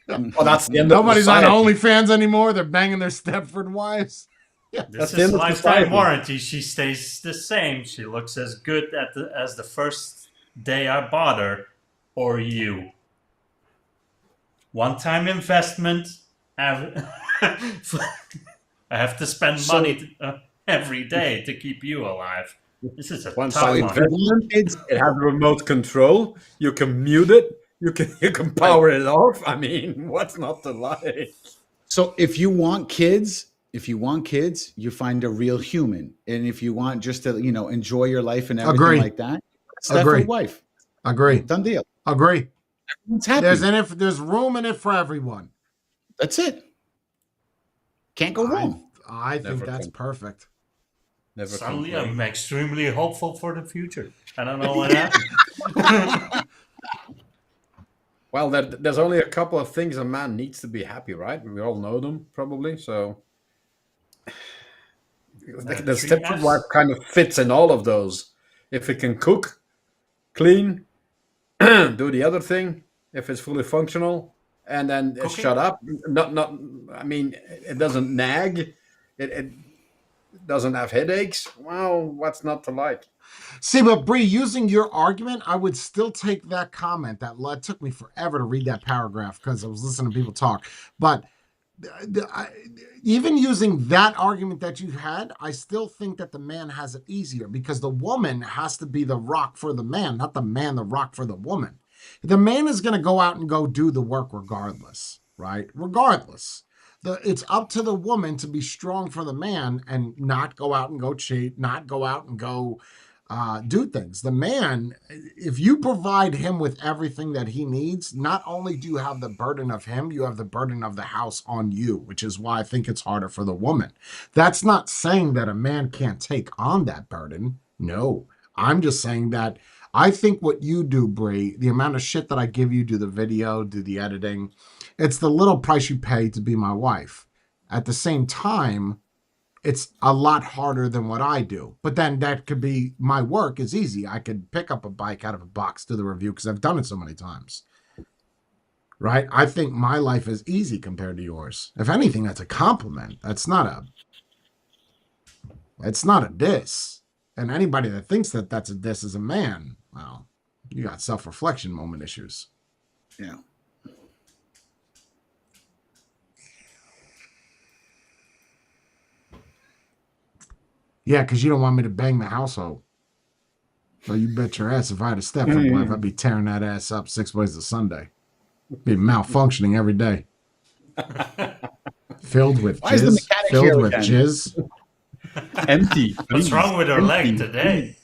Oh, that's the end Nobody's of on society. OnlyFans anymore. They're banging their Stepford wives. This That's the is end of lifetime society. warranty. She stays the same. She looks as good as the first day I bought her, or you. One-time investment. I have to spend money every day to keep you alive. This is a One tough side one. investment. It has remote control. You can mute it. You can power it off. I mean, what's not to like? So if you want kids, you find a real human. And if you want just to, enjoy your life and everything Agree. like that, Agree. Stepford wife. Agree. Done deal. Agree. Everyone's happy. There's room in it for everyone. That's it. Can't go wrong. I think Never that's can. perfect. Never Suddenly, complain. I'm extremely hopeful for the future. I don't know what happened. Well, there's only a couple of things a man needs to be happy, right? We all know them, probably. So the 3 Stepford Fs. wife kind of fits in all of those. If it can cook, clean, do the other thing, if it's fully functional, and then Cooking? shut up. Not. I mean, it doesn't nag. It doesn't have headaches. Well, what's not to like? See, but Bree, using your argument, I would still take that comment. It took me forever to read that paragraph because I was listening to people talk. But even using that argument that you had, I still think that the man has it easier because the woman has to be the rock for the man, not the man the rock for the woman. The man is going to go out and go do the work regardless, right? Regardless. It's up to the woman to be strong for the man and not go out and go cheat, not go out and go do things. The man, if you provide him with everything that he needs, not only do you have the burden of him, you have the burden of the house on you, which is why I think it's harder for the woman. That's not saying that a man can't take on that burden. No, I'm just saying that I think what you do, Bree, the amount of shit that I give you, do the video, do the editing, it's the little price you pay to be my wife. At the same time, it's a lot harder than what I do. But then that could be, my work is easy. I could pick up a bike out of a box, do the review, because I've done it so many times. Right? I think my life is easy compared to yours. If anything, that's a compliment. It's not a diss. And anybody that thinks that that's a diss is a man, well, you got self-reflection moment issues. Yeah. Yeah, because you don't want me to bang the household. So you bet your ass if I had a step-wife, I'd be tearing that ass up 6 ways to Sunday. Be malfunctioning every day. Filled with Why is the jizz. mechanic Filled here with again? jizz. Empty. What's please. wrong with her Empty. leg today?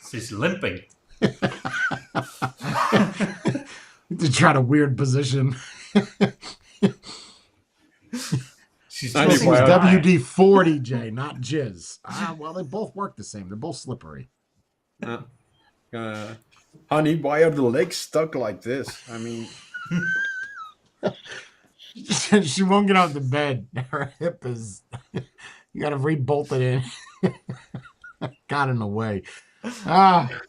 She's limping. To try to weird position. She's Anyway, This was twisting her eye. WD-40, Jay, not jizz. Well, they both work the same. They're both slippery. Honey, why are the legs stuck like this? I mean, She won't get out of the bed. Her hip is... You got to re-bolt it in. Got in the way.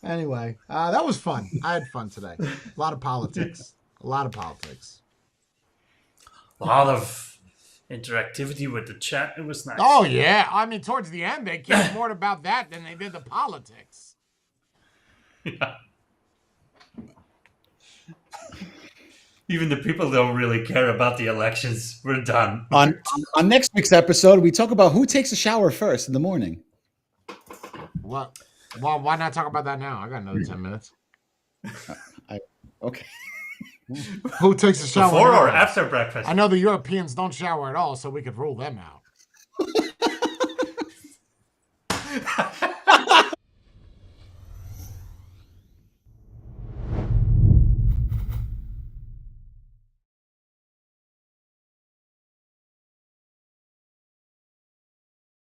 Anyway, that was fun. I had fun today. A lot of politics. A lot of politics. A lot of interactivity with the chat. It was nice. Oh, yeah. I mean, towards the end, they cared more about that than they did the politics. Yeah. Even the people don't really care about the elections. We're done. On next week's episode, we talk about who takes a shower first in the morning. What? Well, why not talk about that now? I got another 10 minutes. Okay. Who takes a shower? Before or now? after breakfast? I know the Europeans don't shower at all, so we could rule them out.